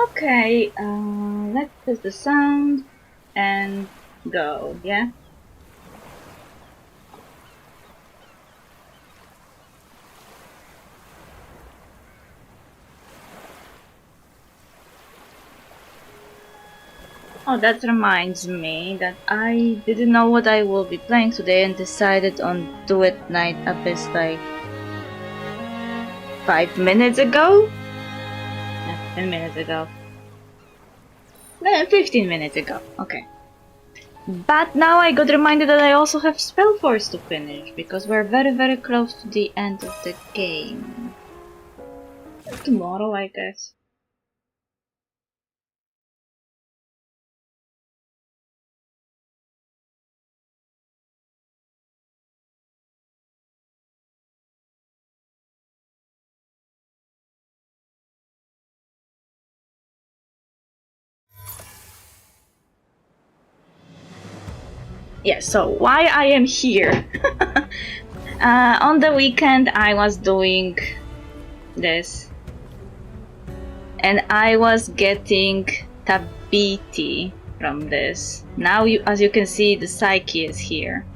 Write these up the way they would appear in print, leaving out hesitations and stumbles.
Okay, let's test the sound and go, yeah? Oh, that reminds me that I didn't know what I will be playing today and decided on Do It Night Abyss like 5 minutes ago? 10 minutes ago. 15 minutes ago, okay. But now I got reminded that I also have Spellforce to finish, because we're very close to the end of the game. Tomorrow, I guess. Yeah, so why I am here? On the weekend I was doing this. And I was getting Tabiti from this. Now, as you can see, the Psyche is here.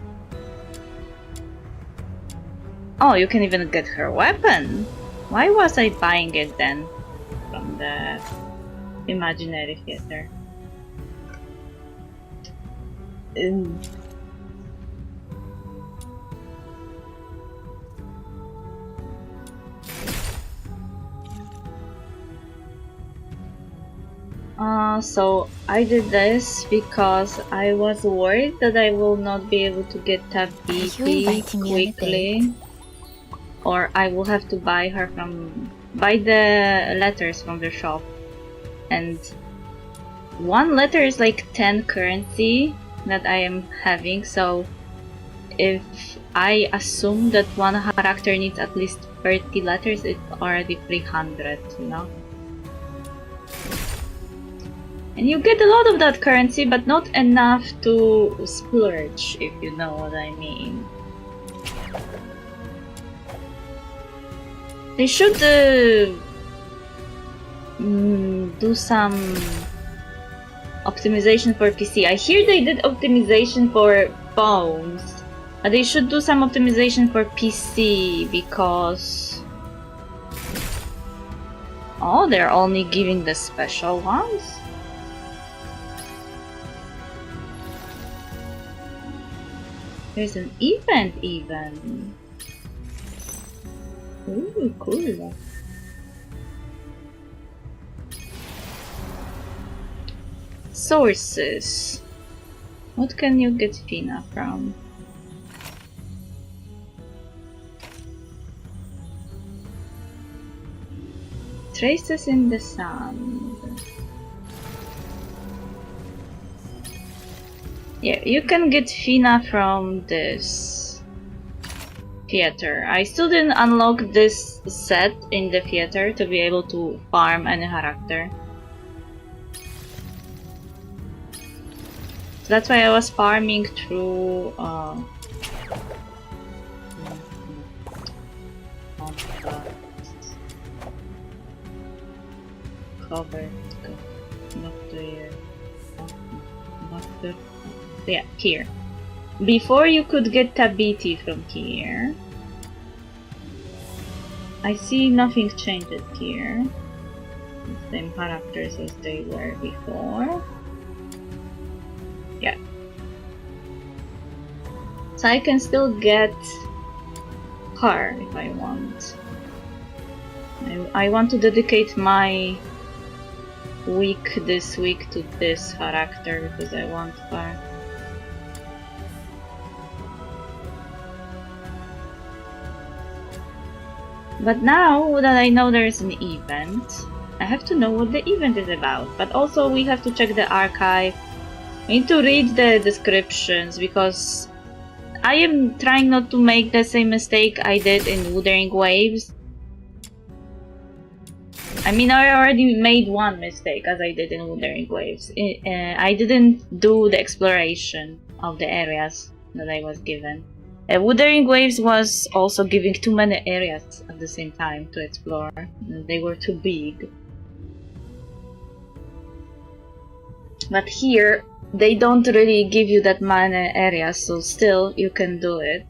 Oh, you can even get her weapon. Why was I buying it then? From the imaginary theater. So I did this because I was worried that I will not be able to get Tabiti quickly. Or I will have to buy the letters from the shop. And one letter is like 10 currency that I am having, so if I assume that one character needs at least 30 letters, it's already 300, you know? And you get a lot of that currency, but not enough to splurge, if you know what I mean. They should do some optimization for PC. I hear they did optimization for phones. They should do some optimization for PC because... Oh, they're only giving the special ones? There's an event even. Ooh, cool. Sources. What can you get Fina from? Traces in the sand. Yeah, you can get Fina from this theater. I still didn't unlock this set in the theater to be able to farm any character. So that's why I was farming through cover. Yeah, here. Before you could get Tabiti from here. I see nothing changed here. The same characters as they were before. Yeah. So I can still get her if I want. I want to dedicate my week this week to this character because I want her. But now that I know there is an event, I have to know what the event is about. But also we have to check the archive. We need to read the descriptions because I am trying not to make the same mistake I did in Wuthering Waves. I mean, I already made one mistake as I did in Wuthering Waves. I didn't do the exploration of the areas that I was given. Wuthering Waves was also giving too many areas at the same time to explore. They were too big. But here, they don't really give you that many areas, so still you can do it.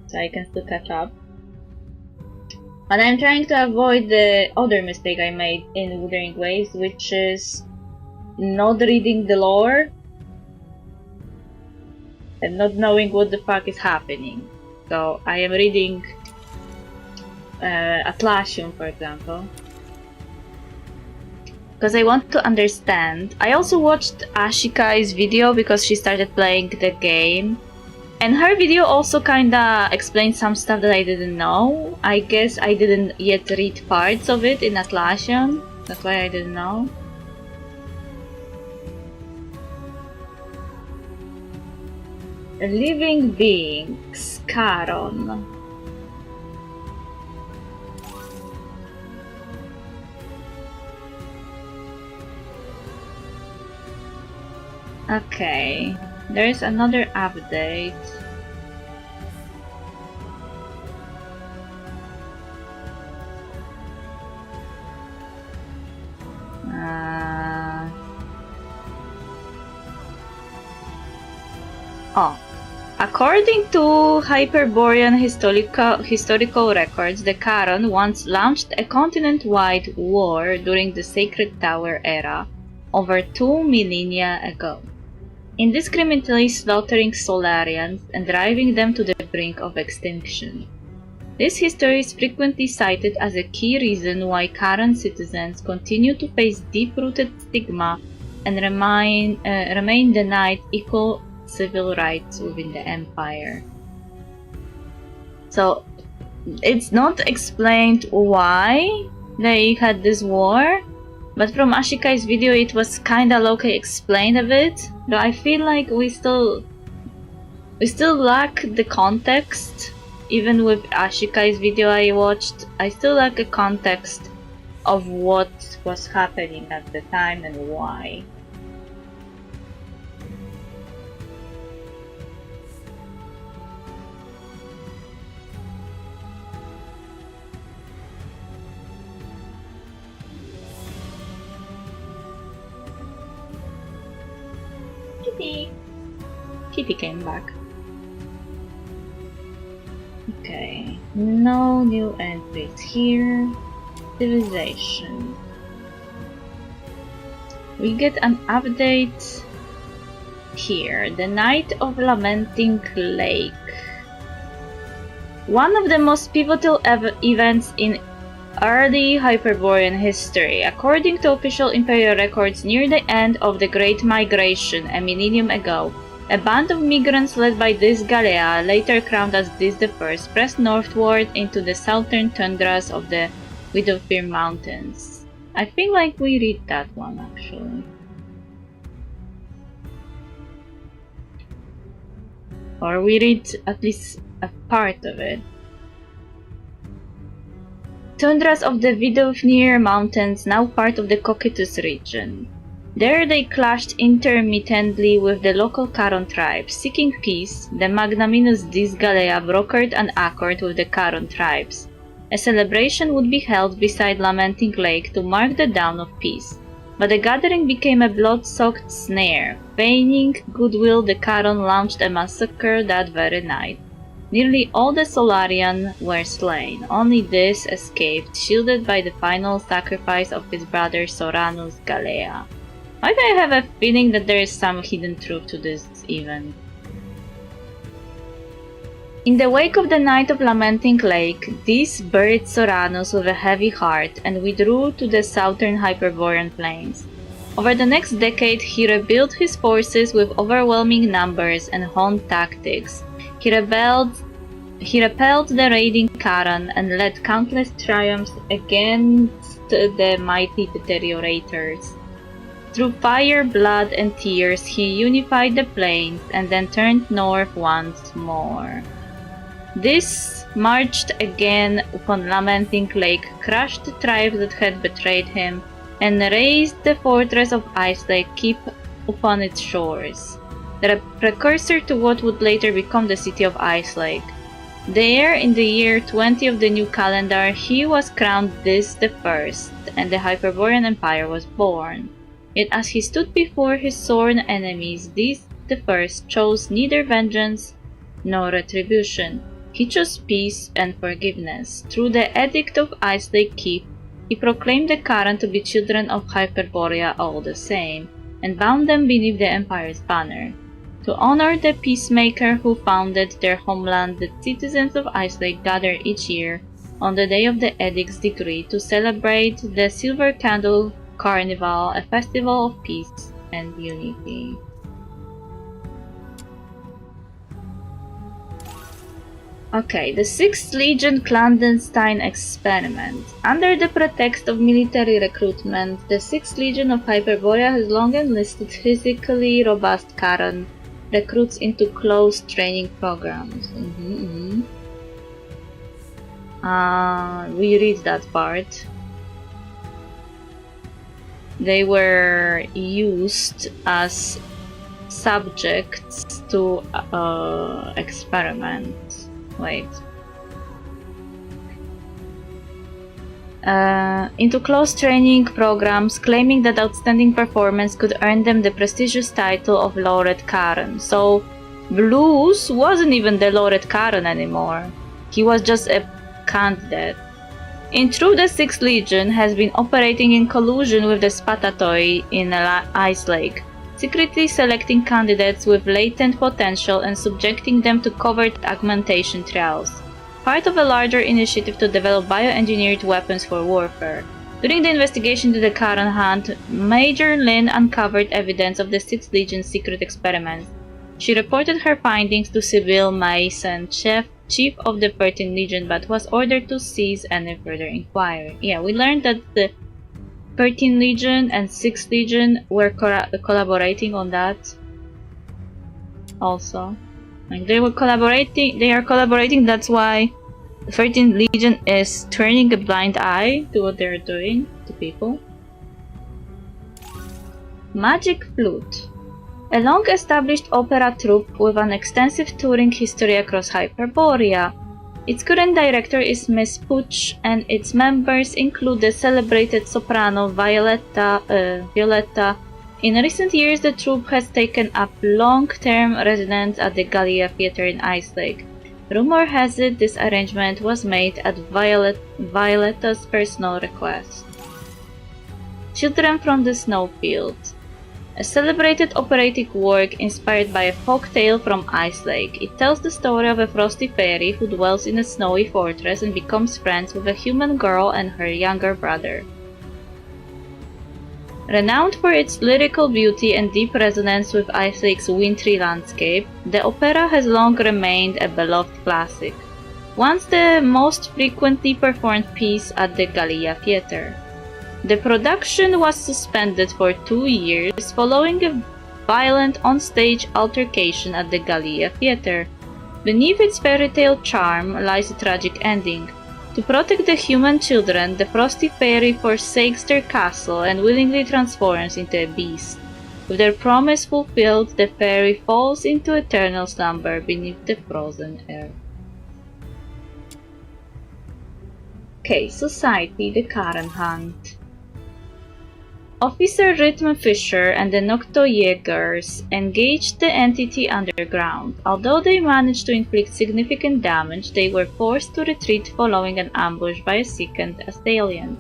So I can still catch up. But I'm trying to avoid the other mistake I made in Wuthering Waves, which is not reading the lore and not knowing what the fuck is happening. So I am reading Atlassian, for example, because I want to understand. I also watched Ashikai's video because she started playing the game, and her video also kinda explained some stuff that I didn't know. I guess I didn't yet read parts of it in Atlassian, that's why I didn't know. A living being, Scaron. Okay, there's another update. According to Hyperborean historical records, the Charon once launched a continent-wide war during the Sacred Tower era, over 2 millennia ago, indiscriminately slaughtering Solarians and driving them to the brink of extinction. This history is frequently cited as a key reason why Charon citizens continue to face deep-rooted stigma and remain denied equal civil rights within the Empire. So, it's not explained why they had this war, but from Ashikai's video it was kinda low-key explained a bit, but I feel like we still lack the context. Even with Ashikai's video I watched, I still lack a context of what was happening at the time and why. Kitty came back. Okay, no new entries here. Civilization. We get an update here. The Night of Lamenting Lake. One of the most pivotal events in early Hyperborean history. According to official Imperial records, near the end of the Great Migration a millennium ago, a band of migrants led by Dis Galea, later crowned as Dis the First, pressed northward into the southern tundras of the Vtuber Mountains. I feel like we read that one actually. Or we read at least a part of it. Tundras of the Vtuber Mountains, now part of the Cocytus region. There they clashed intermittently with the local Charon tribes. Seeking peace, the magnanimous Dis Galea brokered an accord with the Charon tribes. A celebration would be held beside Lamenting Lake to mark the dawn of peace. But the gathering became a blood-soaked snare. Feigning goodwill, the Charon launched a massacre that very night. Nearly all the Solarian were slain. Only Dis escaped, shielded by the final sacrifice of his brother Soranus Galea. Why do I have a feeling that there is some hidden truth to this event? In the wake of the Night of Lamenting Lake, Dis buried Soranus with a heavy heart and withdrew to the southern Hyperborean plains. Over the next decade, he rebuilt his forces with overwhelming numbers and honed tactics. He repelled the raiding Charon and led countless triumphs against the mighty deteriorators. Through fire, blood, and tears, he unified the plains and then turned north once more. Dis marched again upon Lamenting Lake, crushed the tribes that had betrayed him, and razed the fortress of Ice Lake Keep upon its shores, the precursor to what would later become the city of Ice Lake. There, in the year 20 of the new calendar, he was crowned Dis the First, and the Hyperborean Empire was born. Yet as he stood before his sworn enemies, these the first chose neither vengeance nor retribution. He chose peace and forgiveness. Through the Edict of Ice Lake Keep, he proclaimed the Karen to be children of Hyperborea all the same, and bound them beneath the Empire's banner. To honor the peacemaker who founded their homeland, the citizens of Ice Lake gather each year on the day of the Edict's decree to celebrate the Silver Candle Carnival, a festival of peace and unity. Okay, the 6th Legion clandestine experiment. Under the pretext of military recruitment, the 6th Legion of Hyperborea has long enlisted physically robust Karen recruits into closed training programs. We read that part. They were used as subjects to experiments. Wait. Into close training programs, claiming that outstanding performance could earn them the prestigious title of Laureate Karen. So, Blues wasn't even the Laureate Karen anymore. He was just a candidate. In truth, the 6th Legion has been operating in collusion with the Spatatoi in Ice Lake, secretly selecting candidates with latent potential and subjecting them to covert augmentation trials, part of a larger initiative to develop bioengineered weapons for warfare. During the investigation into the Karen hunt, Major Lin uncovered evidence of the 6th Legion's secret experiments. She reported her findings to Sibyl Mason, chief of the 13th Legion, but was ordered to cease any further inquiry. Yeah, we learned that the 13th Legion and 6th Legion were collaborating on that. Also, like they are collaborating. That's why the 13th Legion is turning a blind eye to what they're doing to people. Magic Flute. A long-established opera troupe with an extensive touring history across Hyperborea. Its current director is Miss Puch, and its members include the celebrated soprano Violetta. In recent years, the troupe has taken up long-term residence at the Gallia Theatre in Ice Lake. Rumor has it this arrangement was made at Violetta's personal request. Children from the Snowfield. A celebrated operatic work inspired by a folk tale from Ice Lake. It tells the story of a frosty fairy who dwells in a snowy fortress and becomes friends with a human girl and her younger brother. Renowned for its lyrical beauty and deep resonance with Ice Lake's wintry landscape, the opera has long remained a beloved classic, once the most frequently performed piece at the Gallia Theatre. The production was suspended for 2 years following a violent on-stage altercation at the Gallia Theatre. Beneath its fairy tale charm lies a tragic ending. To protect the human children, the frosty fairy forsakes their castle and willingly transforms into a beast. With their promise fulfilled, the fairy falls into eternal slumber beneath the frozen earth. Okay, Society, the Karen Hunt. Officer Rhythm Fisher and the Noctojägers engaged the entity underground. Although they managed to inflict significant damage, they were forced to retreat following an ambush by a second assailant.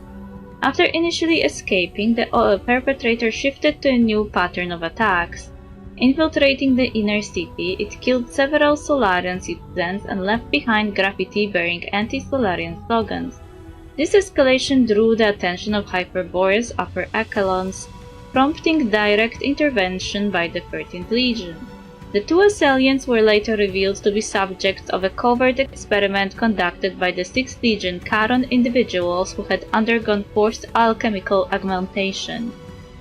After initially escaping, the perpetrator shifted to a new pattern of attacks. Infiltrating the inner city, it killed several Solarian citizens and left behind graffiti bearing anti-Solarian slogans. This escalation drew the attention of Hyperborea's upper echelons, prompting direct intervention by the 13th Legion. The two assailants were later revealed to be subjects of a covert experiment conducted by the 6th Legion Karen individuals who had undergone forced alchemical augmentation.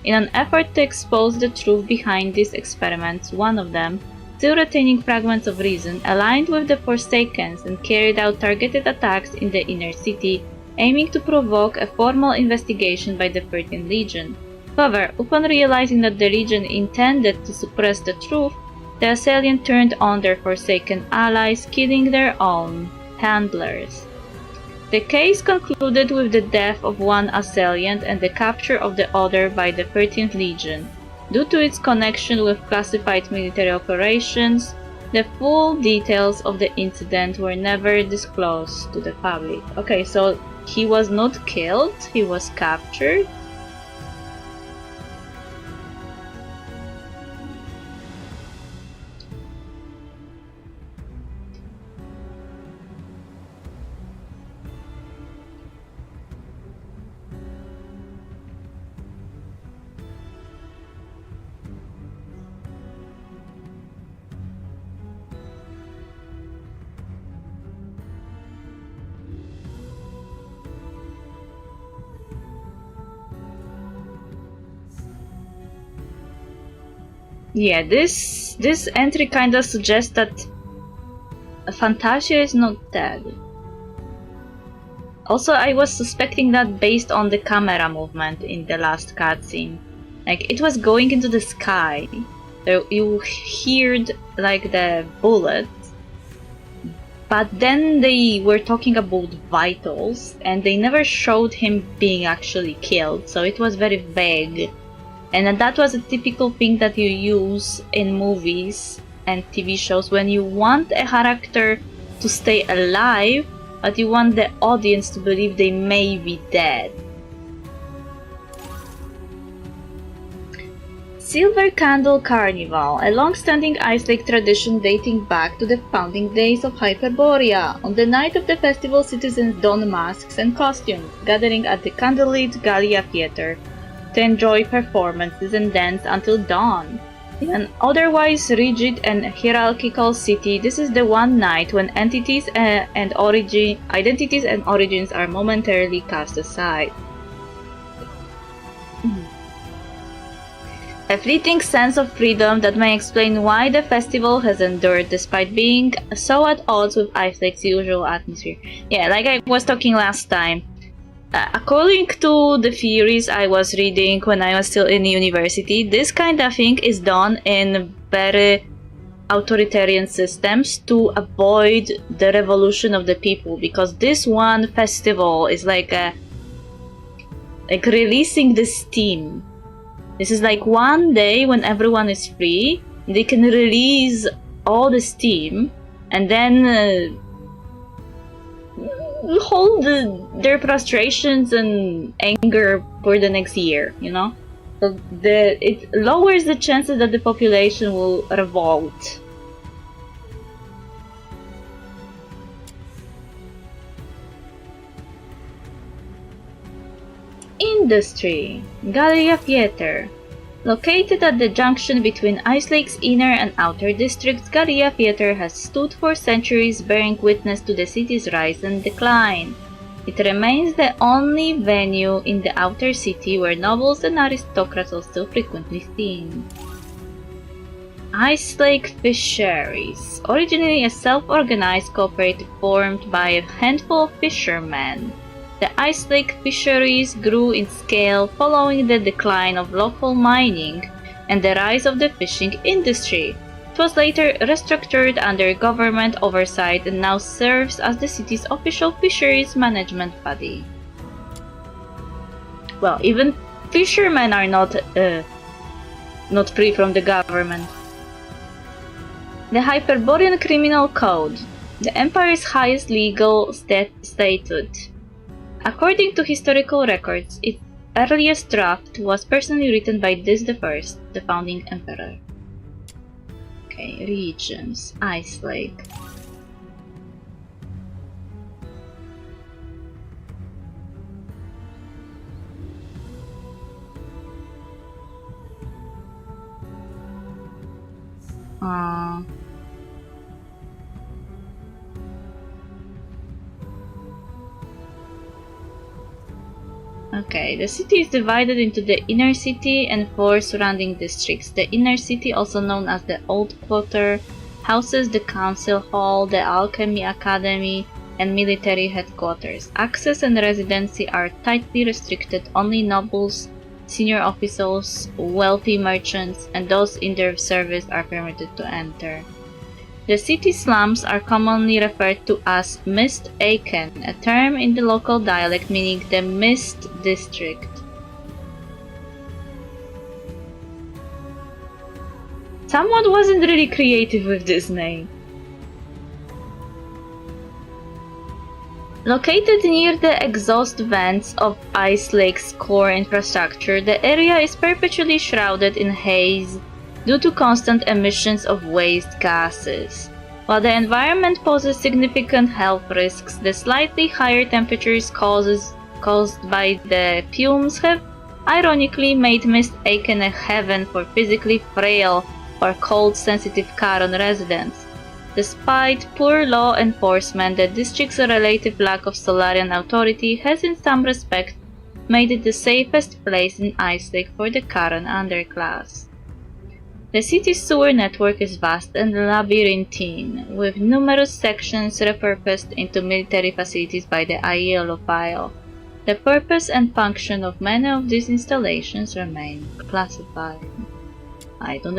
In an effort to expose the truth behind these experiments, one of them, still retaining fragments of reason, aligned with the Forsakens and carried out targeted attacks in the inner city, aiming to provoke a formal investigation by the 13th Legion. However, upon realizing that the Legion intended to suppress the truth, the assailant turned on their Forsaken allies, killing their own handlers. The case concluded with the death of one assailant and the capture of the other by the 13th Legion. Due to its connection with classified military operations, the full details of the incident were never disclosed to the public. Okay, so he was not killed, he was captured. Yeah, this entry kinda suggests that Fantasia is not dead. Also, I was suspecting that based on the camera movement in the last cutscene. Like, it was going into the sky. So you heard, like, the bullets. But then they were talking about vitals, and they never showed him being actually killed, so it was very vague. And that was a typical thing that you use in movies and TV shows when you want a character to stay alive, but you want the audience to believe they may be dead. Silver Candle Carnival, a long-standing Ice Lake tradition dating back to the founding days of Hyperborea. On the night of the festival, citizens don masks and costumes, gathering at the candlelit Gallia Theater to enjoy performances and dance until dawn. In an otherwise rigid and hierarchical city, this is the one night when identities and origins are momentarily cast aside. A fleeting sense of freedom that may explain why the festival has endured despite being so at odds with Ice Lake's usual atmosphere. Yeah, like I was talking last time. According to the theories I was reading when I was still in university, this kind of thing is done in very authoritarian systems to avoid the revolution of the people, because this one festival is like releasing the steam. This is like one day when everyone is free, they can release all the steam and then hold their frustrations and anger for the next year, you know? So it lowers the chances that the population will revolt. Industry. Gallia Theater. Located at the junction between Ice Lake's inner and outer districts, Gallia Theater has stood for centuries, bearing witness to the city's rise and decline. It remains the only venue in the outer city where nobles and aristocrats are still frequently seen. Ice Lake Fisheries. Originally a self-organized cooperative formed by a handful of fishermen, the Ice Lake fisheries grew in scale following the decline of local mining and the rise of the fishing industry. It was later restructured under government oversight and now serves as the city's official fisheries management body. Well, even fishermen are not free from the government. The Hyperborean Criminal Code, the Empire's highest legal statute. According to historical records, its earliest draft was personally written by this the First, the founding emperor. Okay, regions. Ice Lake. Okay, the city is divided into the inner city and 4 surrounding districts. The inner city, also known as the Old Quarter, houses the Council Hall, the Alchemy Academy, and military headquarters. Access and residency are tightly restricted. Only nobles, senior officials, wealthy merchants, and those in their service are permitted to enter. The city slums are commonly referred to as Mist Aiken, a term in the local dialect meaning the Mist District. Someone wasn't really creative with this name. Located near the exhaust vents of Ice Lake's core infrastructure, the area is perpetually shrouded in haze due to constant emissions of waste gases. While the environment poses significant health risks, the slightly higher temperatures caused by the fumes have ironically made Mist Aiken a heaven for physically frail or cold-sensitive Caron residents. Despite poor law enforcement, the district's relative lack of Solarian authority has in some respects made it the safest place in Ice Lake for the Caron underclass. The city's sewer network is vast and labyrinthine, with numerous sections repurposed into military facilities by the Aiolophile. The purpose and function of many of these installations remain classified. I don't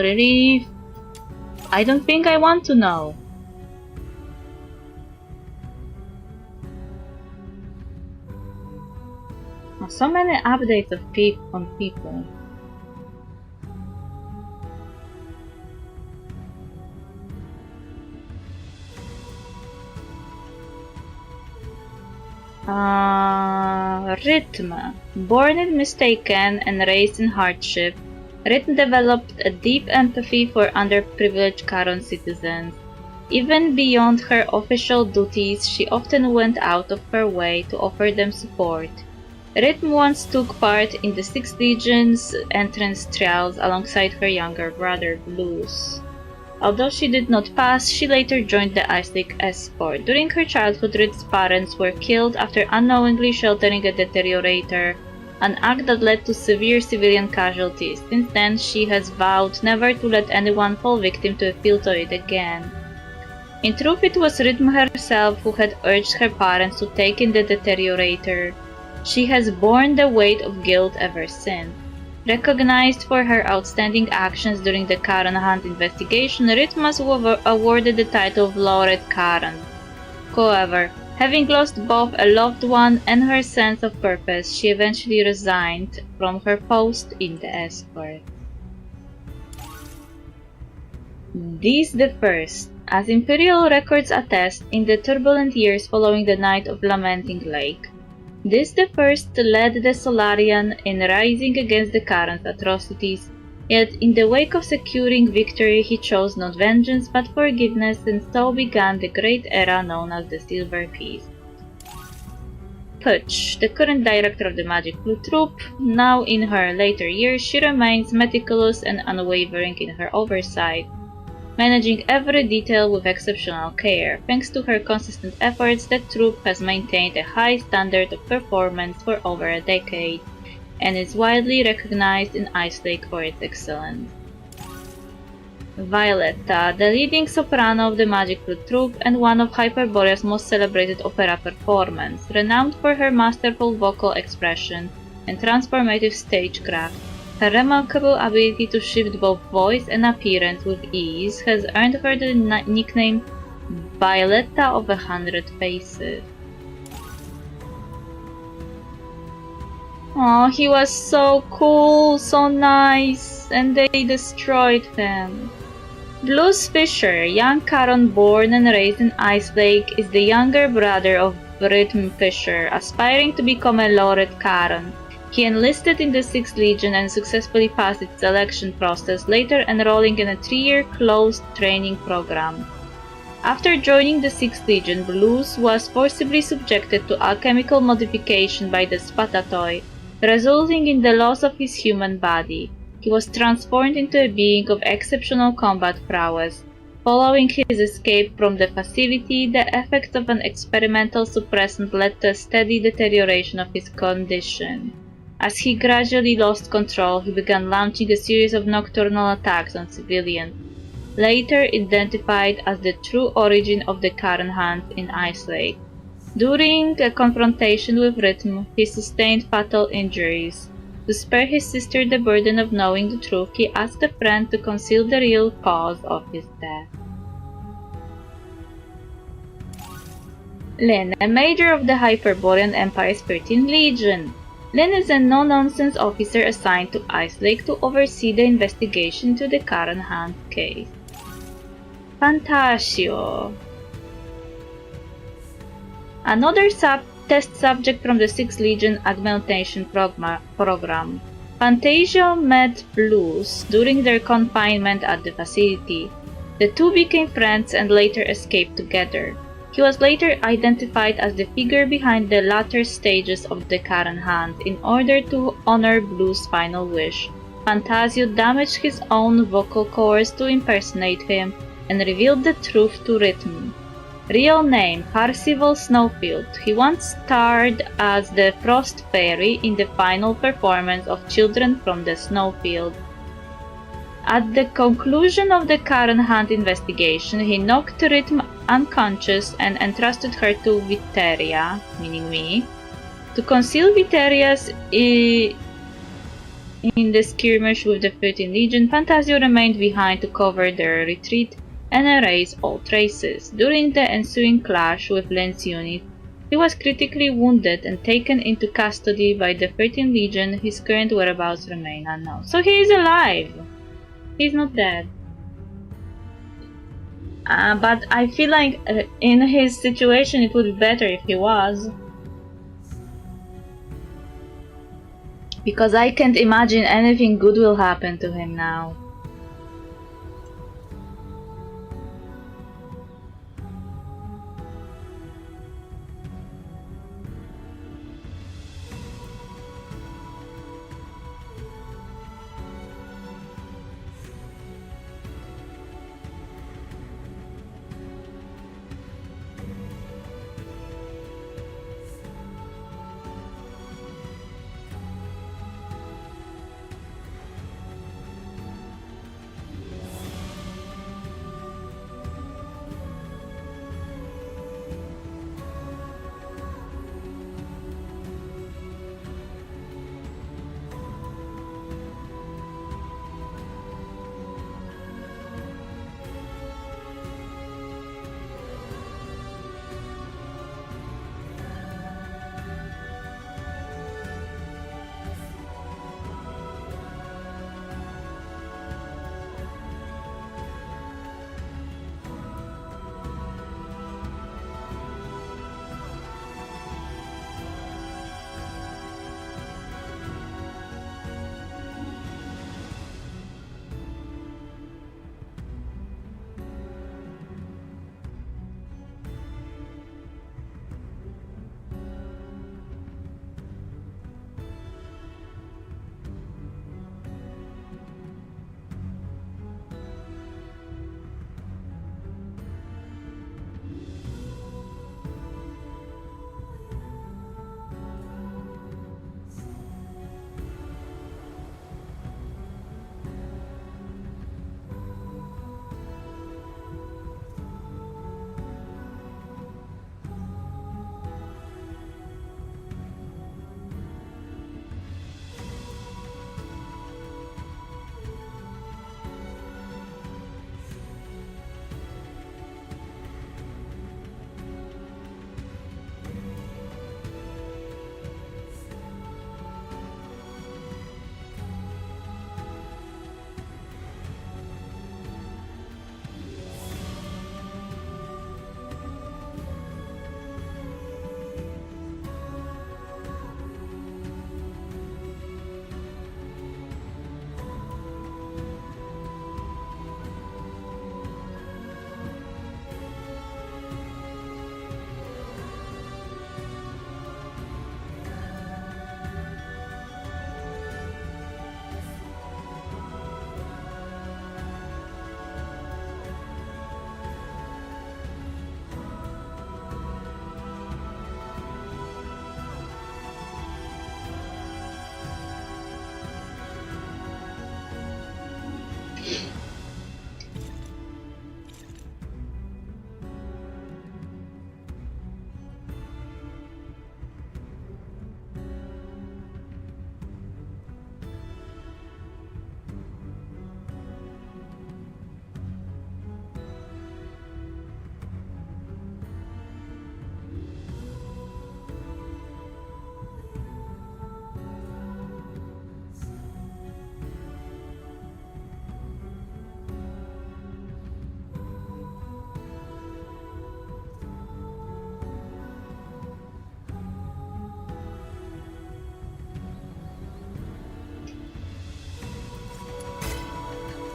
think I want to know. So many updates of people. Rhythm. Born in Mistaken and raised in hardship, Rhythm developed a deep empathy for underprivileged Caron citizens. Even beyond her official duties, she often went out of her way to offer them support. Rhythm once took part in the 6th Legion's entrance trials alongside her younger brother Blues. Although she did not pass, she later joined the Ice Lake escort. During her childhood, Rhythm's parents were killed after unknowingly sheltering a deteriorator, an act that led to severe civilian casualties. Since then, she has vowed never to let anyone fall victim to a Filtoid again. In truth, it was Rhythm herself who had urged her parents to take in the deteriorator. She has borne the weight of guilt ever since. Recognized for her outstanding actions during the Caron Hunt investigation, Rhythm was awarded the title of Laureate Caron. However, having lost both a loved one and her sense of purpose, she eventually resigned from her post in the escort. These the first, as Imperial records attest, in the turbulent years following the Night of Lamenting Lake. This the first led the Solarian in rising against the Caron's atrocities, yet in the wake of securing victory he chose not vengeance but forgiveness, and so began the great era known as the Silver Feast. Putch, the current director of the Magic Blue Troop, now in her later years she remains meticulous and unwavering in her oversight, managing every detail with exceptional care. Thanks to her consistent efforts, the troop has maintained a high standard of performance for over a decade, and is widely recognized in Ice Lake for its excellence. Violetta, the leading soprano of the Magic Blue Troop and one of Hyperborea's most celebrated opera performers, renowned for her masterful vocal expression and transformative stagecraft. Her remarkable ability to shift both voice and appearance with ease has earned her the nickname Violetta of 100 Faces. Oh, he was so cool, so nice, and they destroyed him. Blues Fisher, young Caron born and raised in Ice Lake, is the younger brother of Rhythm Fisher, aspiring to become a Laureate Caron. He enlisted in the 6th Legion and successfully passed its selection process, later enrolling in a 3-year closed training program. After joining the 6th Legion, Blues was forcibly subjected to alchemical modification by the Spatatoi, resulting in the loss of his human body. He was transformed into a being of exceptional combat prowess. Following his escape from the facility, the effects of an experimental suppressant led to a steady deterioration of his condition. As he gradually lost control, he began launching a series of nocturnal attacks on civilians, later identified as the true origin of the Caron Hunt in Ice Lake. During a confrontation with Rhythm, he sustained fatal injuries. To spare his sister the burden of knowing the truth, he asked a friend to conceal the real cause of his death. Lin, a major of the Hyperborean Empire's 13th Legion. Lin is a no-nonsense officer assigned to Ice Lake to oversee the investigation to the Karen Hunt case. Fantasio. Another test subject from the 6th Legion augmentation program. Fantasio met Blues during their confinement at the facility. The two became friends and later escaped together. He was later identified as the figure behind the latter stages of the Karen Hunt. In order to honor Blue's final wish, Fantasio damaged his own vocal cords to impersonate him and revealed the truth to Rhythm. Real name, Parsival Snowfield. He once starred as the Frost Fairy in the final performance of Children from the Snowfield. At the conclusion of the Karen Hunt investigation, he knocked Rhythm unconscious and entrusted her to Viteria, meaning me, to conceal Viteria's in the skirmish with the 13th Legion. Fantasio remained behind to cover their retreat and erase all traces. During the ensuing clash with Len's unit, he was critically wounded and taken into custody by the 13th Legion. His current whereabouts remain unknown. So he is alive! He's not dead. But I feel like in his situation it would be better if he was. Because I can't imagine anything good will happen to him now.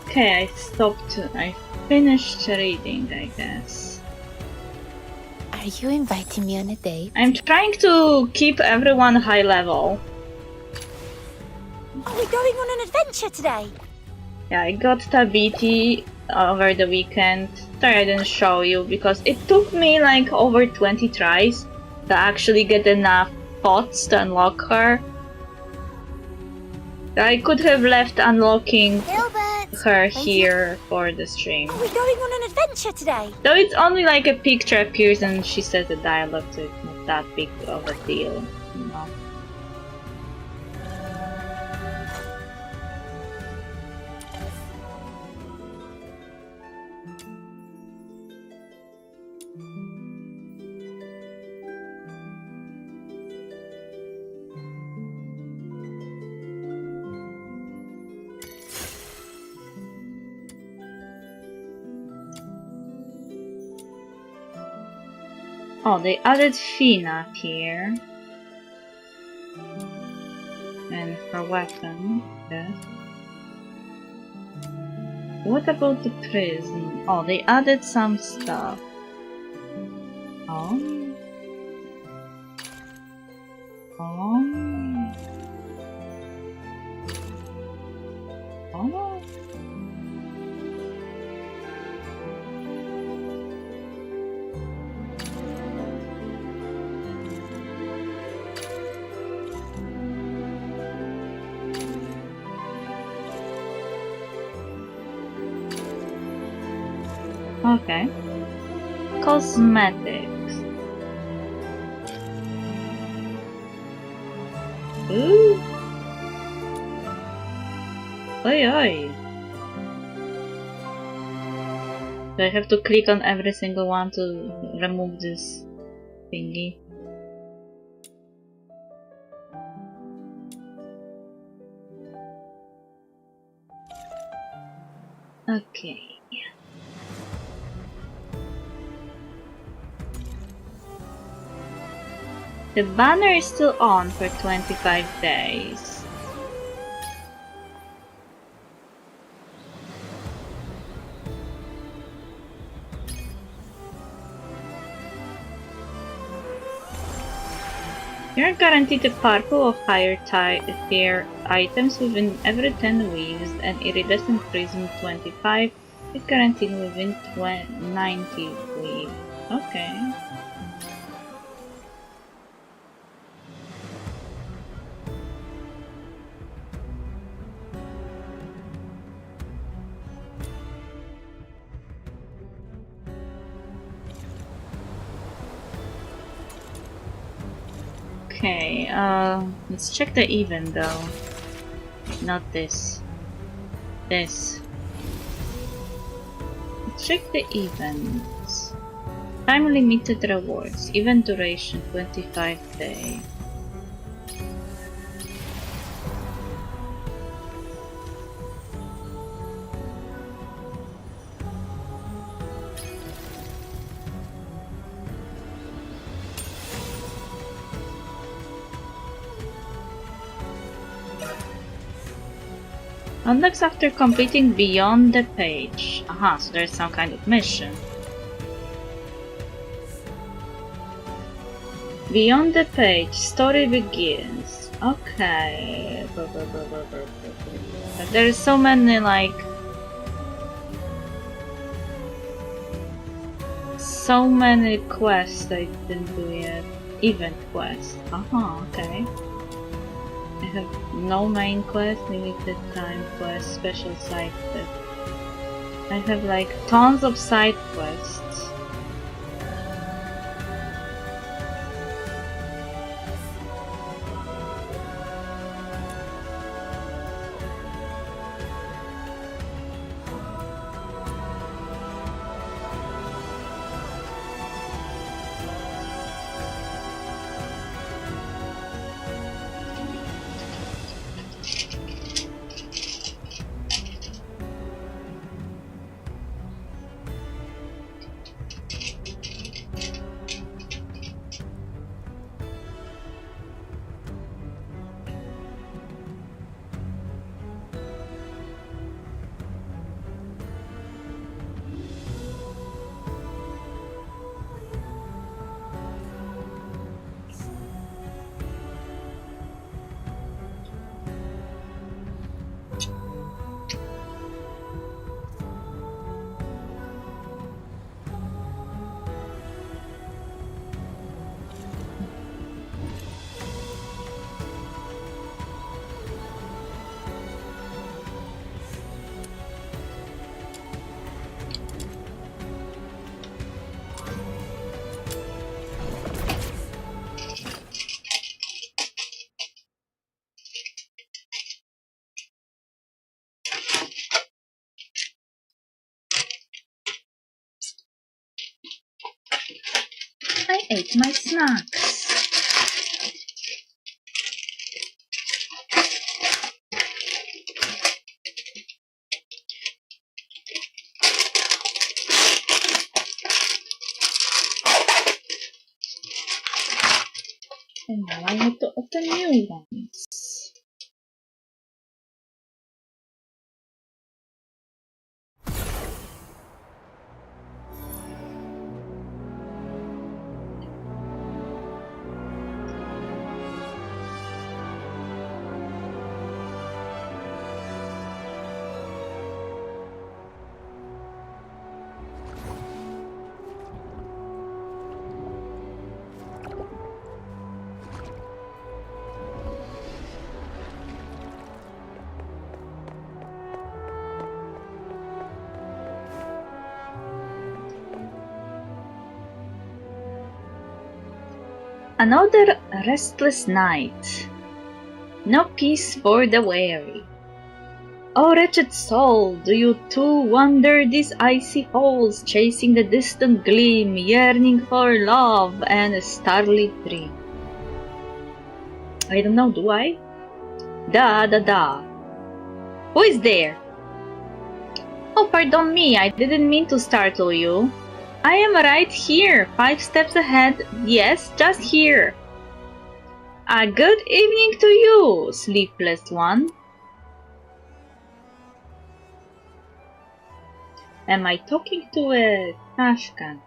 Okay, I stopped. I finished reading, I guess. Are you inviting me on a date? I'm trying to keep everyone high level. Are we going on an adventure today? Yeah, I got Tabiti over the weekend. Sorry I didn't show you because it took me like over 20 tries to actually get enough pots to unlock her. I could have left unlocking her here for the stream. Are we going on an adventure today? Though it's only like a picture appears and she says a dialogue, so it's not that big of a deal, you know. Oh, they added Fina here. And her weapon, yes. What about the prison? Oh, they added some stuff. Oh. Oh. Oh. Okay. Cosmetics. Ooh. Oi oi. Do I have to click on every single one to remove this thingy? Okay. The banner is still on for 25 days. You're guaranteed a purple of higher tier items within every 10 weeks, and iridescent prism 25 is guaranteed within 90 weeks. Okay. Okay, let's check the event though. Not this. This. Let's check the events. Time limited rewards. Event duration 25 days. Unlocks after completing beyond the page. Aha, so there's some kind of mission. Beyond the page, story begins. Okay. There's so many like... So many quests I didn't do yet. Event quests. Aha, okay. I have no main quest, limited time quest, special side quest. I have like tons of side quests. I ate my snacks. And now I have to open new ones. Another restless night. No peace for the weary. O wretched soul, do you too wander these icy halls, chasing the distant gleam, yearning for love and a starlit dream? I don't know, do I? Da da da. Who is there? Oh, pardon me, I didn't mean to startle you. I am right here, 5 steps ahead. Yes, just here. A good evening to you, sleepless one. Am I talking to a trash can?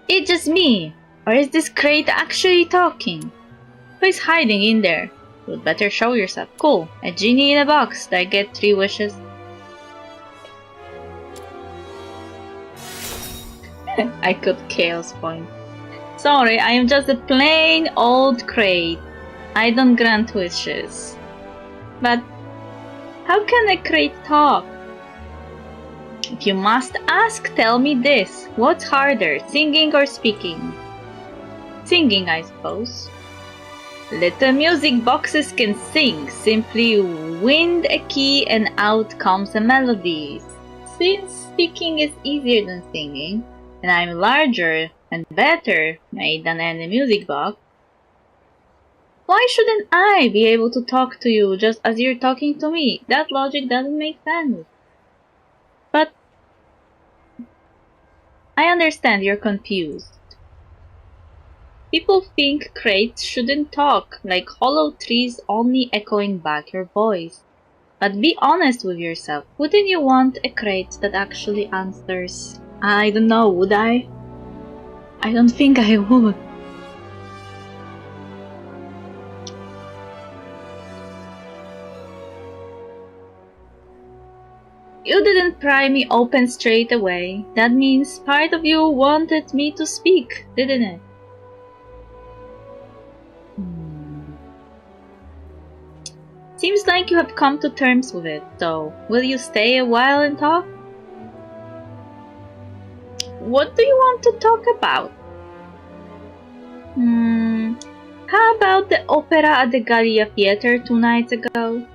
It's just me. Or is this crate actually talking? Who is hiding in there? You'd better show yourself. Cool. A genie in a box. Did I get 3 wishes? I got chaos point. Sorry, I am just a plain old crate. I don't grant wishes. But how can a crate talk? If you must ask, tell me this. What's harder, singing or speaking? Singing, I suppose. Little music boxes can sing. Simply wind a key and out comes a melody. Since speaking is easier than singing, and I'm larger and better made than any music box, why shouldn't I be able to talk to you just as you're talking to me? That logic doesn't make sense. But I understand you're confused. People think crates shouldn't talk, like hollow trees only echoing back your voice. But be honest with yourself. Wouldn't you want a crate that actually answers? I don't know, would I? I don't think I would. You didn't pry me open straight away. That means part of you wanted me to speak, didn't it? Seems like you have come to terms with it, so will you stay a while and talk? What do you want to talk about? How about the opera at the Gallia Theatre 2 nights ago?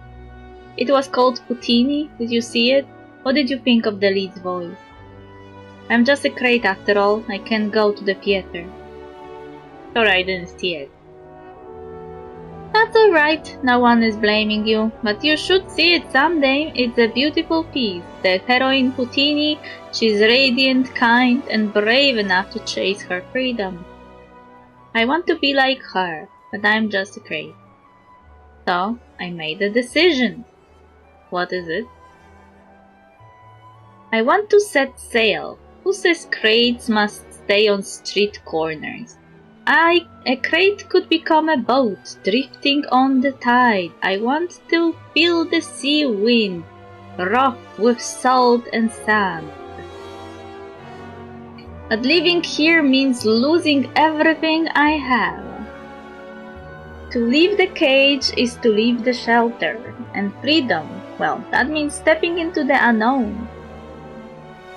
It was called Puccini. Did you see it? What did you think of the lead's voice? I'm just a crate after all. I can't go to the theater. Sorry, I didn't see it. That's alright, no one is blaming you, but you should see it someday. It's a beautiful piece. The heroine Puccini, she's radiant, kind, and brave enough to chase her freedom. I want to be like her, but I'm just a crate. So, I made a decision. What is it? I want to set sail. Who says crates must stay on street corners? A crate could become a boat, drifting on the tide. I want to feel the sea wind, rough with salt and sand. But living here means losing everything I have. To leave the cage is to leave the shelter, and freedom, well, that means stepping into the unknown.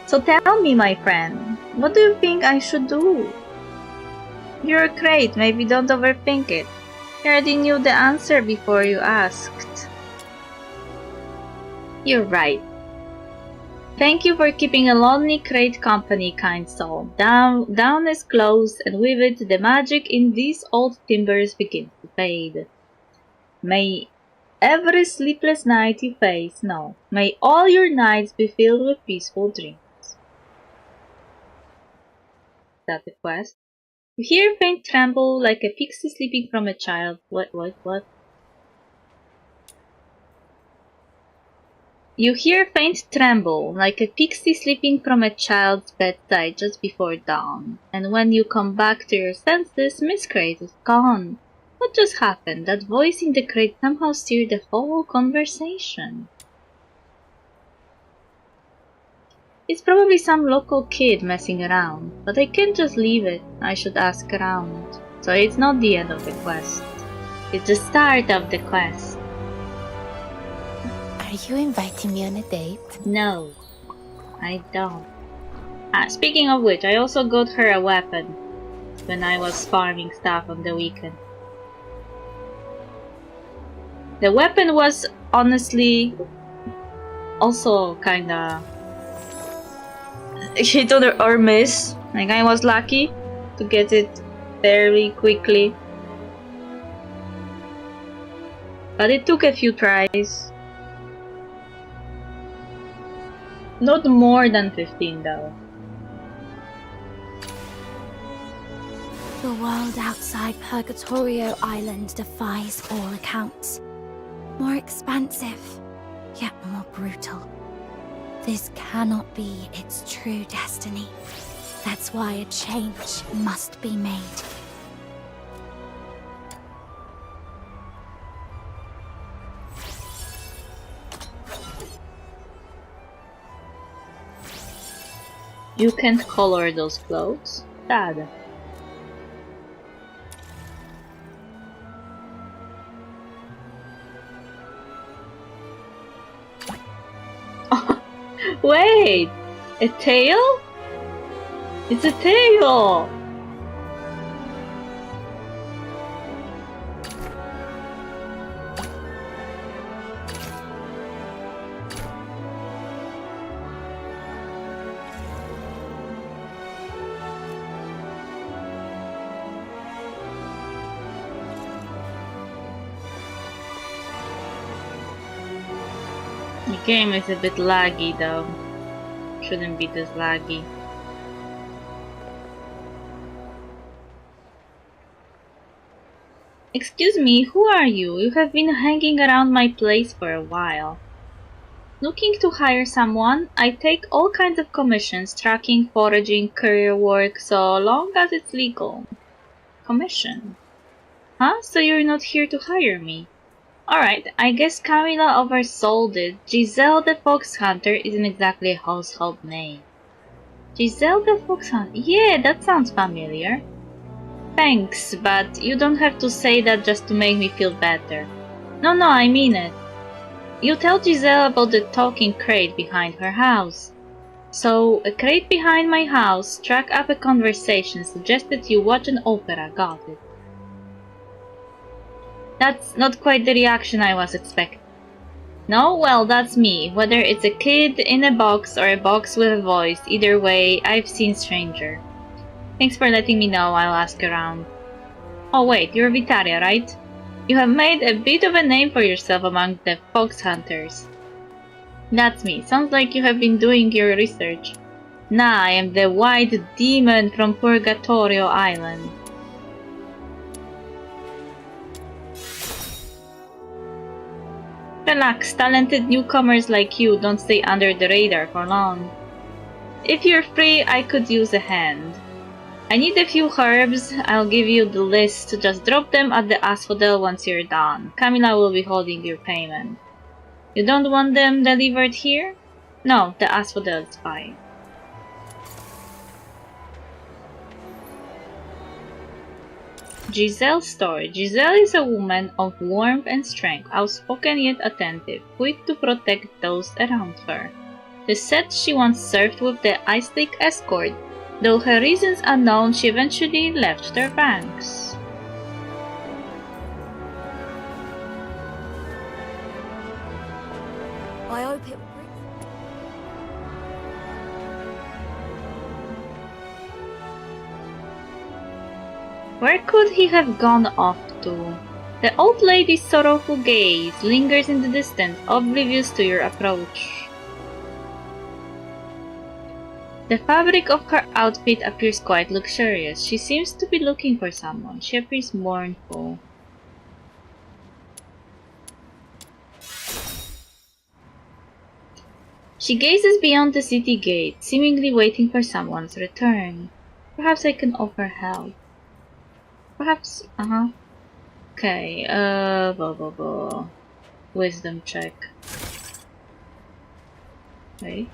So tell me, my friend, what do you think I should do? You're a crate, maybe don't overthink it. You already knew the answer before you asked. You're right. Thank you for keeping a lonely crate company, kind soul. Down is closed, and with it the magic in these old timbers begins to fade. May every sleepless night you face, no, may all your nights be filled with peaceful dreams. That's the quest. You hear faint tremble like a pixie sleeping from a child. What? You hear faint tremble, like a pixie sleeping from a child's bedside just before dawn. And when you come back to your senses, Miss Crate is gone. What just happened? That voice in the crate somehow steered the whole conversation. It's probably some local kid messing around, but I can't just leave it. I should ask around. So it's not the end of the quest. It's the start of the quest. Are you inviting me on a date? No, I don't. Speaking of which, I also got her a weapon when I was farming stuff on the weekend. The weapon was honestly also kinda hit or miss. Like, I was lucky to get it fairly quickly. But it took a few tries. Not more than 15 though. The world outside Purgatorio Island defies all accounts. More expansive, yet more brutal. This cannot be its true destiny. That's why a change must be made. You can't color those clothes? Sad. Wait! A tail? It's a tail! The game is a bit laggy though. Shouldn't be this laggy. Excuse me, who are you? You have been hanging around my place for a while. Looking to hire someone? I take all kinds of commissions, tracking, foraging, courier work, so long as it's legal. Commission? Huh? So you're not here to hire me? Alright, I guess Camila oversold it. Giselle the Fox Hunter isn't exactly a household name. Giselle the Fox Hunter? Yeah, that sounds familiar. Thanks, but you don't have to say that just to make me feel better. No, I mean it. You tell Giselle about the talking crate behind her house. So, a crate behind my house struck up a conversation, suggested you watch an opera, got it. That's not quite the reaction I was expecting. No? Well, that's me. Whether it's a kid in a box or a box with a voice, either way, I've seen stranger. Thanks for letting me know, I'll ask around. Oh wait, you're Vitaria, right? You have made a bit of a name for yourself among the fox hunters. That's me. Sounds like you have been doing your research. Nah, I am the white demon from Purgatorio Island. Relax, talented newcomers like you don't stay under the radar for long. If you're free, I could use a hand. I need a few herbs. I'll give you the list. Just drop them at the asphodel once you're done. Camila will be holding your payment. You don't want them delivered here? No, the asphodel is fine. Giselle's story. Giselle is a woman of warmth and strength, outspoken yet attentive, quick to protect those around her. It is said she once served with the Ice Lake escort. Though her reasons unknown, she eventually left their ranks. I hope it Where could he have gone off to? The old lady's sorrowful gaze lingers in the distance, oblivious to your approach. The fabric of her outfit appears quite luxurious. She seems to be looking for someone. She appears mournful. She gazes beyond the city gate, seemingly waiting for someone's return. Perhaps I can offer help. Perhaps, Okay, blah blah blah. Wisdom check. Okay.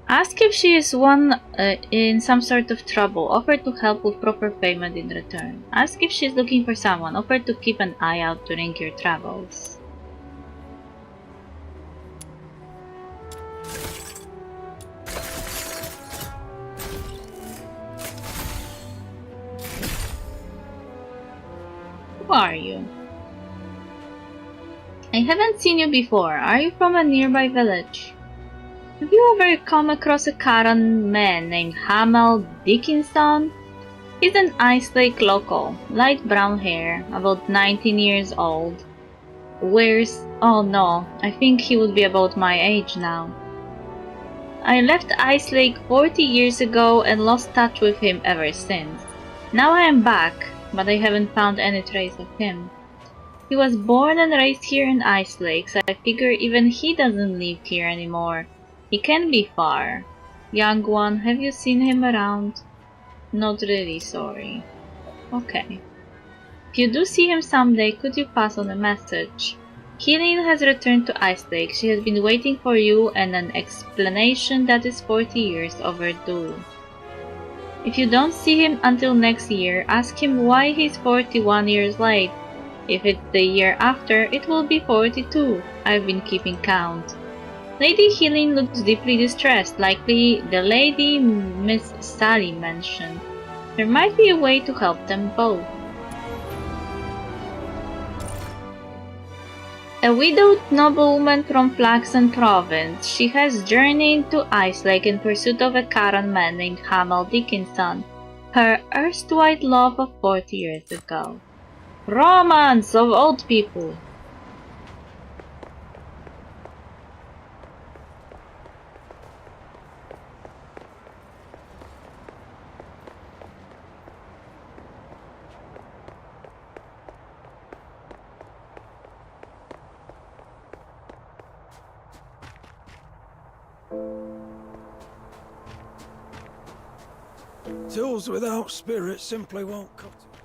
Ask if she is in some sort of trouble. Offer to help with proper payment in return. Ask if she is looking for someone. Offer to keep an eye out during your travels. Who are you? I haven't seen you before. Are you from a nearby village? Have you ever come across a Karan man named Hamel Dickinson? He's an Ice Lake local, light brown hair, about 19 years old. Oh no, I think he would be about my age now. I left Ice Lake 40 years ago and lost touch with him ever since. Now I am back, but I haven't found any trace of him. He was born and raised here in Ice Lake, so I figure even he doesn't live here anymore. He can be far. Young one, have you seen him around? Not really, sorry. Okay. If you do see him someday, could you pass on a message? Keelan has returned to Ice Lake. She has been waiting for you and an explanation that is 40 years overdue. If you don't see him until next year, ask him why he's 41 years late. If it's the year after, it will be 42. I've been keeping count. Lady Healing looks deeply distressed, likely the lady Miss Sally mentioned. There might be a way to help them both. A widowed noblewoman from Flaxen Province. She has journeyed to Ice Lake in pursuit of a Karan man named Hamel Dickinson, her erstwhile love of 40 years ago. Romance of old people. Tools without spirit simply won't cut it.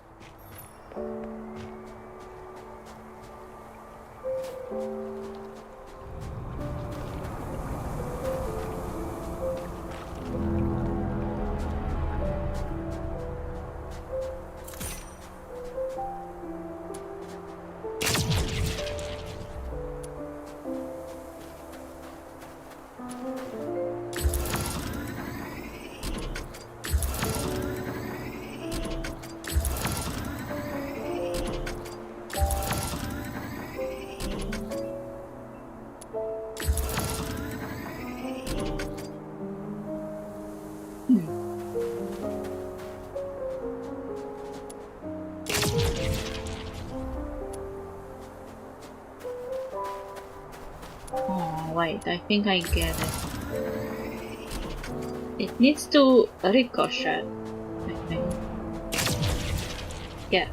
Oh, wait, I think I get it. It needs to ricochet, I think. Yeah.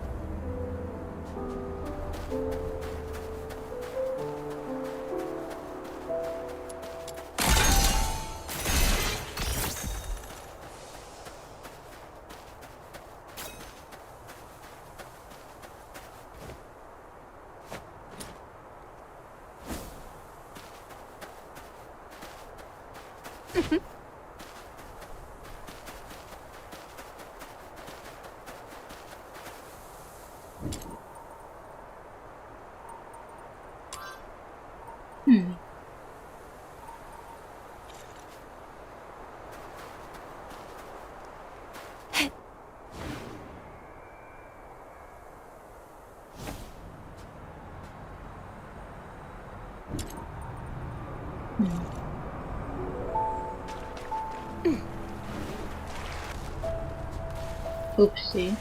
Oopsie.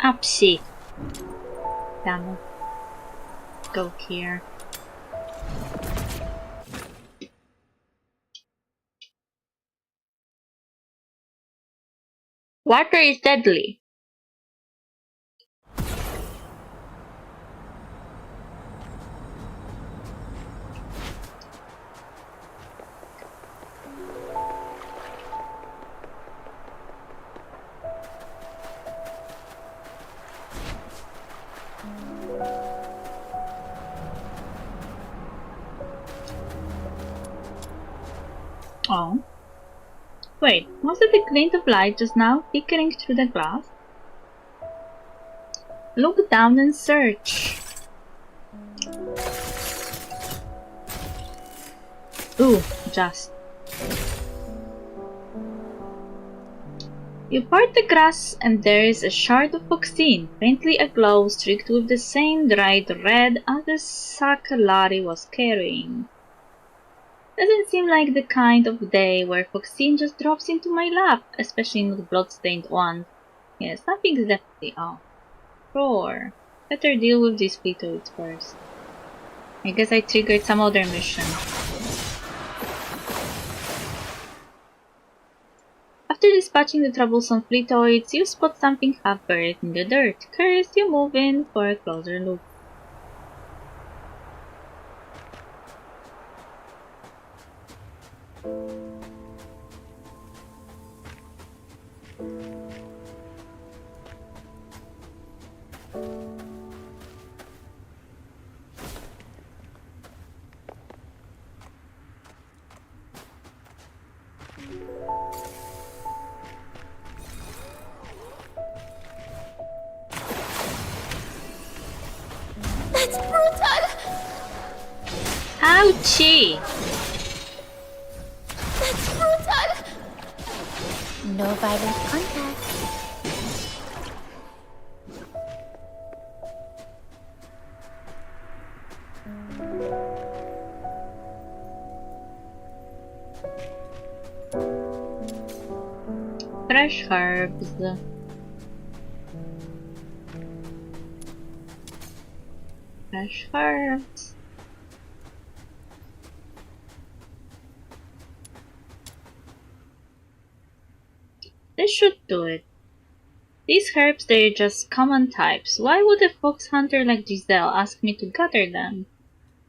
Upsie. Damn it. Go here. Water is deadly. Oh. Wait, was it a glint of light just now flickering through the glass? Look down and search. Ooh, just. You part the grass and there is a shard of foxine, faintly aglow, streaked with the same dried red as the sack Larry was carrying. Doesn't seem like the kind of day where foxine just drops into my lap, especially not blood-stained ones. Yes, something's definitely off. Roar. Better deal with these Vtuber first. I guess I triggered some other mission. After dispatching the troublesome Vtuber, you spot something half buried in the dirt. Curious, you move in for a closer look. That's brutal! Ouchie! That's brutal! No violent contact. Fresh herbs. Fresh herbs. This should do it. These herbs, they're just common types. Why would a fox hunter like Giselle ask me to gather them?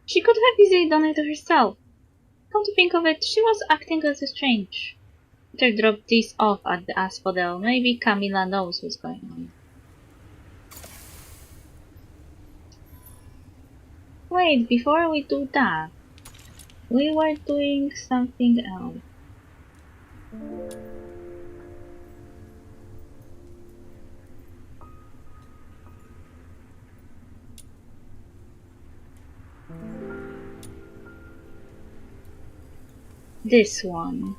She could have easily done it herself. Come to think of it, she was acting as a strange. Better drop these off at the asphodel. Maybe Camilla knows what's going on. Wait, before we do that, we were doing something else. This one.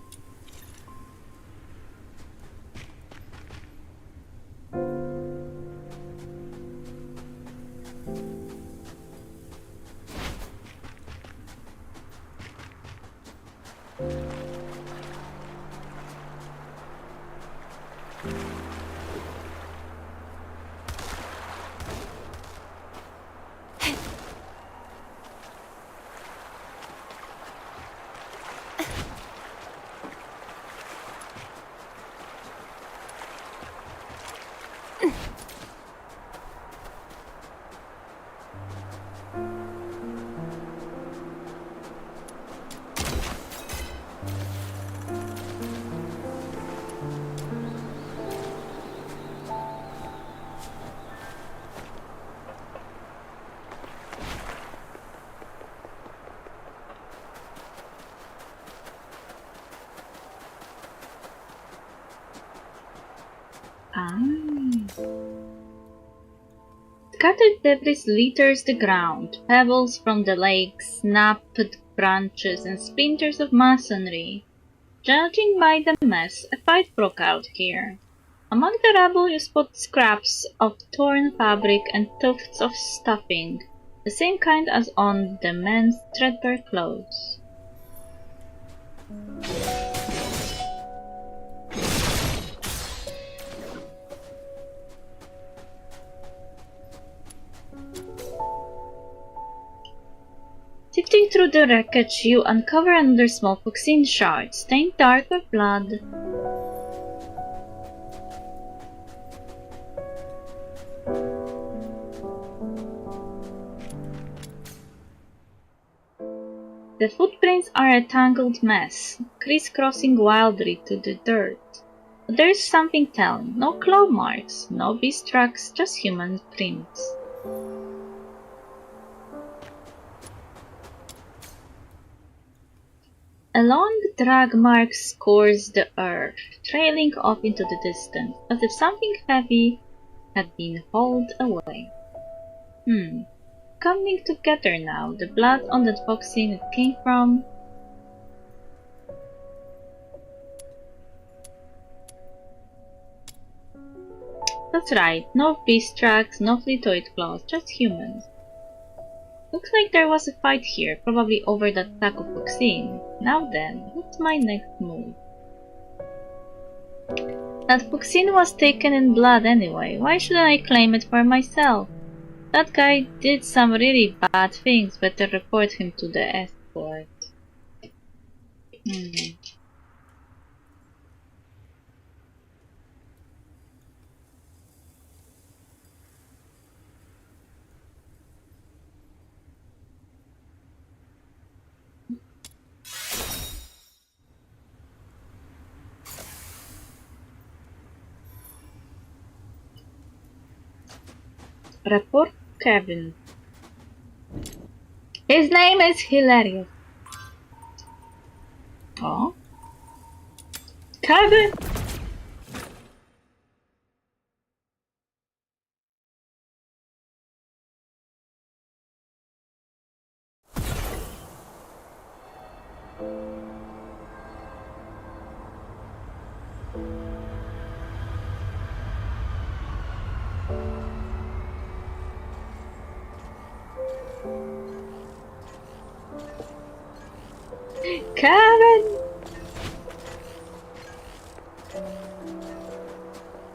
Scattered debris litters the ground, pebbles from the lake, snapped branches, and splinters of masonry. Judging by the mess, a fight broke out here. Among the rubble you spot scraps of torn fabric and tufts of stuffing, the same kind as on the men's threadbare clothes. Sifting through the wreckage, you uncover another small Fuxine shard, stained dark with blood. The footprints are a tangled mess, crisscrossing wildly to the dirt. But there is something telling. No claw marks, no beast tracks, just human prints. A long drag mark scores the earth, trailing off into the distance, as if something heavy had been hauled away. Coming together now, the blood on that Fuxine it came from. That's right, no beast tracks, no fleetoid claws, just humans. Looks like there was a fight here, probably over that sack of Fuxine. Now then, what's my next move? That Fuxine was taken in blood anyway, why shouldn't I claim it for myself? That guy did some really bad things, better report him to the escort. Report Kevin. His name is hilarious. Oh? Kevin! Kevin!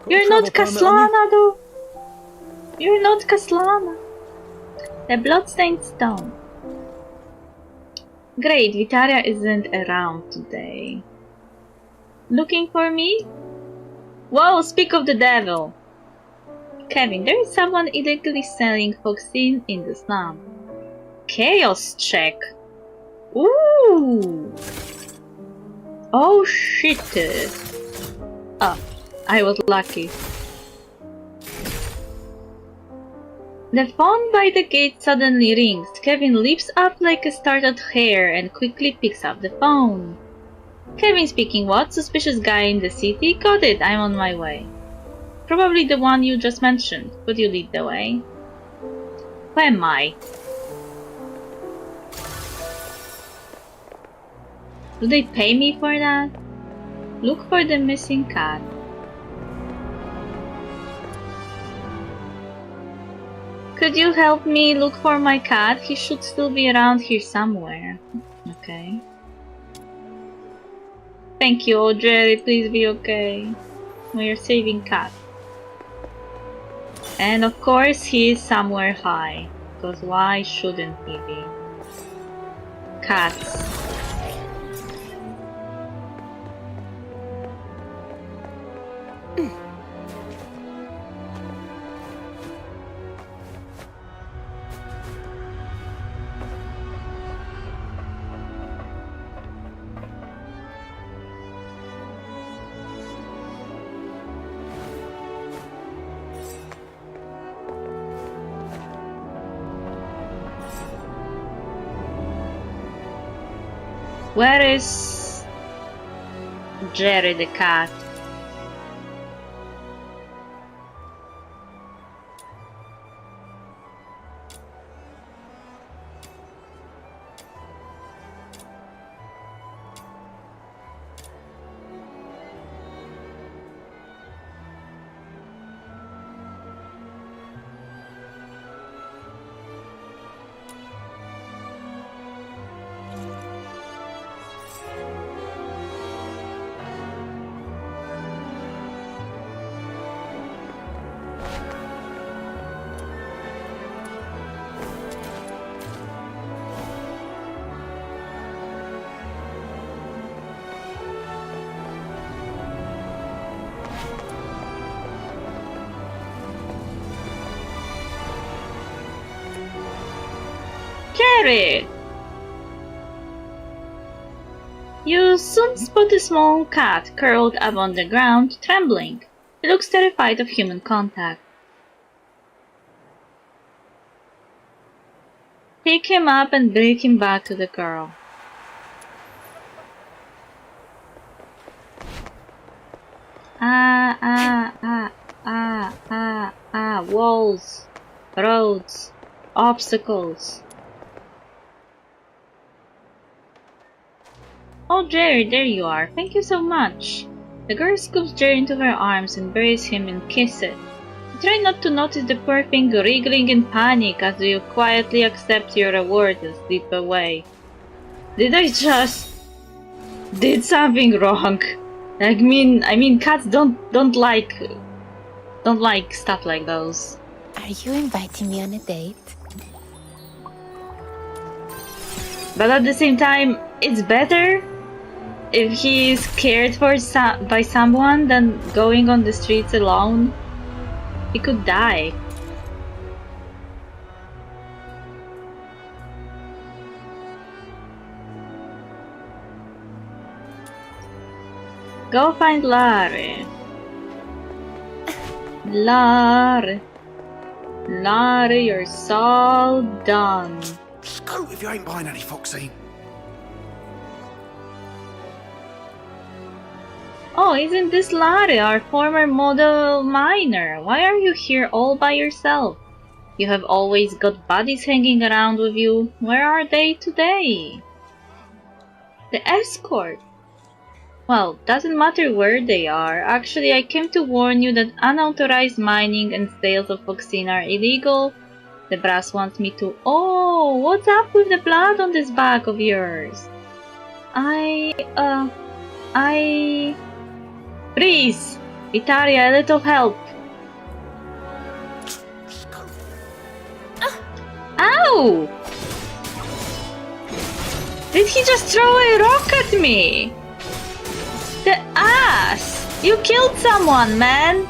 You're not Kaslana though! You're not Kaslana! The bloodstained stone. Great, Vitaria isn't around today. Looking for me? Whoa, speak of the devil! Kevin, there is someone illegally selling Fuxine in the slum. Chaos check. Ooh! Oh shit! Oh, I was lucky. The phone by the gate suddenly rings. Kevin leaps up like a startled hare and quickly picks up the phone. Kevin speaking, what? Suspicious guy in the city? Got it, I'm on my way. Probably the one you just mentioned. Could you lead the way? Who am I? Do they pay me for that? Look for the missing cat. Could you help me look for my cat? He should still be around here somewhere. Okay. Thank you, Jerry. Please be okay. We are saving cat. And of course he is somewhere high. Because why shouldn't he be? Cats. Where is Jerry the cat? Larry! You soon spot a small cat curled up on the ground, trembling. He looks terrified of human contact. Pick him up and bring him back to the girl. Walls, roads, obstacles. Oh, Jerry, there you are. Thank you so much. The girl scoops Jerry into her arms and buries him and kisses. You try not to notice the poor thing wriggling in panic as you quietly accept your reward and slip away. Did I just... did something wrong? I mean, cats don't like stuff like those. Are you inviting me on a date? But at the same time, it's better if he is cared for by someone than going on the streets alone. He could die. Go find Larry. Larry, you're so done. Just go if you ain't buying any, Foxy. Oh, isn't this Larry, our former model miner? Why are you here all by yourself? You have always got buddies hanging around with you. Where are they today? The escort. Well, doesn't matter where they are. Actually, I came to warn you that unauthorized mining and sales of Foxine are illegal. The brass wants me to... Oh, what's up with the blood on this bag of yours? Please, Vitaria, a little help. Ow! Did he just throw a rock at me? The ass! You killed someone, man!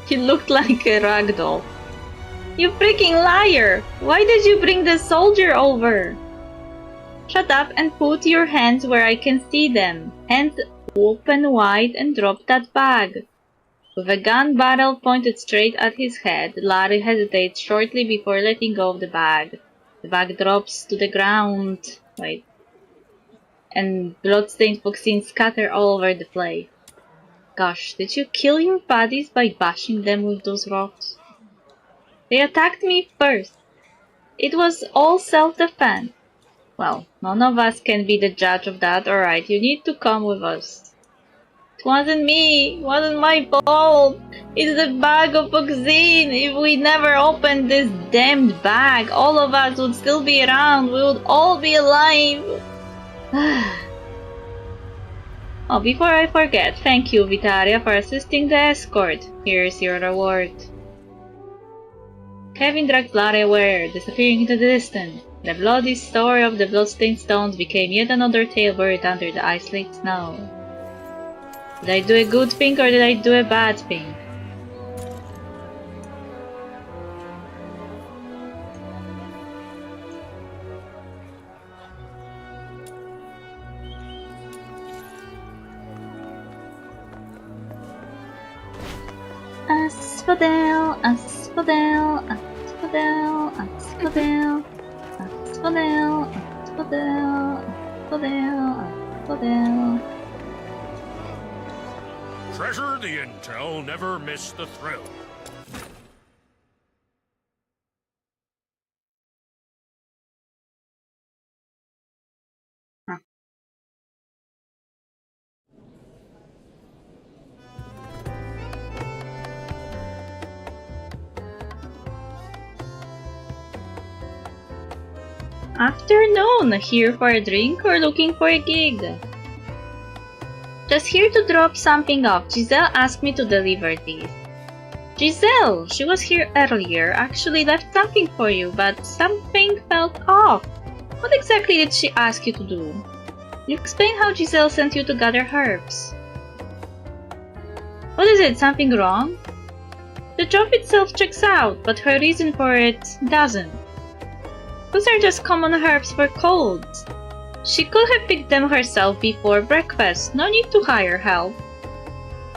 He looked like a ragdoll. You freaking liar! Why did you bring the soldier over? Shut up and put your hands where I can see them. Hands open wide and drop that bag. With a gun barrel pointed straight at his head, Larry hesitates shortly before letting go of the bag. The bag drops to the ground. Wait. And bloodstained Foxines scatter all over the place. Gosh, did you kill your buddies by bashing them with those rocks? They attacked me first. It was all self-defense. Well, none of us can be the judge of that, alright, you need to come with us. It wasn't me, it wasn't my fault. It's the bag of Foxine. If we never opened this damned bag, all of us would still be around, we would all be alive. Oh, before I forget, thank you, Vitaria, for assisting the escort. Here's your reward. Kevin dragged Larry away, disappearing into the distance. The bloody story of the bloodstained stones became yet another tale buried under the ice-lake snow. Did I do a good thing or did I do a bad thing? Asphodel, asphodel, asphodel, asphodel, asphodel, asphodel, asphodel, asphodel. Treasure the intel, never miss the thrill. Afternoon, here for a drink or looking for a gig? Just here to drop something off. Giselle asked me to deliver these. Giselle, she was here earlier, actually left something for you, but something felt off. What exactly did she ask you to do? You explain how Giselle sent you to gather herbs. What is it, something wrong? The job itself checks out, but her reason for it doesn't. Those are just common herbs for colds. She could have picked them herself before breakfast. No need to hire help.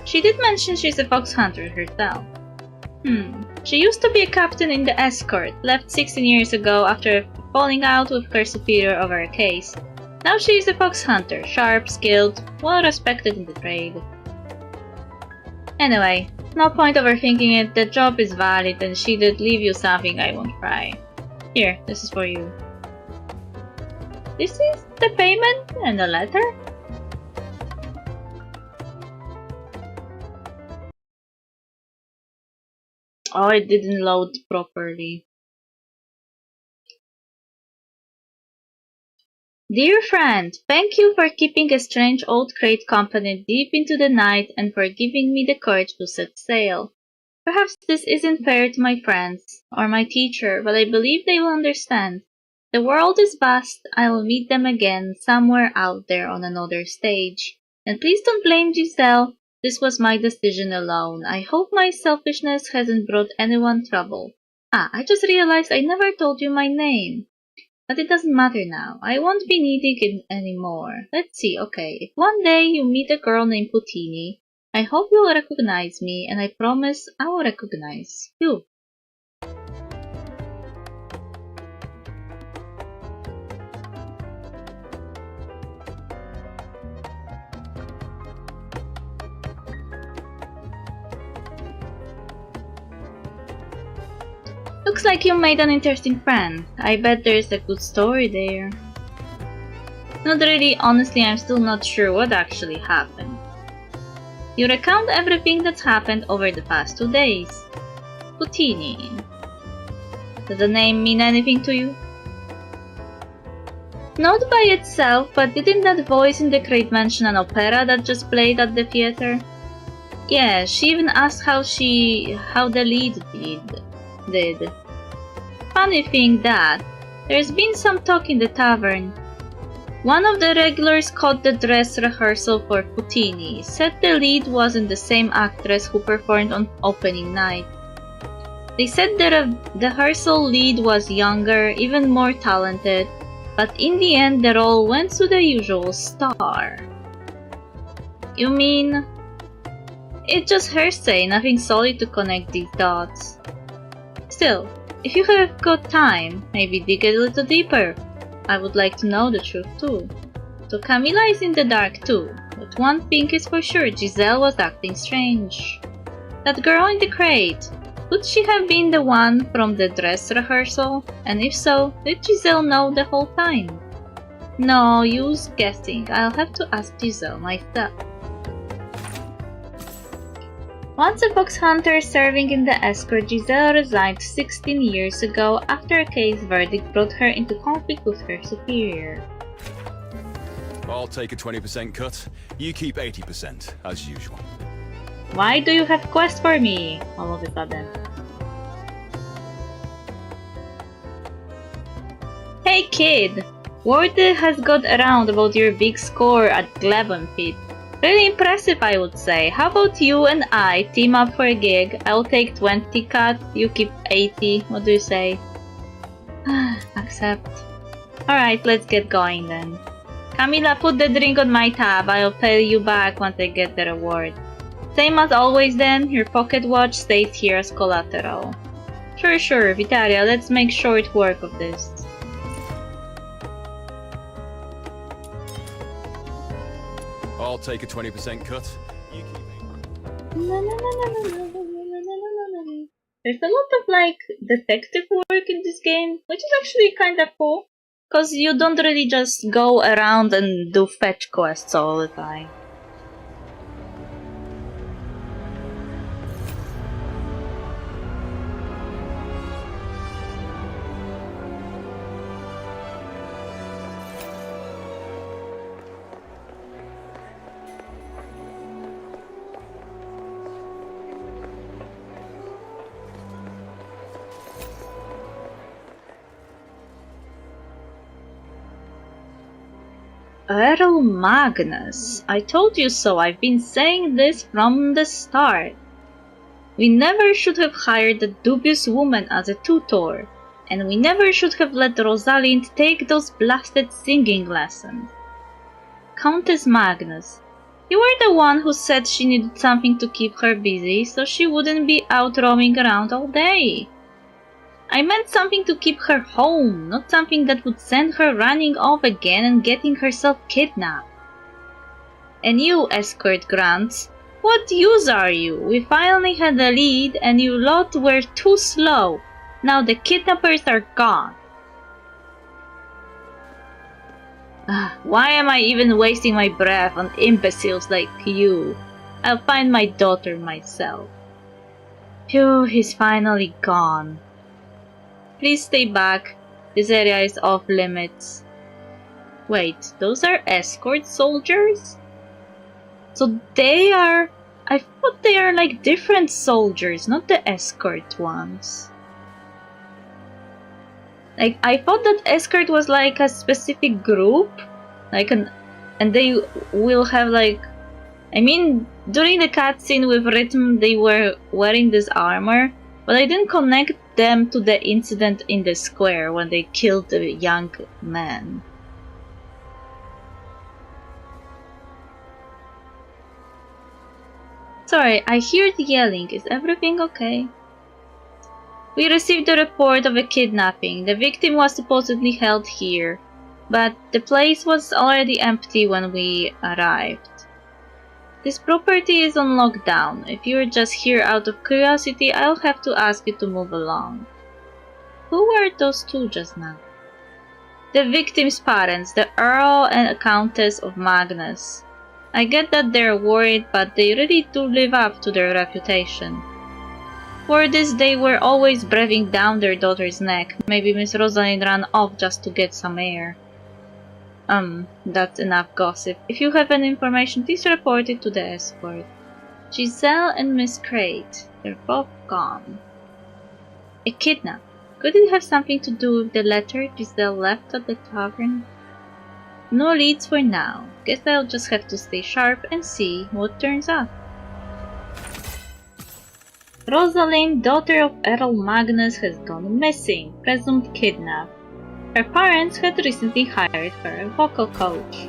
She did mention she's a fox hunter herself. She used to be a captain in the escort, left 16 years ago after falling out with her superior over a case. Now she is a fox hunter, sharp, skilled, well respected in the trade. Anyway, no point overthinking it, the job is valid and she did leave you something I won't cry. Here, this is for you. This is the payment and the letter? Oh, it didn't load properly. Dear friend, thank you for keeping a strange old crate company deep into the night and for giving me the courage to set sail. Perhaps this isn't fair to my friends or my teacher, but I believe they will understand. The world is vast, I will meet them again somewhere out there on another stage. And please don't blame Giselle, this was my decision alone. I hope my selfishness hasn't brought anyone trouble. I just realized I never told you my name. But it doesn't matter now. I won't be needing it anymore. Let's see, okay. If one day you meet a girl named Puttini, I hope you'll recognize me, and I promise I will recognize you. Looks like you made an interesting friend. I bet there's a good story there. Not really, honestly, I'm still not sure what actually happened. You recount everything that's happened over the past 2 days. Puttini. Does the name mean anything to you? Not by itself, but didn't that voice in the crate mention an opera that just played at the theater? Yeah, she even asked how the lead did. Funny thing that, there's been some talk in the tavern. One of the regulars caught the dress rehearsal for Puttini, said the lead wasn't the same actress who performed on opening night. They said the rehearsal lead was younger, even more talented, but in the end the role went to the usual star. You mean? It's just hearsay, nothing solid to connect these dots. Still, if you have got time, maybe dig a little deeper. I would like to know the truth too. So Camilla is in the dark too, but one thing is for sure, Giselle was acting strange. That girl in the crate, could she have been the one from the dress rehearsal? And if so, did Giselle know the whole time? No use guessing, I'll have to ask Giselle myself. Once a fox hunter serving in the escort, Giselle resigned 16 years ago after a case verdict brought her into conflict with her superior. I'll take a 20% cut. You keep 80%, as usual. Why do you have quest for me, all of a sudden? Hey kid! Word has got around about your big score at Glevonpit. Really impressive, I would say. How about you and I team up for a gig? I'll take 20 cut, you keep 80. What do you say? Accept. Alright, let's get going then. Camila, put the drink on my tab. I'll pay you back once I get the reward. Same as always then, your pocket watch stays here as collateral. Sure, Vitaria, let's make short work of this. I'll take a 20% cut. You keep 80%. There's a lot of like detective work in this game, which is actually kind of cool. Cause you don't really just go around and do fetch quests all the time. Earl Magnus, I told you so, I've been saying this from the start. We never should have hired a dubious woman as a tutor. And we never should have let Rosalind take those blasted singing lessons. Countess Magnus, you were the one who said she needed something to keep her busy so she wouldn't be out roaming around all day. I meant something to keep her home, not something that would send her running off again and getting herself kidnapped. And you, escort Grants, what use are you? We finally had a lead and you lot were too slow. Now the kidnappers are gone. Why am I even wasting my breath on imbeciles like you? I'll find my daughter myself. Phew, he's finally gone. Please stay back. This area is off limits. Wait, those are escort soldiers? So they are... I thought they are like different soldiers, not the escort ones. Like, I thought that escort was like a specific group, like and they will have like, I mean, during the cutscene with Rhythm, they were wearing this armor, but I didn't connect them to the incident in the square when they killed the young man. Sorry, I hear the yelling. Is everything okay? We received a report of a kidnapping. The victim was supposedly held here, but the place was already empty when we arrived. This property is on lockdown. If you're just here out of curiosity, I'll have to ask you to move along. Who were those two just now? The victim's parents, the Earl and Countess of Magnus. I get that they're worried, but they really do live up to their reputation. For this, they were always breathing down their daughter's neck. Maybe Miss Rosalind ran off just to get some air. That's enough gossip. If you have any information, please report it to the escort. Giselle and Miss Crate, they're both gone. A kidnap. Could it have something to do with the letter Giselle left at the tavern? No leads for now. Guess I'll just have to stay sharp and see what turns up. Rosalind, daughter of Earl Magnus, has gone missing, presumed kidnapped. Her parents had recently hired her a vocal coach.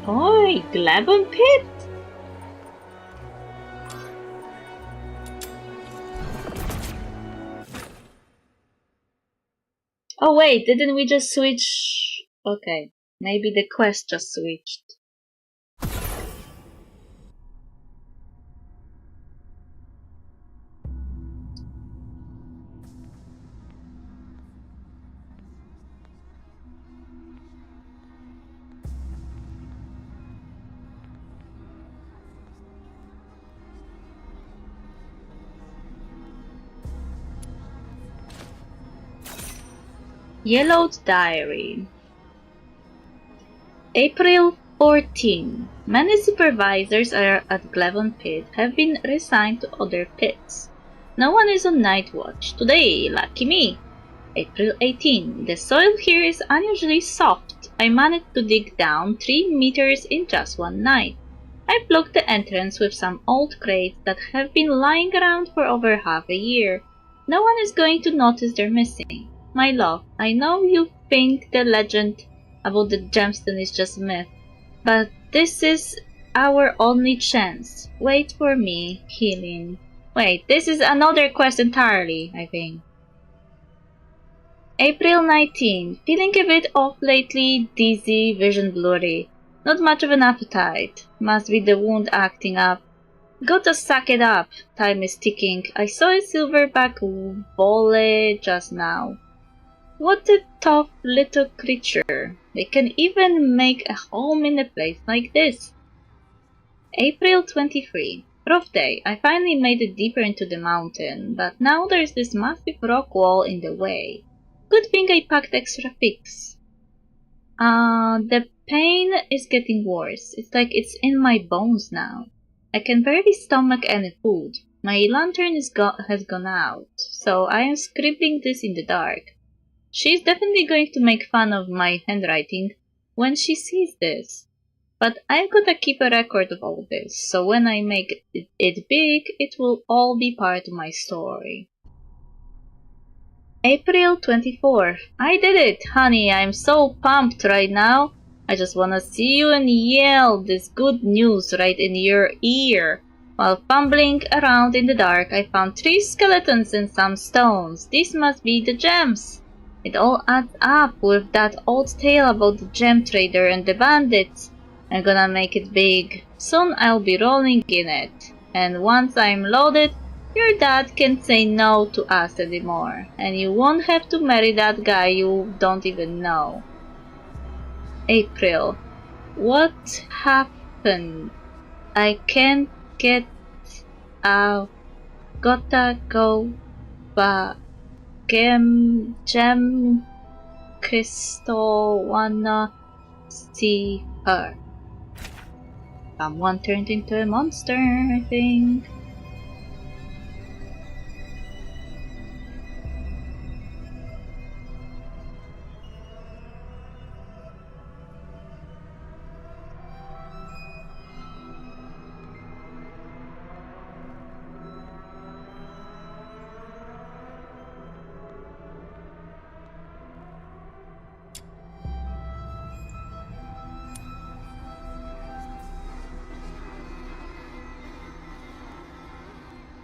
Oi, Glabon Pit! Oh wait, didn't we just switch? Okay, maybe the quest just switched. Yellowed Diary. April 14. Many supervisors at Glevon Pit have been reassigned to other pits. No one is on night watch. Today, lucky me. April 18. The soil here is unusually soft. I managed to dig down 3 meters in just one night. I blocked the entrance with some old crates that have been lying around for over half a year. No one is going to notice they're missing. My love, I know you think the legend about the gemstone is just myth, but this is our only chance. Wait for me, healing. Wait, this is another quest entirely, I think. April 19. Feeling a bit off lately, dizzy, vision blurry. Not much of an appetite. Must be the wound acting up. Gotta suck it up. Time is ticking. I saw a silverback volley just now. What a tough little creature. They can even make a home in a place like this. April 23. Rough day. I finally made it deeper into the mountain, but now there's this massive rock wall in the way. Good thing I packed extra picks. The pain is getting worse. It's like it's in my bones now. I can barely stomach any food. My lantern has gone out, so I am scribbling this in the dark. She's definitely going to make fun of my handwriting when she sees this. But I've gotta keep a record of all this, so when I make it big, it will all be part of my story. April 24th. I did it, honey. I'm so pumped right now. I just wanna see you and yell this good news right in your ear. While fumbling around in the dark, I found 3 skeletons and some stones. These must be the gems. It all adds up with that old tale about the gem trader and the bandits. I'm gonna make it big. Soon I'll be rolling in it. And once I'm loaded, your dad can't say no to us anymore. And you won't have to marry that guy you don't even know. April. What happened? I can't get out. Gotta go back. Gem Crystal wanna see her. Someone turned into a monster, I think.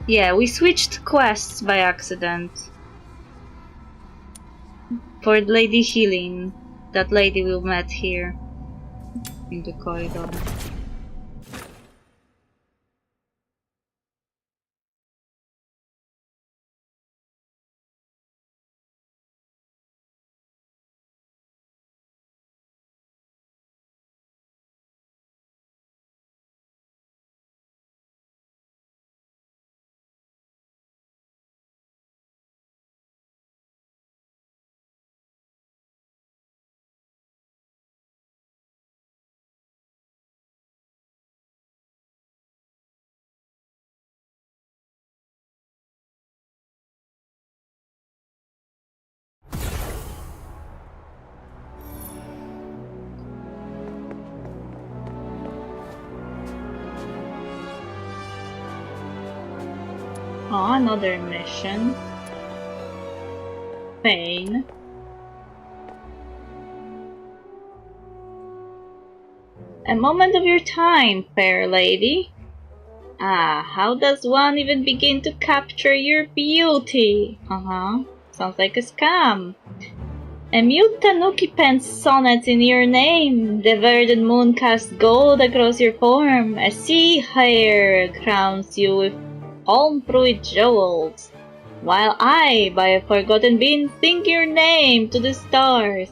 Yeah, we switched quests by accident. For Lady Healing, that lady we met here in the corridor. Oh, another mission. Pain. A moment of your time, fair lady. Ah, how does one even begin to capture your beauty? Sounds like a scam. A mute tanuki pens sonnets in your name. The verdant moon casts gold across your form. A sea hare crowns you with palm fruit jewels. While I, by a forgotten bean, sing your name to the stars.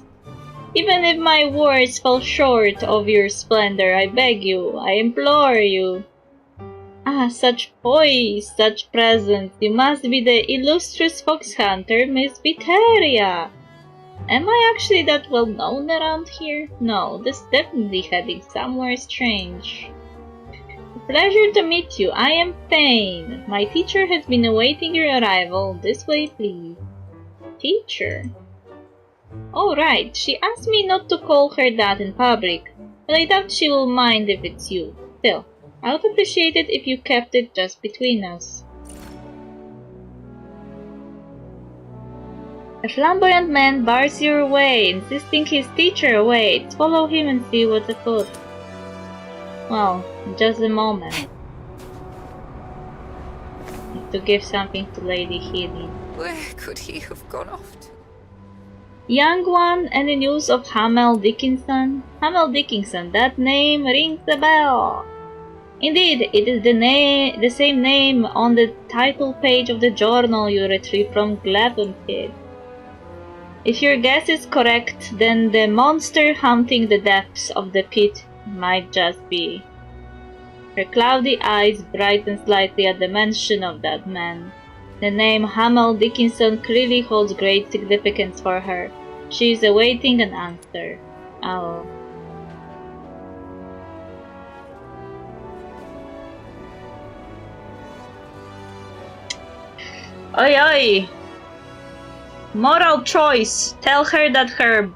Even if my words fall short of your splendor, I beg you, I implore you. Ah, such poise, such presence. You must be the illustrious fox hunter, Miss Viteria. Am I actually that well known around here? No, this is definitely heading somewhere strange. A pleasure to meet you. I am Pain. My teacher has been awaiting your arrival. This way, please. Teacher? Oh, right. She asked me not to call her that in public, but I doubt she will mind if it's you. Still, I would appreciate it if you kept it just between us. A flamboyant man bars your way, insisting his teacher awaits. Follow him and see what's afoot. Well, just a moment. To give something to Lady Healing. Where could he have gone off to? Young one, any news of Hamel Dickinson? Hamel Dickinson, that name rings a bell. Indeed, it is the same name on the title page of the journal you retrieved from Glavon Pit. If your guess is correct, then the monster haunting the depths of the pit might just be. Her cloudy eyes brighten slightly at the mention of that man. The name Hamel Dickinson clearly holds great significance for her. She is awaiting an answer. Oh. Oi, oi! Moral choice! Tell her that her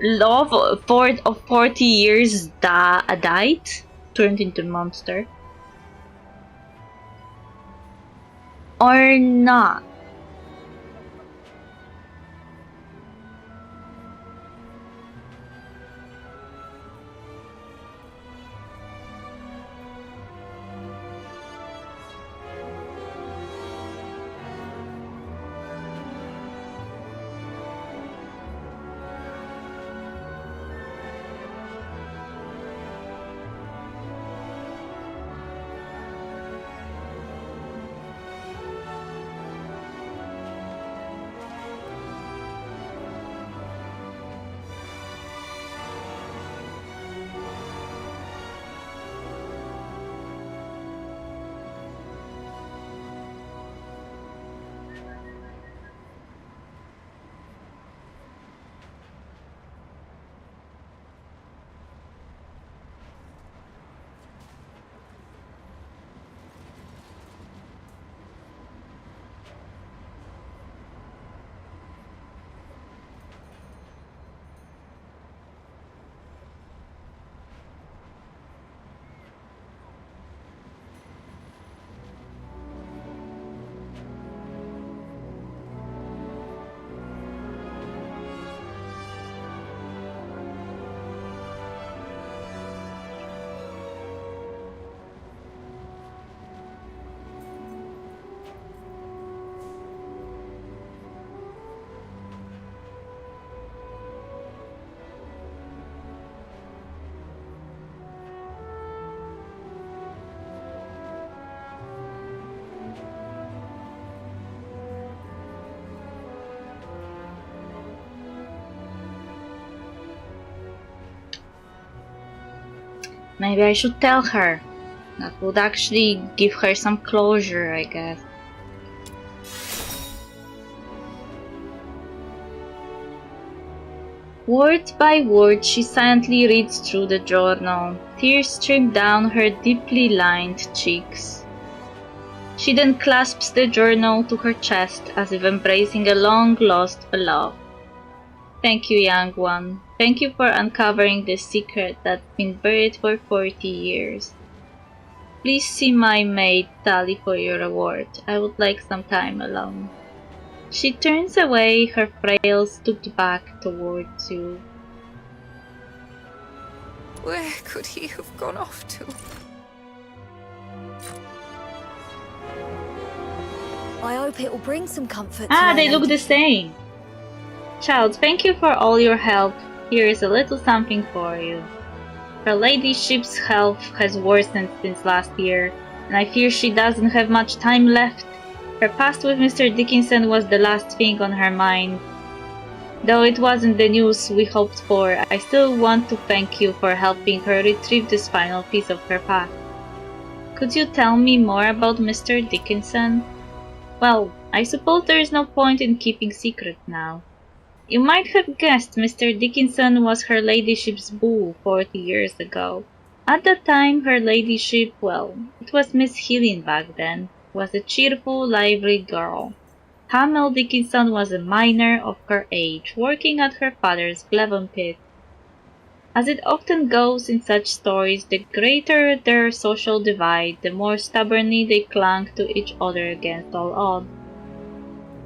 love of 40 years died? Turned into a monster. Or not? Maybe I should tell her. That would actually give her some closure, I guess. Word by word, she silently reads through the journal. Tears stream down her deeply lined cheeks. She then clasps the journal to her chest as if embracing a long-lost love. Thank you, young one. Thank you for uncovering the secret that's been buried for 40 years. Please see my maid Tally for your reward. I would like some time alone. She turns away, her frails stooped back towards you. Where could he have gone off to? I hope it will bring some comfort. They look the same. Child, thank you for all your help. Here is a little something for you. Her ladyship's health has worsened since last year, and I fear she doesn't have much time left. Her past with Mr. Dickinson was the last thing on her mind. Though it wasn't the news we hoped for, I still want to thank you for helping her retrieve this final piece of her past. Could you tell me more about Mr. Dickinson? Well, I suppose there is no point in keeping secret now. You might have guessed Mr. Dickinson was her ladyship's beau 40 years ago. At that time, her ladyship, well, it was Miss Healing back then, was a cheerful, lively girl. Hamel Dickinson was a miner of her age, working at her father's Glevon pit. As it often goes in such stories, the greater their social divide, the more stubbornly they clung to each other against all odds.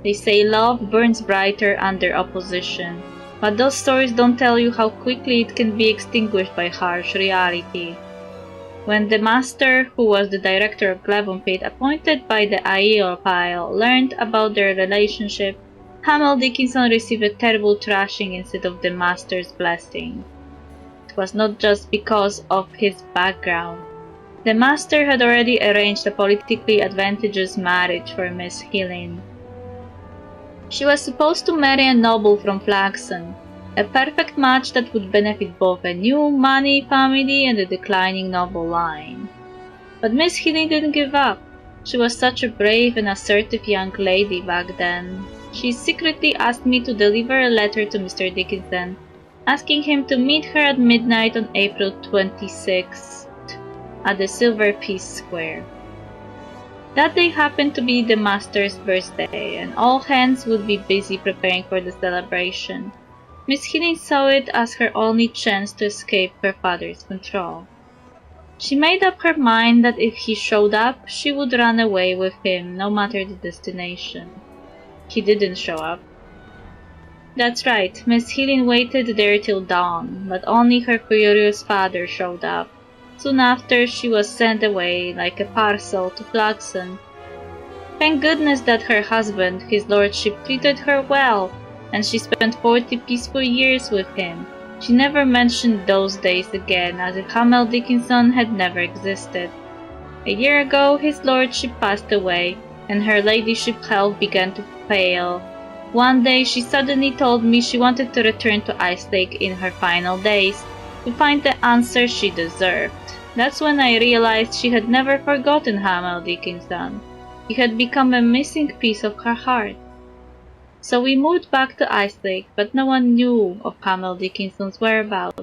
They say love burns brighter under opposition, but those stories don't tell you how quickly it can be extinguished by harsh reality. When the master, who was the director of Glevon pit appointed by the Aeolpile, learned about their relationship, Hamel Dickinson received a terrible thrashing instead of the master's blessing. It was not just because of his background. The master had already arranged a politically advantageous marriage for Miss Healing. She was supposed to marry a noble from Flaxen, a perfect match that would benefit both a new money family and a declining noble line. But Miss Healing didn't give up. She was such a brave and assertive young lady back then. She secretly asked me to deliver a letter to Mr. Dickinson, asking him to meet her at midnight on April 26th at the Silver Peace Square. That day happened to be the Master's birthday, and all hands would be busy preparing for the celebration. Miss Healy saw it as her only chance to escape her father's control. She made up her mind that if he showed up, she would run away with him no matter the destination. He didn't show up. That's right, Miss Healy waited there till dawn, but only her furious father showed up. Soon after, she was sent away like a parcel to Clarkson. Thank goodness that her husband, his lordship, treated her well, and she spent 40 peaceful years with him. She never mentioned those days again, as if Hamel Dickinson had never existed. A year ago, his lordship passed away, and her ladyship's health began to fail. One day, she suddenly told me she wanted to return to Icelake in her final days, to find the answer she deserved. That's when I realized she had never forgotten Hamel Dickinson. He had become a missing piece of her heart. So we moved back to Icelake, but no one knew of Hamel Dickinson's whereabouts.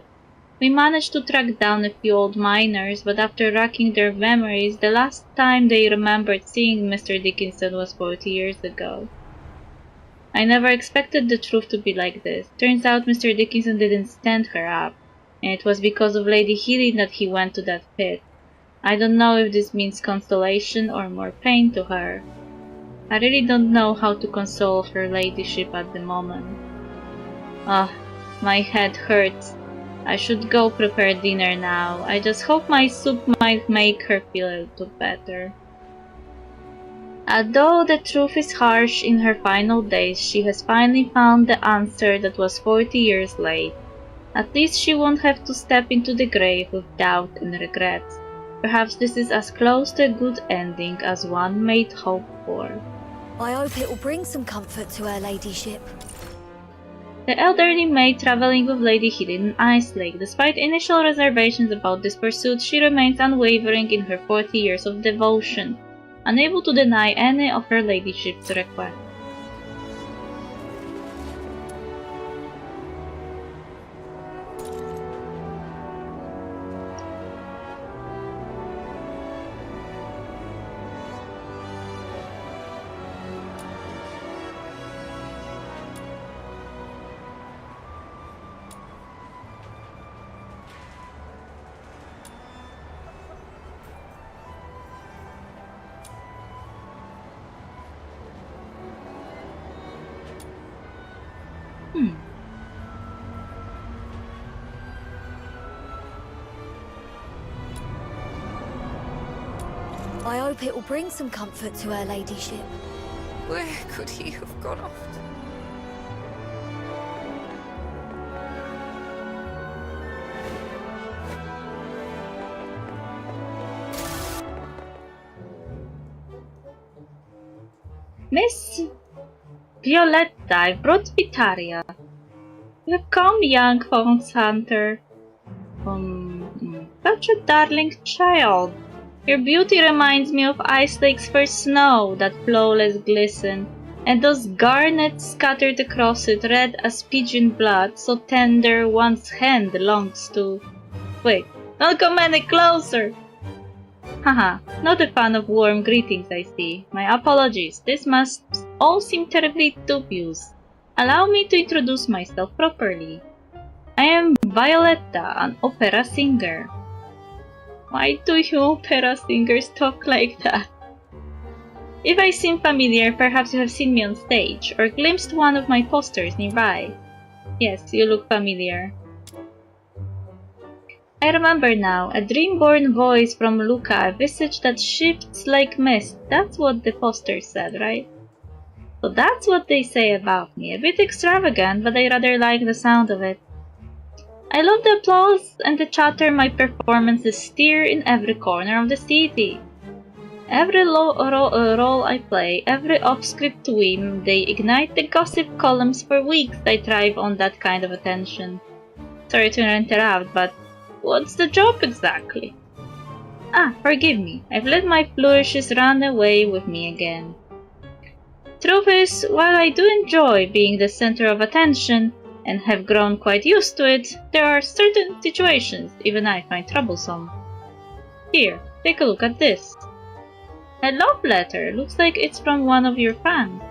We managed to track down a few old miners, but after racking their memories, the last time they remembered seeing Mr. Dickinson was 40 years ago. I never expected the truth to be like this. Turns out Mr. Dickinson didn't stand her up, and it was because of Lady Healy that he went to that pit. I don't know if this means consolation or more pain to her. I really don't know how to console her ladyship at the moment. My head hurts. I should go prepare dinner now. I just hope my soup might make her feel a little better. Although the truth is harsh, in her final days she has finally found the answer that was 40 years late. At least she won't have to step into the grave with doubt and regrets. Perhaps this is as close to a good ending as one might hope for. I hope it will bring some comfort to her ladyship. The elderly maid traveling with Lady Healy in Icelake. Despite initial reservations about this pursuit, she remains unwavering in her 40 years of devotion, unable to deny any of her ladyship's requests. I hope it will bring some comfort to her ladyship. Where could he have gone off to? Miss Violetta, I've brought Vitaria. You have come, young fox hunter. Such a darling child. Your beauty reminds me of Icelake's first snow, that flawless glisten, and those garnets scattered across it, red as pigeon blood, so tender one's hand longs to. Wait, don't come any closer! Haha, not a fan of warm greetings, I see. My apologies, this must all seem terribly dubious. Allow me to introduce myself properly. I am Violetta, an opera singer. Why do you opera singers talk like that? If I seem familiar, perhaps you have seen me on stage, or glimpsed one of my posters nearby. Yes, you look familiar. I remember now, a dream-born voice from Luca, a visage that shifts like mist. That's what the poster said, right? So that's what they say about me. A bit extravagant, but I rather like the sound of it. I love the applause and the chatter my performances stir in every corner of the city. Every role I play, every off-script whim, they ignite the gossip columns for weeks. I thrive on that kind of attention. Sorry to interrupt, but what's the job exactly? Forgive me. I've let my flourishes run away with me again. Truth is, while I do enjoy being the center of attention, and have grown quite used to it, there are certain situations even I find troublesome. Here, take a look at this. A love letter. Looks like it's from one of your fans.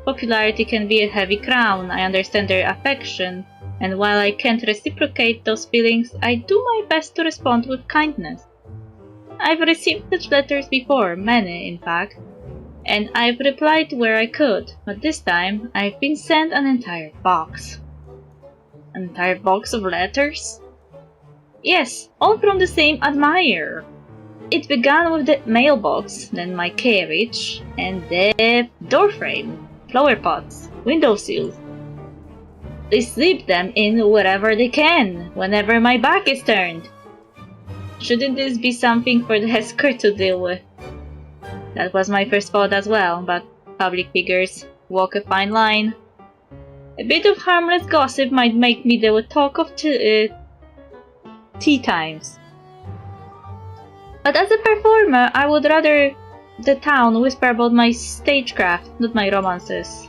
Popularity can be a heavy crown. I understand their affection, and while I can't reciprocate those feelings, I do my best to respond with kindness. I've received such letters before, many in fact, and I've replied where I could, but this time I've been sent an entire box. An entire box of letters? Yes, all from the same admirer. It began with the mailbox, then my carriage, and the doorframe, flower pots, window sills. They slip them in wherever they can, whenever my back is turned. Shouldn't this be something for the escort to deal with? That was my first thought as well, but public figures walk a fine line. A bit of harmless gossip might make me the talk of tea times. But as a performer, I would rather the town whisper about my stagecraft, not my romances.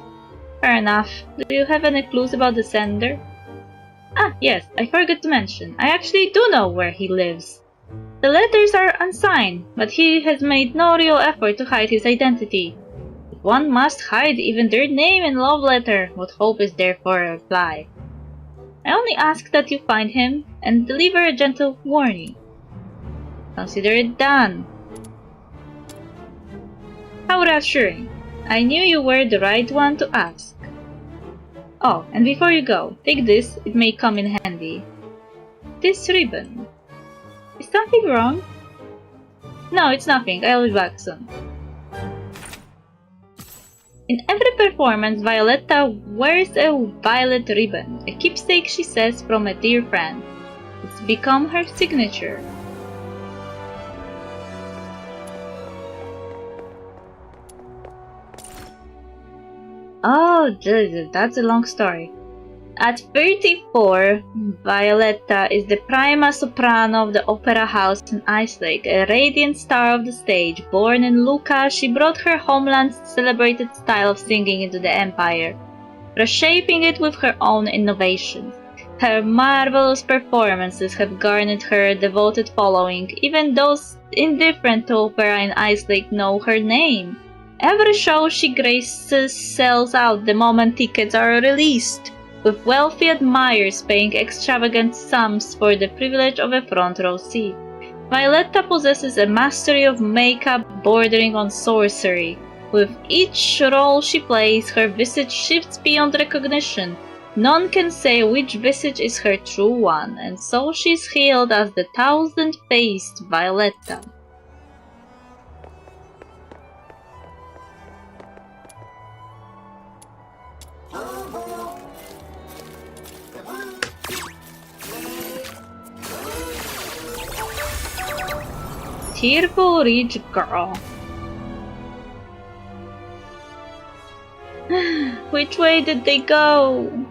Fair enough. Do you have any clues about the sender? Ah, yes, I forgot to mention. I actually do know where he lives. The letters are unsigned, but he has made no real effort to hide his identity. If one must hide even their name and love letter, what hope is there for a reply? I only ask that you find him and deliver a gentle warning. Consider it done. How reassuring. I knew you were the right one to ask. Oh, and before you go, take this, it may come in handy. This ribbon. Is something wrong? No, it's nothing, I'll be back soon. In every performance, Violetta wears a violet ribbon, a keepsake, she says, from a dear friend. It's become her signature. Oh, that's a long story. At 34, Violetta is the prima soprano of the opera house in Icelake, a radiant star of the stage. Born in Lucca, she brought her homeland's celebrated style of singing into the empire, reshaping it with her own innovations. Her marvelous performances have garnered her a devoted following. Even those indifferent to opera in Icelake know her name. Every show she graces sells out the moment tickets are released, with wealthy admirers paying extravagant sums for the privilege of a front row seat. Violetta possesses a mastery of makeup bordering on sorcery. With each role she plays, her visage shifts beyond recognition. None can say which visage is her true one, and so she's hailed as the thousand-faced Violetta. Tearful rich girl. Which way did they go?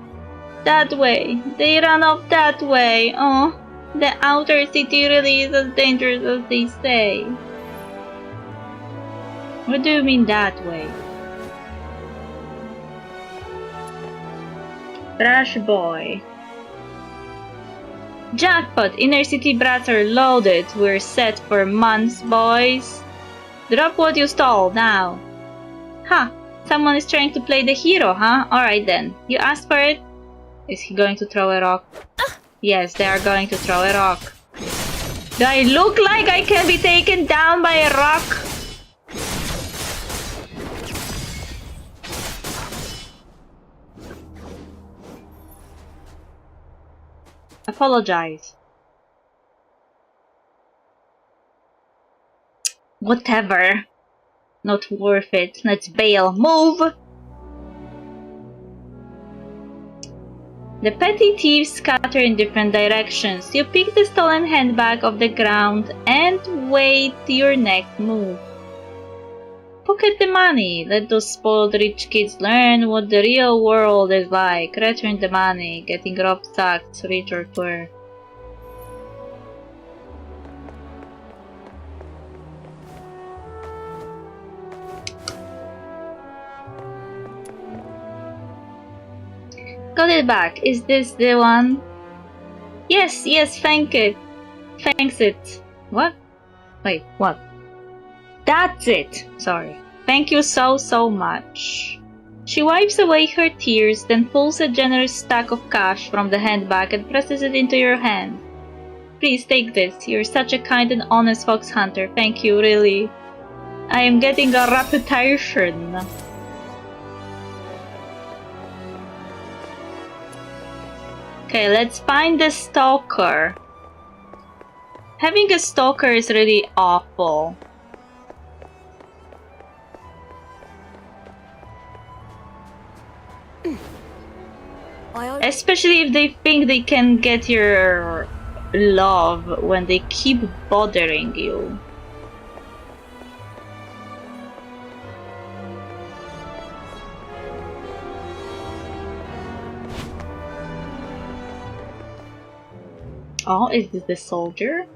That way. They ran off that way. Oh, the outer city really is as dangerous as they say. What do you mean that way? Brush boy. Jackpot! Inner city brats are loaded. We're set for months, boys. Drop what you stole, now. Huh. Someone is trying to play the hero, huh? Alright then. You asked for it? Is he going to throw a rock? Yes, they are going to throw a rock. Do I look like I can be taken down by a rock? Apologize. Whatever. Not worth it. Let's bail. Move! The petty thieves scatter in different directions. You pick the stolen handbag off the ground and wait your next move. Pocket the money. Let those spoiled rich kids learn what the real world is like. Return the money. Getting robbed sucks, rich or poor. Got it back. Is this the one? Yes, thank it. Thanks it. What? Wait, what? That's it! Sorry. Thank you so much. She wipes away her tears, then pulls a generous stack of cash from the handbag and presses it into your hand. Please take this. You're such a kind and honest fox hunter. Thank you, really. I am getting a reputation. Okay, let's find the stalker. Having a stalker is really awful. Especially if they think they can get your love when they keep bothering you. Oh, is this the soldier?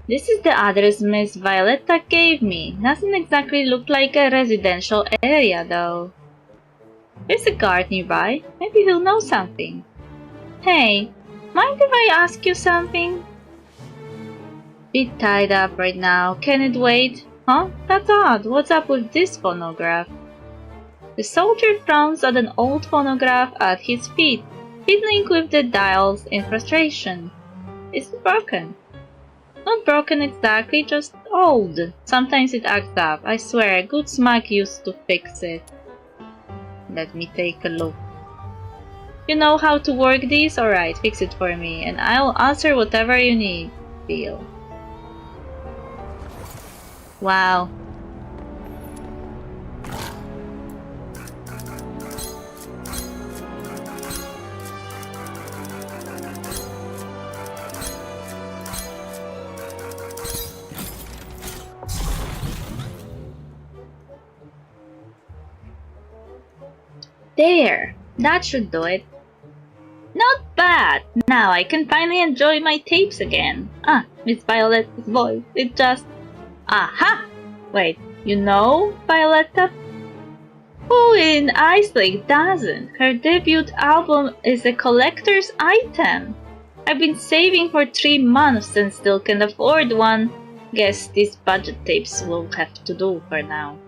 This is the address Miss Violetta gave me. Doesn't exactly look like a residential area though. There's a guard nearby. Maybe he'll know something. Hey, mind if I ask you something? Bit tied up right now. Can it wait? Huh? That's odd. What's up with this phonograph? The soldier frowns at an old phonograph at his feet, fiddling with the dials in frustration. It's broken. Not broken exactly, just old. Sometimes it acts up. I swear, a good smack used to fix it. Let me take a look. You know how to work these? Alright, fix it for me, and I'll answer whatever you need, Bill. Wow. There! That should do it. Not bad! Now I can finally enjoy my tapes again. Ah, Miss Violetta's voice. It just... Aha! Wait, you know Violetta? Who in Ice Lake doesn't? Her debut album is a collector's item. I've been saving for 3 months and still can't afford one. Guess these budget tapes will have to do for now.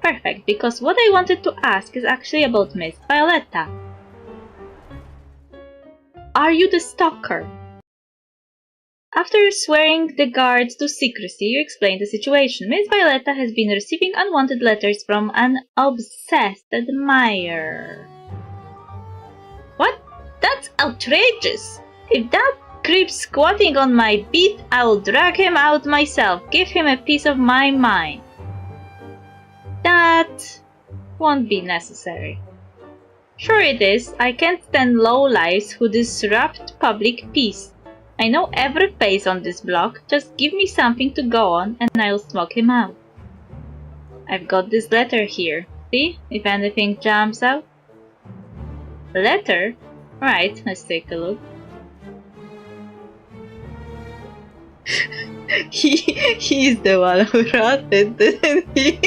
Perfect, because what I wanted to ask is actually about Miss Violetta. Are you the stalker? After swearing the guards to secrecy, you explain the situation. Miss Violetta has been receiving unwanted letters from an obsessed admirer. What? That's outrageous! If that creep's squatting on my beat, I will drag him out myself. Give him a piece of my mind. That won't be necessary. Sure it is. I can't stand lowlifes who disrupt public peace. I know every face on this block. Just give me something to go on and I'll smoke him out. I've got this letter here. See if anything jumps out. A letter? Right, let's take a look. He's the one who wrote it, didn't he?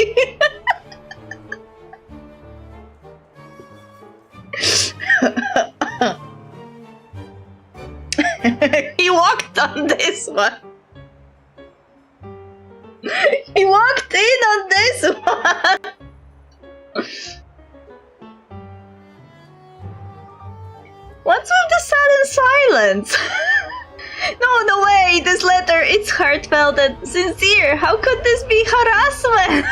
He walked on this one. He walked in on this one. What's with the sudden silence? No way, this letter, it's heartfelt and sincere. How could this be harassment?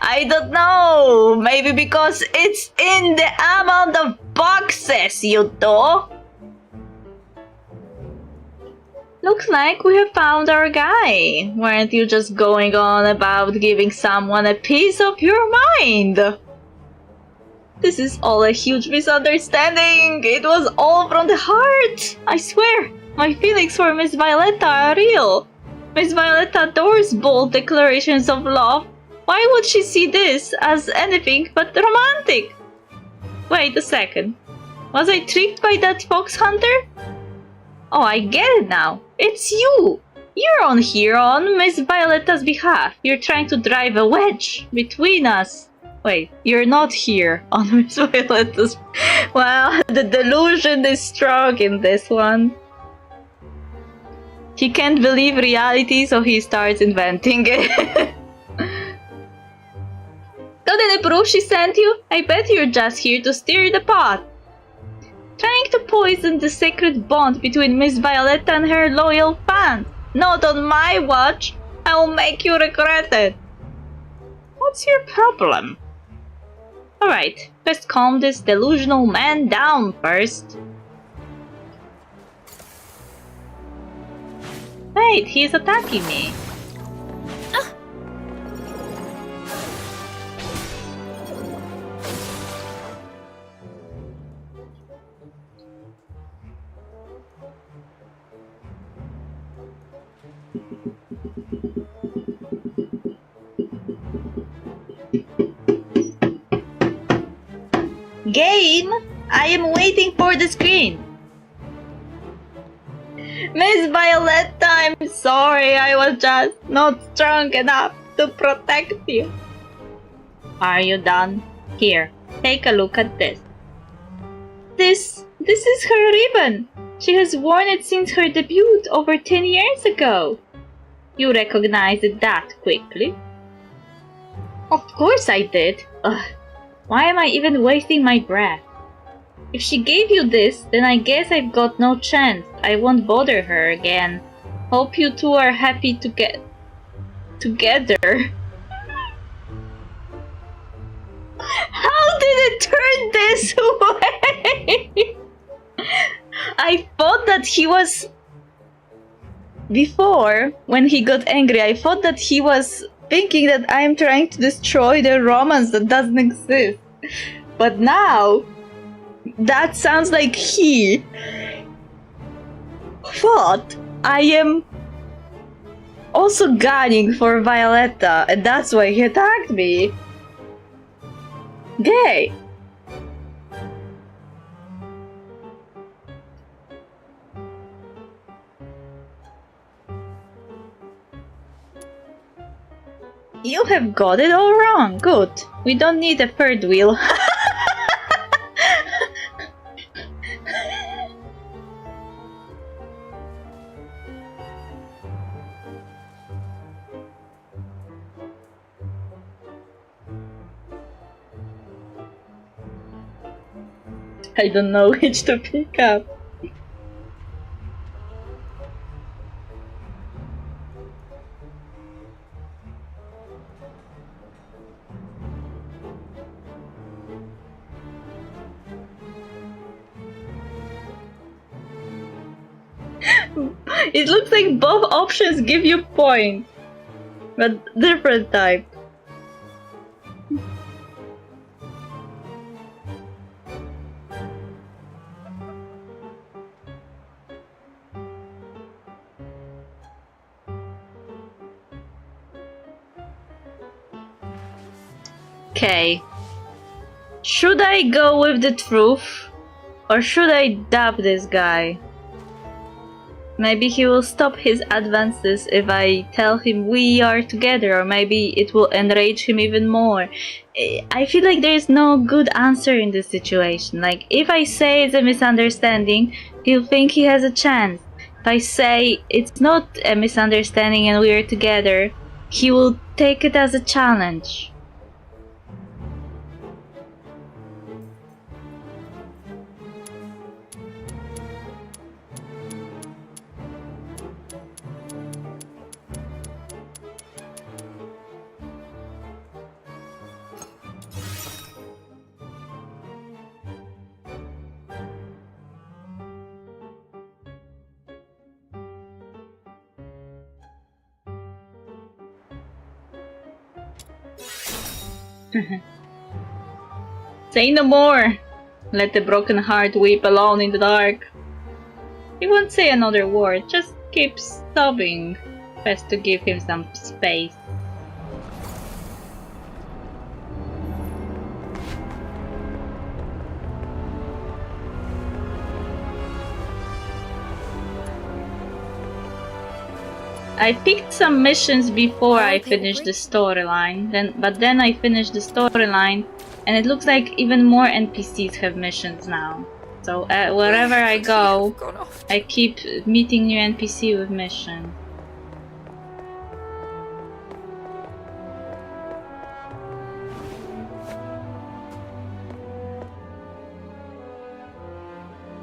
I don't know. Maybe because it's in the amount of boxes, you know? Looks like we have found our guy. Weren't you just going on about giving someone a piece of your mind? This is all a huge misunderstanding. It was all from the heart. I swear, my feelings for Miss Violetta are real. Miss Violetta adores bold declarations of love. Why would she see this as anything but romantic? Wait a second. Was I tricked by that fox hunter? Oh, I get it now. It's you. You're on here on Miss Violetta's behalf. You're trying to drive a wedge between us. Wait, you're not here on Miss Violetta's... Well, the delusion is strong in this one. He can't believe reality, so he starts inventing it. Got any proof she sent you? I bet you're just here to stir the pot. Trying to poison the sacred bond between Miss Violetta and her loyal fans. Not on my watch. I will make you regret it. What's your problem? Alright, let's calm this delusional man down first. Wait, he's attacking me. Game? I am waiting for the screen. Miss Violetta, I'm sorry, I was just not strong enough to protect you. Are you done? Here, take a look at this. This is her ribbon. She has worn it since her debut over 10 years ago. You recognized it that quickly? Of course I did. Ugh. Why am I even wasting my breath? If she gave you this, then I guess I've got no chance. I won't bother her again. Hope you two are happy to get together. How did it turn this way? I thought that he was... Before, when he got angry, I thought that he was thinking that I'm trying to destroy the romance that doesn't exist. But now, that sounds like he thought I am also gunning for Violetta, and that's why he attacked me. Gay. You have got it all wrong. Good. We don't need a third wheel. I don't know which to pick up. It looks like both options give you points, but different type. Okay. Should I go with the truth? Or should I dab this guy? Maybe he will stop his advances if I tell him we are together, or maybe it will enrage him even more. I feel like there is no good answer in this situation. Like, if I say it's a misunderstanding, he'll think he has a chance. If I say it's not a misunderstanding and we are together, he will take it as a challenge. Say no more! Let the broken heart weep alone in the dark. He won't say another word, just keeps sobbing. Best to give him some space. I picked some missions before I I hope it will finished the bring- storyline. But then I finished the storyline, and it looks like even more NPCs have missions now. So wherever I Where could he go, have gone off to? I keep meeting new NPC with mission.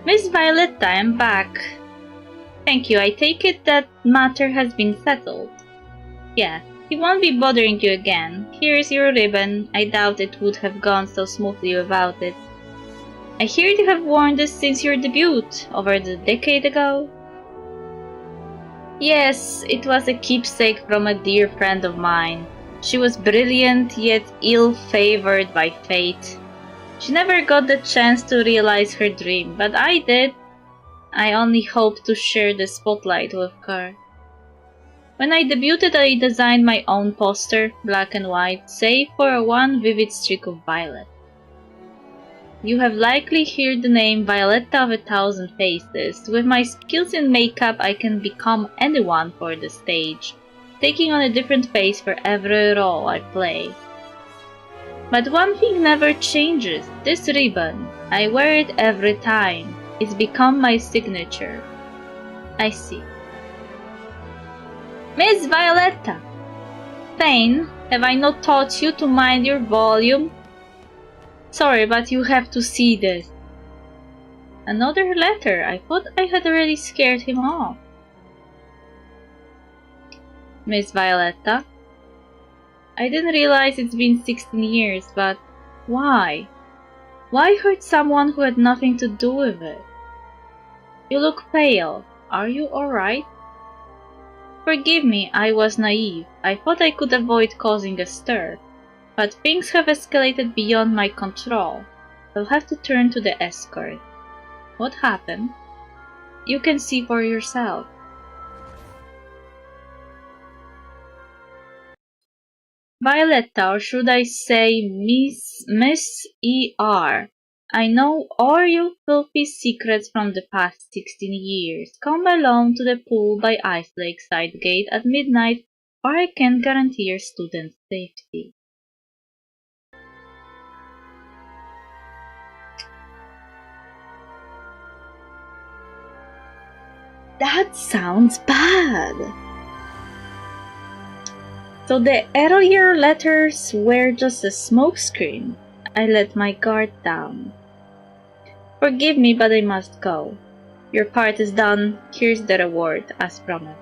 Miss Violetta, I'm back. Thank you. I take it that matter has been settled. Yeah, he won't be bothering you again. Here's your ribbon. I doubt it would have gone so smoothly without it. I hear you have worn this since your debut, over a decade ago. Yes, it was a keepsake from a dear friend of mine. She was brilliant, yet ill-favored by fate. She never got the chance to realize her dream, but I did. I only hoped to share the spotlight with her. When I debuted, I designed my own poster, black and white, save for one vivid streak of violet. You have likely heard the name Violetta of a Thousand Faces. With my skills in makeup, I can become anyone for the stage, taking on a different face for every role I play. But one thing never changes. This ribbon, I wear it every time. It's become my signature. I see. Miss Violetta! Thane, have I not taught you to mind your volume? Sorry, but you have to see this. Another letter. I thought I had already scared him off. Miss Violetta, I didn't realize it's been 16 years, but why? Why hurt someone who had nothing to do with it? You look pale. Are you alright? Forgive me, I was naive. I thought I could avoid causing a stir. But things have escalated beyond my control. I'll have to turn to the escort. What happened? You can see for yourself. Violetta, or should I say Miss E.R. I know all your filthy secrets from the past 16 years. Come along to the pool by Ice Lake side gate at midnight, or I can't guarantee your student's safety. That sounds bad. So the earlier letters were just a smokescreen. I let my guard down. Forgive me, but I must go. Your part is done. Here's the reward, as promised.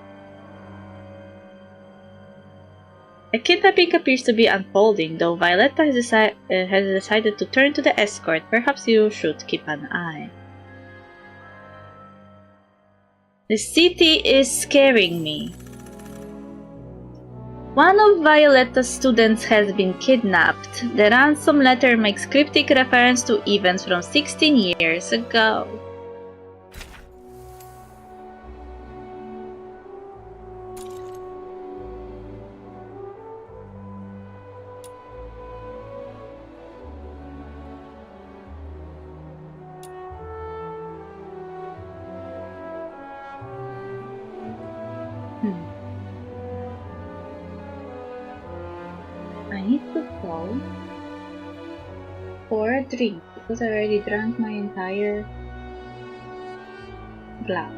A kidnapping appears to be unfolding, though Violetta has decided to turn to the escort. Perhaps you should keep an eye. The city is scaring me. One of Violetta's students has been kidnapped. The ransom letter makes cryptic reference to events from 16 years ago. I need to go for a drink because I already drank my entire glass.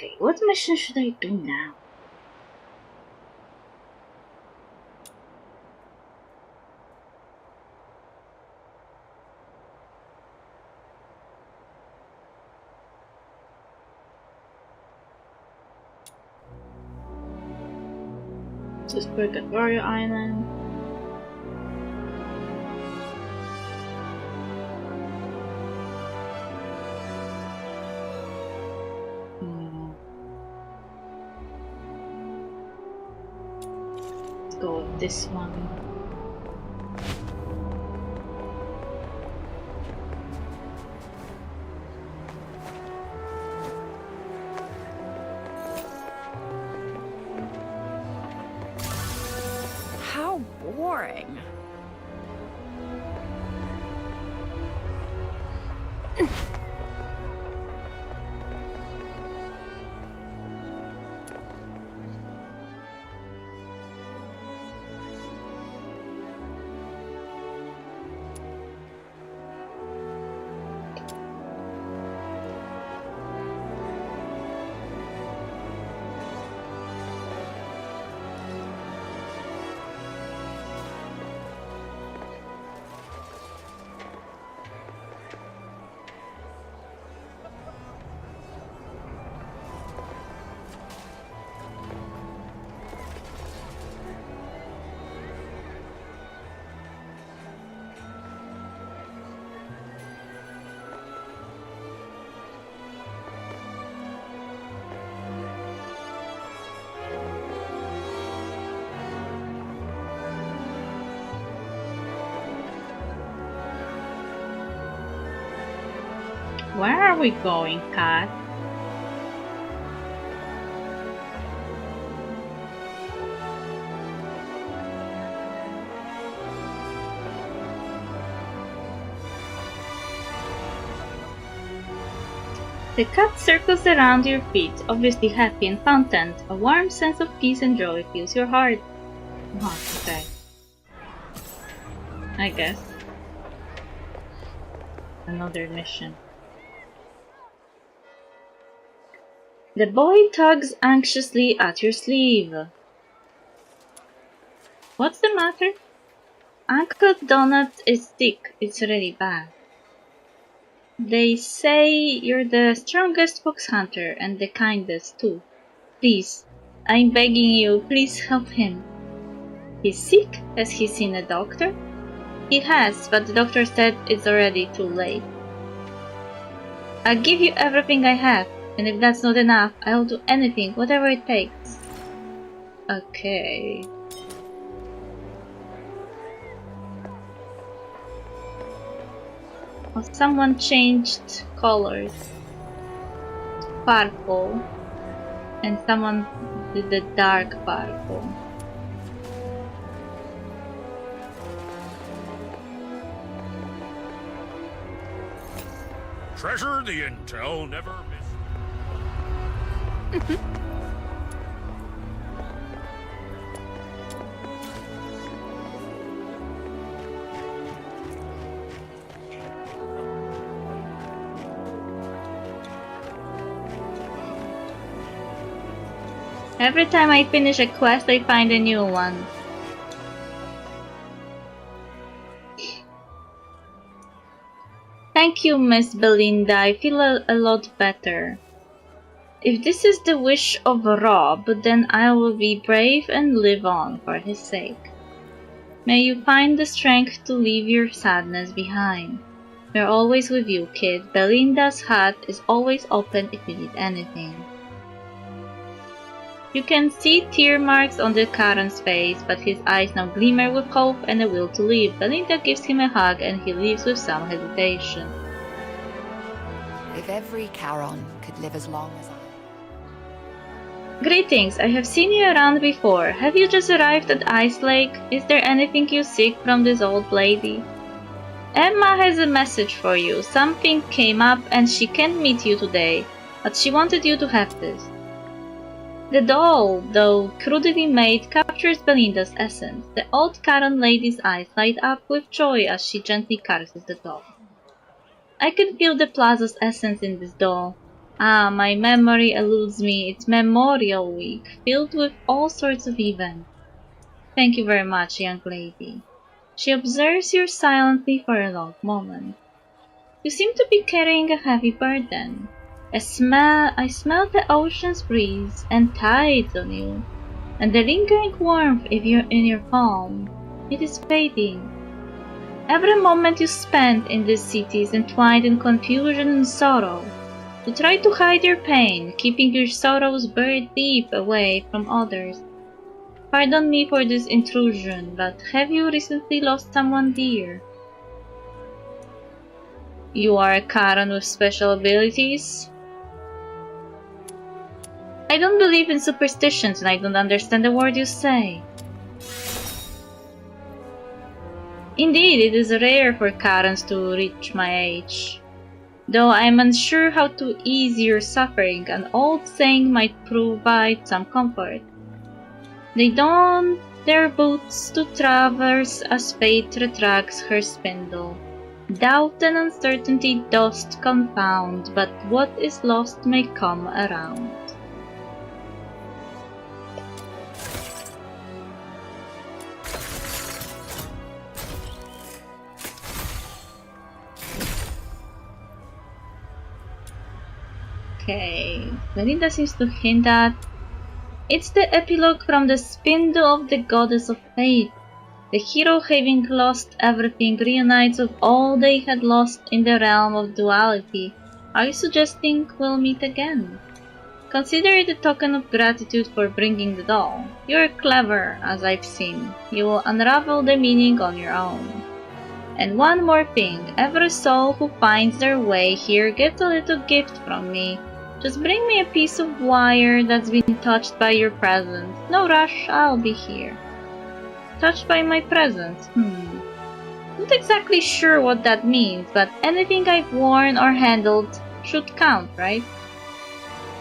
Okay, what mission should I do now? This Purgatory Island. Let's go with this one. How boring. Where are we going, Kat? The cat circles around your feet, obviously happy and content. A warm sense of peace and joy fills your heart. Oh, okay. I guess. Another mission. The boy tugs anxiously at your sleeve. What's the matter? Uncle Donut is sick. It's really bad. They say you're the strongest fox hunter and the kindest too. Please, I'm begging you, please help him. He's sick? Has he seen a doctor? He has, but the doctor said it's already too late. I'll give you everything I have, and if that's not enough, I'll do anything, whatever it takes. Okay. Oh, someone changed colors. Purple. And someone did the dark purple. Treasure the intel, never miss. Every time I finish a quest, I find a new one. Thank you, Miss Belinda. I feel a lot better. If this is the wish of Rob, then I will be brave and live on for his sake. May you find the strength to leave your sadness behind. We're always with you, kid. Belinda's hut is always open if you need anything. You can see tear marks on the Karan's face, but his eyes now glimmer with hope and a will to live. Belinda gives him a hug and he leaves with some hesitation. If every Charon could live as long as I... Greetings, I have seen you around before. Have you just arrived at Ice Lake? Is there anything you seek from this old lady? Emma has a message for you. Something came up and she can't meet you today, but she wanted you to have this. The doll, though crudely made, captures Belinda's essence. The old Karen lady's eyes light up with joy as she gently caresses the doll. I can feel the plaza's essence in this doll. Ah, my memory eludes me. It's Memorial Week, filled with all sorts of events. Thank you very much, young lady. She observes you silently for a long moment. You seem to be carrying a heavy burden. I smell the ocean's breeze and tides on you, and the lingering warmth in your palm. It is fading. Every moment you spend in this city is entwined in confusion and sorrow. You try to hide your pain, keeping your sorrows buried deep away from others. Pardon me for this intrusion, but have you recently lost someone dear? You are a Karen with special abilities? I don't believe in superstitions and I don't understand a word you say. Indeed, it is rare for Karens to reach my age. Though I am unsure how to ease your suffering, an old saying might provide some comfort. They don their boots to traverse as fate retracts her spindle. Doubt and uncertainty dost confound, but what is lost may come around. Okay, Melinda seems to hint at it's the epilogue from the spindle of the goddess of fate. The hero, having lost everything, reunites with all they had lost in the realm of duality. Are you suggesting we'll meet again? Consider it a token of gratitude for bringing the doll. You're clever, as I've seen. You will unravel the meaning on your own. And one more thing, every soul who finds their way here gets a little gift from me. Just bring me a piece of wire that's been touched by your presence. No rush, I'll be here. Touched by my presence? Not exactly sure what that means, but anything I've worn or handled should count, right?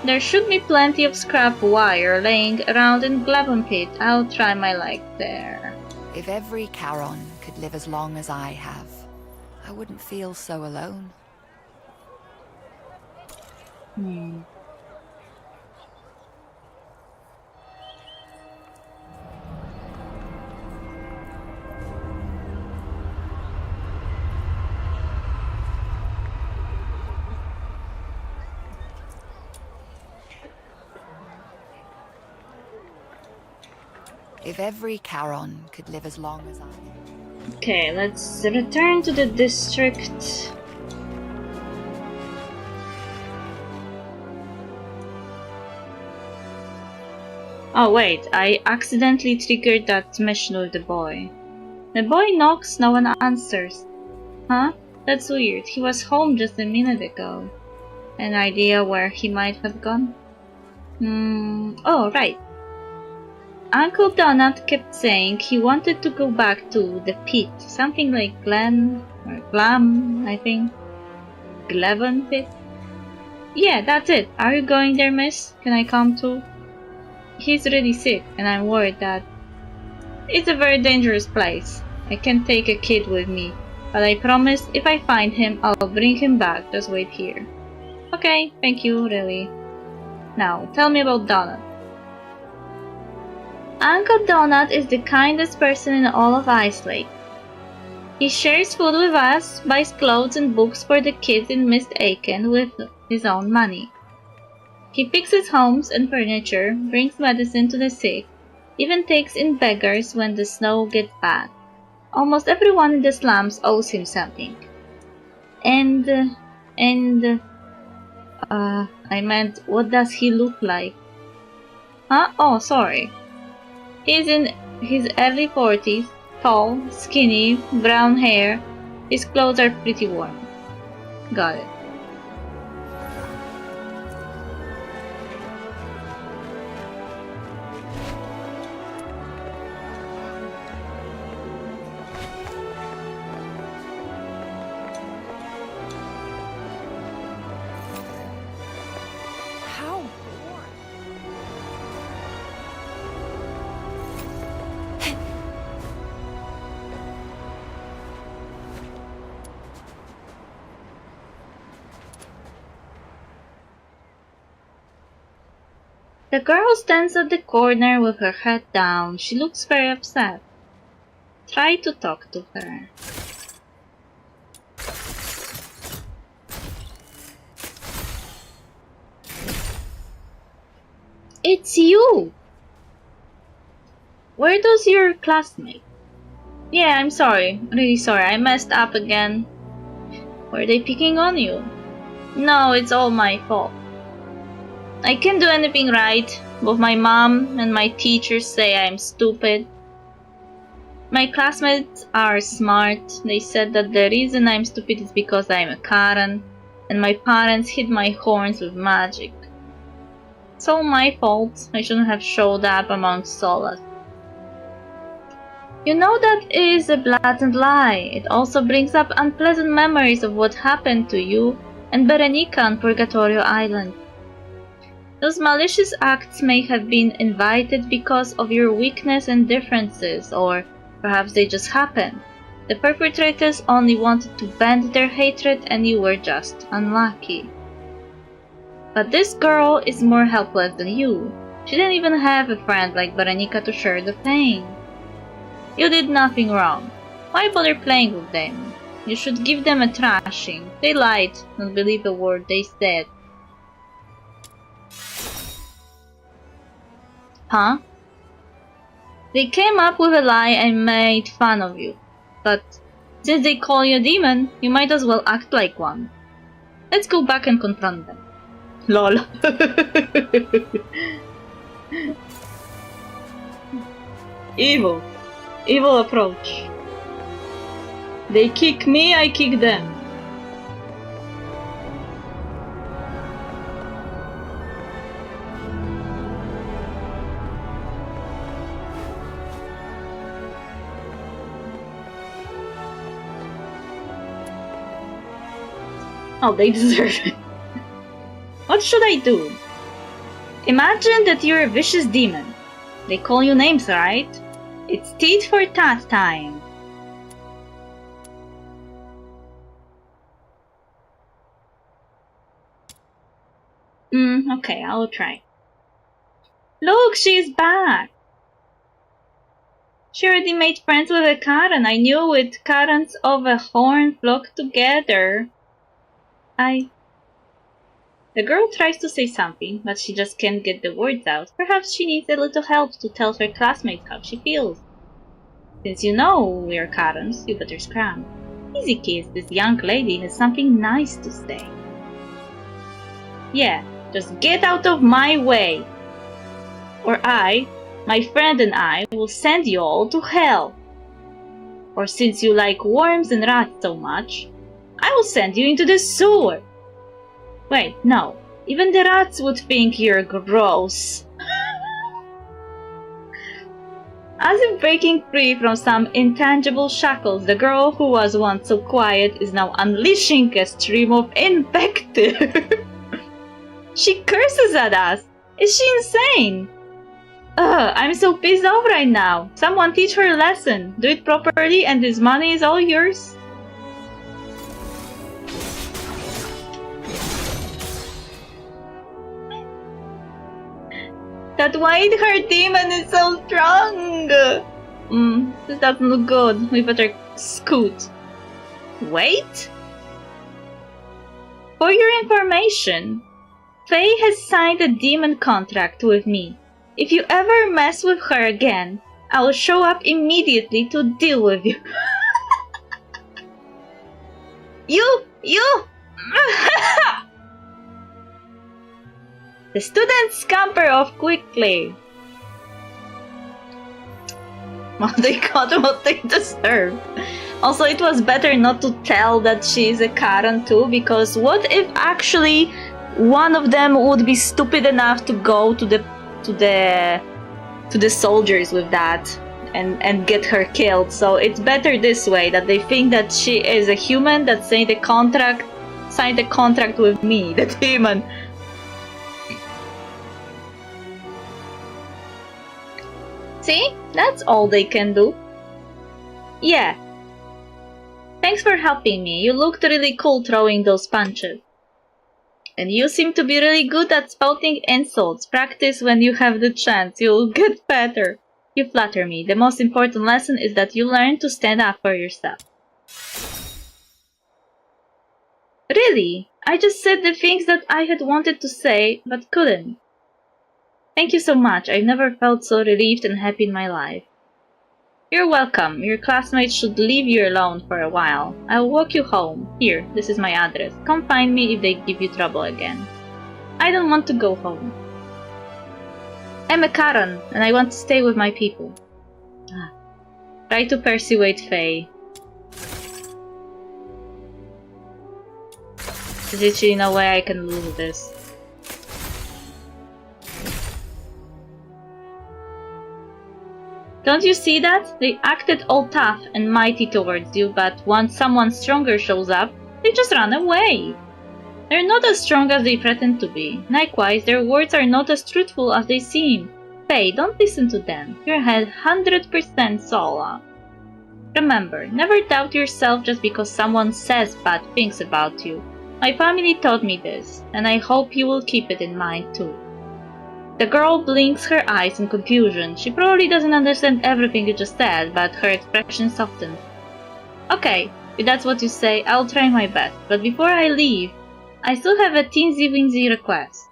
There should be plenty of scrap wire laying around in Glabon Pit. I'll try my luck there. If every Charon could live as long as I have, I wouldn't feel so alone. If every Charon could live as long as I... Okay, let's return to the district. Oh wait, I accidentally triggered that mission with the boy. The boy knocks, no one answers. Huh? That's weird. He was home just a minute ago. An idea where he might have gone? Oh, right. Uncle Donut kept saying he wanted to go back to the pit. Something like Glen or Glam, I think. Glevon Pit? Yeah, that's it. Are you going there, miss? Can I come too? He's really sick, and I'm worried that it's a very dangerous place. I can't take a kid with me, but I promise if I find him, I'll bring him back. Just wait here. Okay, thank you, really. Now, tell me about Donut. Uncle Donut is the kindest person in all of Islake. He shares food with us, buys clothes and books for the kids in Mist Aiken with his own money. He fixes homes and furniture, brings medicine to the sick, even takes in beggars when the snow gets bad. Almost everyone in the slums owes him something. I meant, what does he look like? Huh? Oh, sorry. He's in his early 40s, tall, skinny, brown hair. His clothes are pretty warm. Got it. The girl stands at the corner with her head down. She looks very upset. Try to talk to her. It's you! Where does your classmate? Yeah, I'm sorry. Really sorry. I messed up again. Were they picking on you? No, it's all my fault. I can't do anything right. Both my mom and my teachers say I'm stupid. My classmates are smart. They said that the reason I'm stupid is because I'm a Karen, and my parents hid my horns with magic. It's all my fault. I shouldn't have showed up among Solas. You know that is a blatant lie. It also brings up unpleasant memories of what happened to you and Berenica on Purgatorio Island. Those malicious acts may have been invited because of your weakness and differences, or perhaps they just happened. The perpetrators only wanted to vent their hatred and you were just unlucky. But this girl is more helpless than you. She didn't even have a friend like Berenica to share the pain. You did nothing wrong. Why bother playing with them? You should give them a thrashing. They lied, don't believe a word they said. Huh? They came up with a lie and made fun of you. But since they call you a demon, you might as well act like one. Let's go back and confront them. LOL. Evil. Evil approach. They kick me, I kick them. Oh, they deserve it. What should I do? Imagine that you're a vicious demon. They call you names, right? It's tit for tat time. Okay, I'll try. Look, she's back! She already made friends with a Karen. I knew it. Karens of a horn flock together. The girl tries to say something, but she just can't get the words out. Perhaps she needs a little help to tell her classmates how she feels. Since you know we're Karens, you better scram. Easy kiss, this young lady has something nice to say. Yeah, just get out of my way. Or my friend and I, will send you all to hell. Or since you like worms and rats so much, I will send you into the sewer. Wait, no. Even the rats would think you're gross. As if breaking free from some intangible shackles, the girl who was once so quiet is now unleashing a stream of invective. She curses at us. Is she insane? I'm so pissed off right now. Someone teach her a lesson. Do it properly and this money is all yours. That white-haired demon is so strong! This doesn't look good. We better scoot. Wait? For your information, Faye has signed a demon contract with me. If you ever mess with her again, I will show up immediately to deal with you. You! The students scamper off quickly. Well, they got what they deserve. Also, it was better not to tell that she's a Karen too, because what if actually one of them would be stupid enough to go to the soldiers with that and get her killed? So it's better this way, that they think that she is a human that signed a contract with me, the demon. See? That's all they can do. Yeah. Thanks for helping me. You looked really cool throwing those punches. And you seem to be really good at spouting insults. Practice when you have the chance. You'll get better. You flatter me. The most important lesson is that you learn to stand up for yourself. Really? I just said the things that I had wanted to say, but couldn't. Thank you so much. I've never felt so relieved and happy in my life. You're welcome. Your classmates should leave you alone for a while. I'll walk you home. Here, this is my address. Come find me if they give you trouble again. I don't want to go home. I'm a Karen, and I want to stay with my people. Try to persuade Faye. There's literally no way I can lose this. Don't you see that? They acted all tough and mighty towards you, but once someone stronger shows up, they just run away. They're not as strong as they pretend to be. Likewise, their words are not as truthful as they seem. Faye, don't listen to them. You're 100% Sola. Remember, never doubt yourself just because someone says bad things about you. My family taught me this, and I hope you will keep it in mind too. The girl blinks her eyes in confusion. She probably doesn't understand everything you just said, but her expression softens. Okay, if that's what you say, I'll try my best, but before I leave, I still have a teensy-weensy request.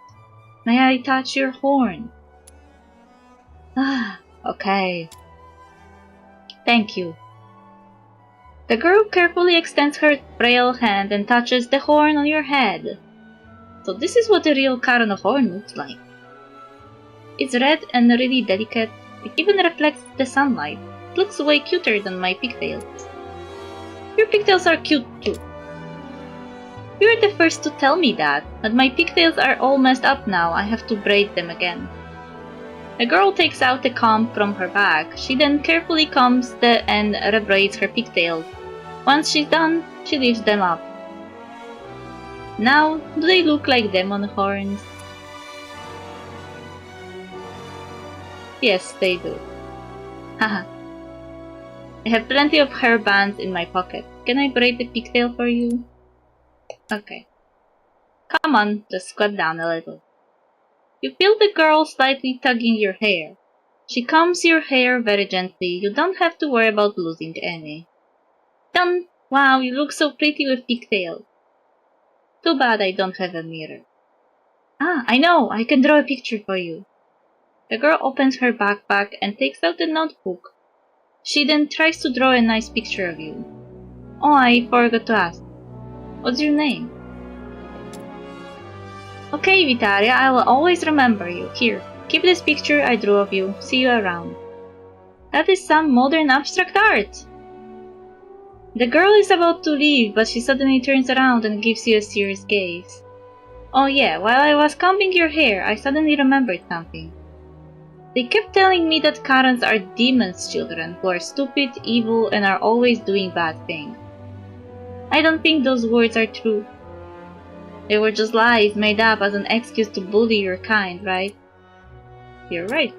May I touch your horn? Okay. Thank you. The girl carefully extends her frail hand and touches the horn on your head. So this is what a real Karen horn looks like. It's red and really delicate. It even reflects the sunlight. It looks way cuter than my pigtails. Your pigtails are cute too. You were the first to tell me that, but my pigtails are all messed up now. I have to braid them again. The girl takes out a comb from her bag. She then carefully combs and rebraids her pigtails. Once she's done, she lifts them up. Now, do they look like demon horns? Yes, they do. Haha. I have plenty of hair bands in my pocket. Can I braid the pigtail for you? Okay. Come on, just squat down a little. You feel the girl slightly tugging your hair. She combs your hair very gently. You don't have to worry about losing any. Done! Wow, you look so pretty with pigtails. Too bad I don't have a mirror. I know! I can draw a picture for you. The girl opens her backpack and takes out a notebook. She then tries to draw a nice picture of you. Oh, I forgot to ask. What's your name? Okay, Vitaria, I will always remember you. Here, keep this picture I drew of you. See you around. That is some modern abstract art. The girl is about to leave, but she suddenly turns around and gives you a serious gaze. Oh yeah, while I was combing your hair, I suddenly remembered something. They kept telling me that Karens are demons' children who are stupid, evil, and are always doing bad things. I don't think those words are true. They were just lies made up as an excuse to bully your kind, right? You're right.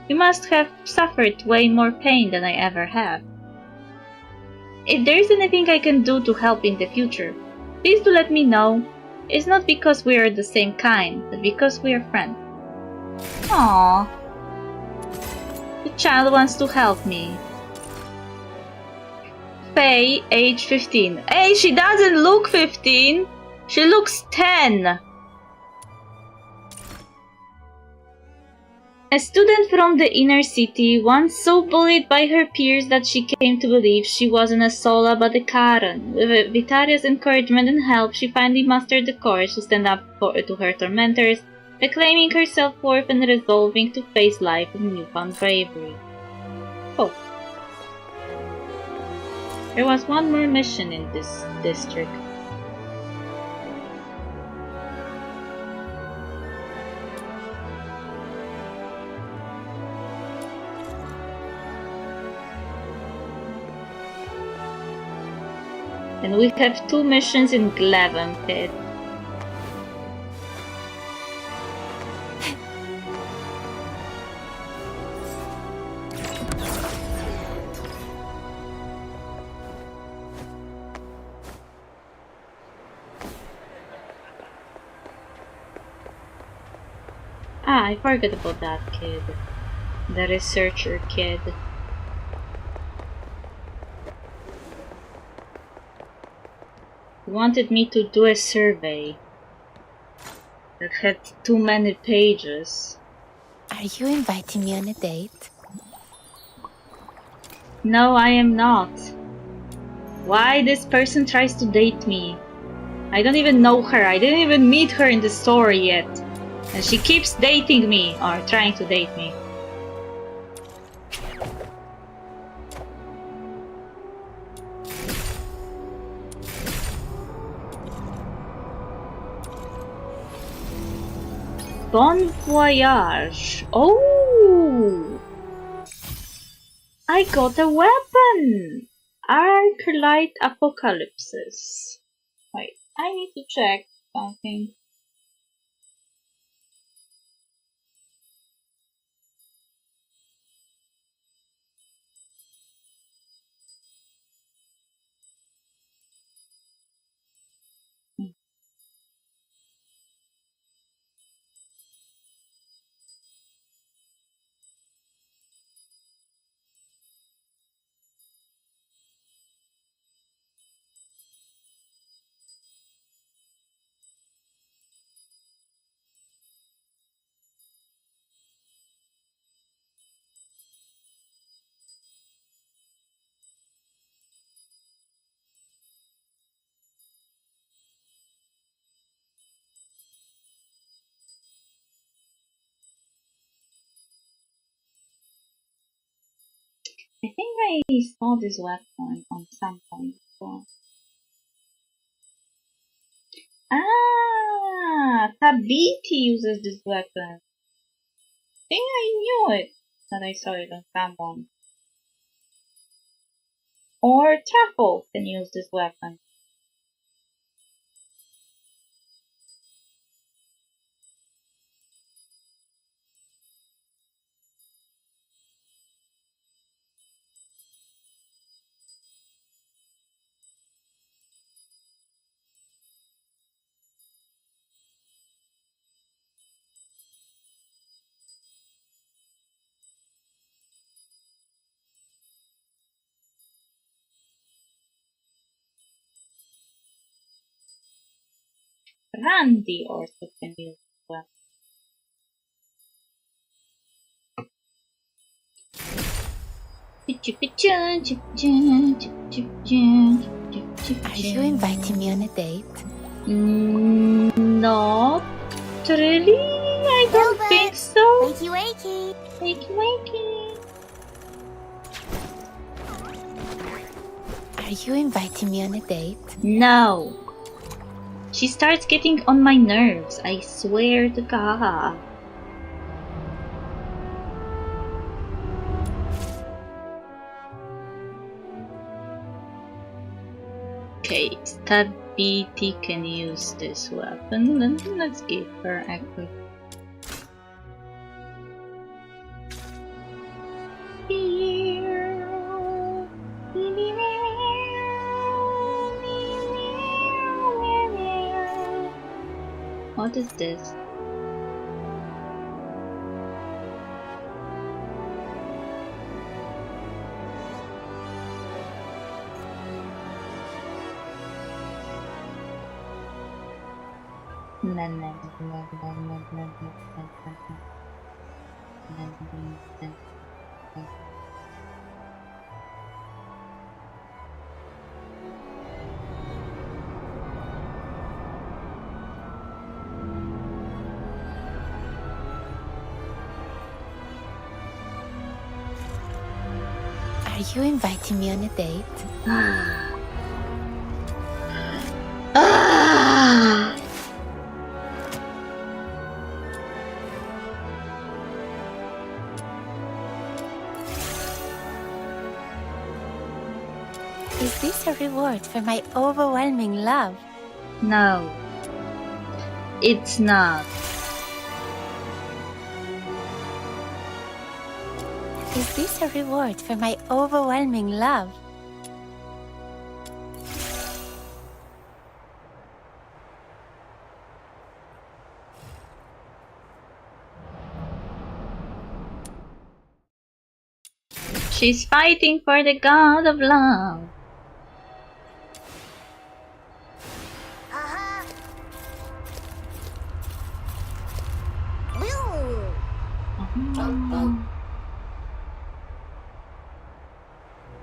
You must have suffered way more pain than I ever have. If there is anything I can do to help in the future, please do let me know. It's not because we are the same kind, but because we are friends. Aww. The child wants to help me. Faye, age 15. Hey, she doesn't look 15! She looks 10! A student from the inner city, once so bullied by her peers that she came to believe she wasn't a Sola but a Karen. With Vitaria's encouragement and help, she finally mustered the courage to stand up to her tormentors, reclaiming her self-worth and resolving to face life with newfound bravery. Oh. There was one more mission in this district. And we have 2 missions in Glevenpit. Ah, I forgot about that kid. The researcher kid. He wanted me to do a survey that had too many pages. Are you inviting me on a date? No, I am not. Why this person tries to date me? I don't even know her. I didn't even meet her in the story yet. And she keeps dating me, or trying to date me. Bon voyage. Oh! I got a weapon! Arclight Apocalypses. Wait, I need to check something. I think I saw this weapon on some point before. Ah, Tabiti uses this weapon. I think I knew it that I saw it on someone. Or Truffle can use this weapon. Randy also can use this weapon. Are you inviting me on a date? Not really. I don't think so. Wakey, wakey. Wakey, wakey. Are you inviting me on a date? No. She starts getting on my nerves. I swear to God. Okay, Stabiti can use this weapon. Let's give her a quick. What is this? Are you inviting me on a date? Is this a reward for my overwhelming love? No, it's not. Is this a reward for my overwhelming love? She's fighting for the god of love.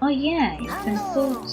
Oh yeah, you can put...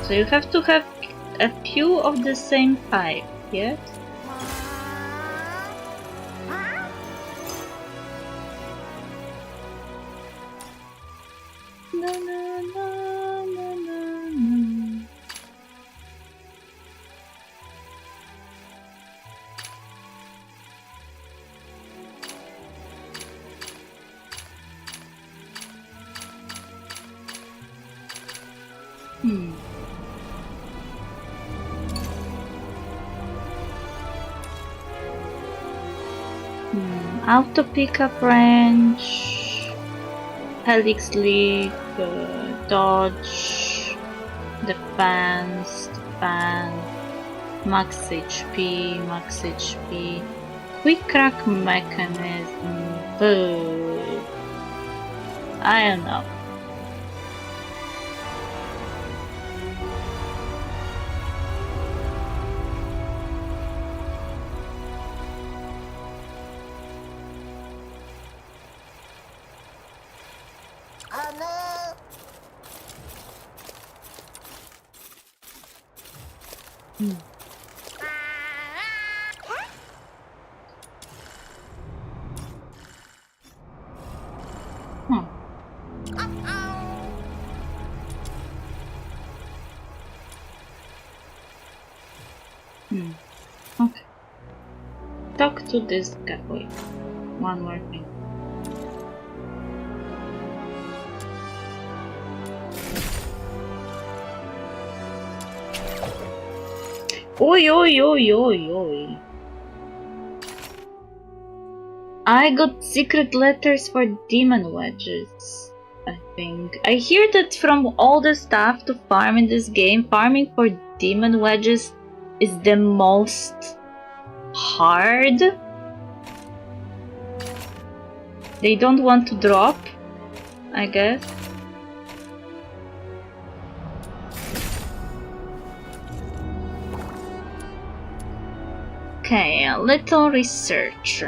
So you have to have a few of the same type, yes? Na, na, na, na, na, na. Auto pickup range, helix leap, dodge, defense, max HP, quick crack mechanism. I don't know. Okay. Talk to this guy. Wait, one more thing. Oi, oi, oi, oi, oi. I got secret letters for demon wedges, I think. I hear that from all the stuff to farm in this game, farming for demon wedges is the most hard. They don't want to drop, I guess. Okay, a little research.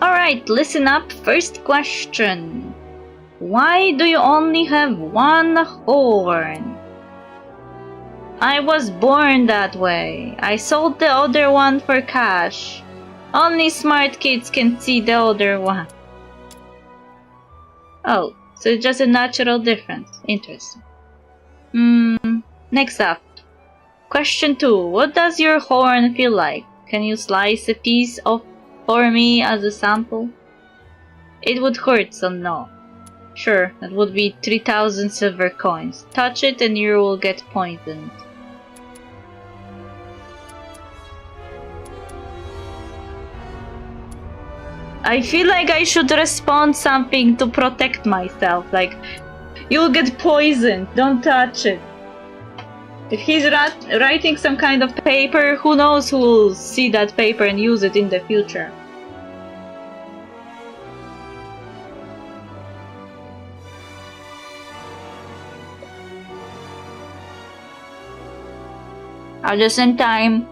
Alright, listen up. First question. Why do you only have one horn? I was born that way. I sold the other one for cash. Only smart kids can see the other one. Oh, so it's just a natural difference. Interesting. Next up. Question 2. What does your horn feel like? Can you slice a piece off for me as a sample? It would hurt, so no. Sure, that would be 3,000 silver coins. Touch it and you will get poisoned. I feel like I should respond something to protect myself, like, you'll get poisoned, don't touch it. If he's writing some kind of paper, who knows who will see that paper and use it in the future. At the same time,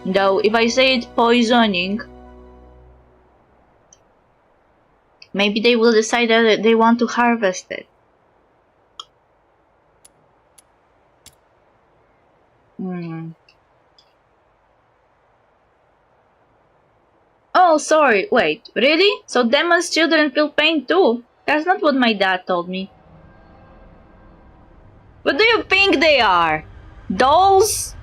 though, if I say it's poisoning, maybe they will decide that they want to harvest it. Oh, sorry. Wait, really? So demons' children feel pain too? That's not what my dad told me. What do you think they are? Dolls?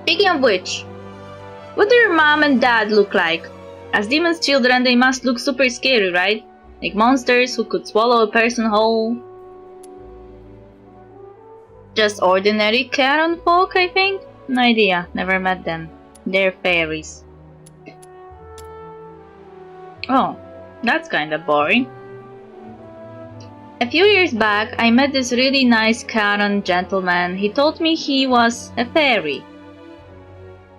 Speaking of which, what do your mom and dad look like? As demons' children, they must look super scary, right? Like monsters who could swallow a person whole. Just ordinary Karen folk, I think? No idea, never met them. They're fairies. Oh, that's kinda boring. A few years back, I met this really nice Karen gentleman. He told me he was a fairy.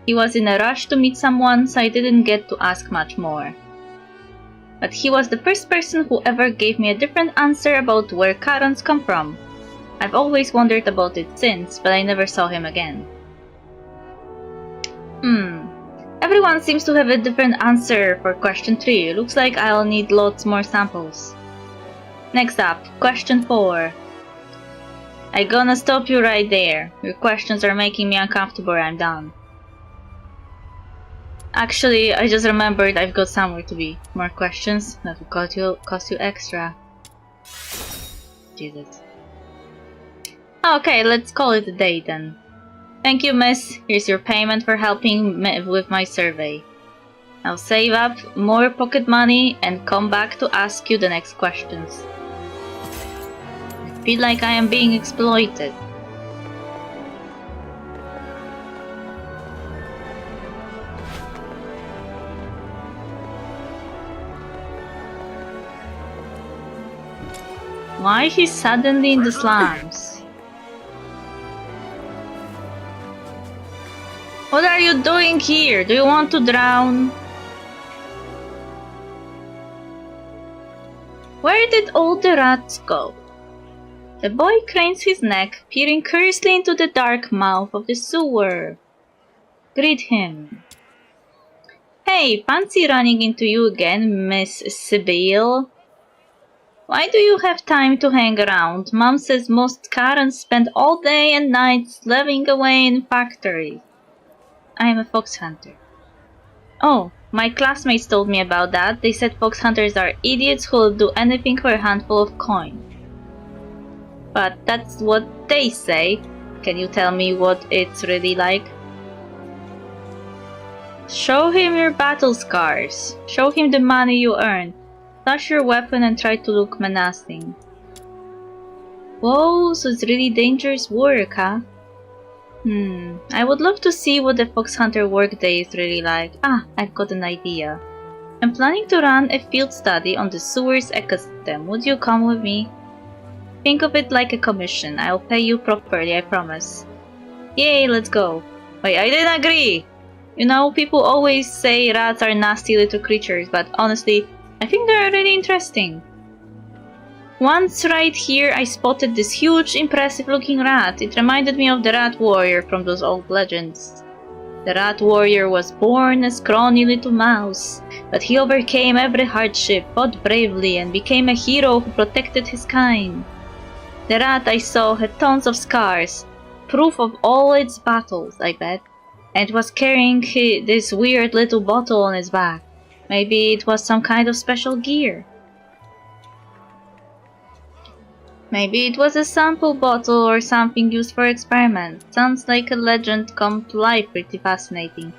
He was in a rush to meet someone, so I didn't get to ask much more. But he was the first person who ever gave me a different answer about where Karens come from. I've always wondered about it since, but I never saw him again. Everyone seems to have a different answer for question 3. Looks like I'll need lots more samples. Next up, question 4. I'm gonna stop you right there. Your questions are making me uncomfortable. I'm done. Actually, I just remembered I've got somewhere to be. More questions? That will cost you extra. Jesus. Okay, let's call it a day then. Thank you, miss. Here's your payment for helping me with my survey. I'll save up more pocket money and come back to ask you the next questions. I feel like I am being exploited. Why is he suddenly in the slums? What are you doing here? Do you want to drown? Where did all the rats go? The boy cranes his neck, peering curiously into the dark mouth of the sewer. Greet him. Hey, fancy running into you again, Miss Sibyl. Why do you have time to hang around? Mom says most Karens spend all day and night slaving away in factories. I am a fox hunter. Oh, my classmates told me about that. They said fox hunters are idiots who will do anything for a handful of coin. But that's what they say. Can you tell me what it's really like? Show him your battle scars. Show him the money you earned. Flash your weapon and try to look menacing. Whoa, so it's really dangerous work, huh? I would love to see what the fox hunter workday is really like. Ah, I've got an idea. I'm planning to run a field study on the sewer's ecosystem. Would you come with me? Think of it like a commission. I'll pay you properly, I promise. Yay, let's go. Wait, I didn't agree! You know, people always say rats are nasty little creatures, but honestly, I think they're really interesting. Once right here I spotted this huge, impressive looking rat. It reminded me of the rat warrior from those old legends. The rat warrior was born a scrawny little mouse, but he overcame every hardship, fought bravely, and became a hero who protected his kind. The rat I saw had tons of scars, proof of all its battles, I bet, and it was carrying this weird little bottle on its back. Maybe it was some kind of special gear. Maybe it was a sample bottle or something used for experiments. Sounds like a legend come to life, pretty fascinating.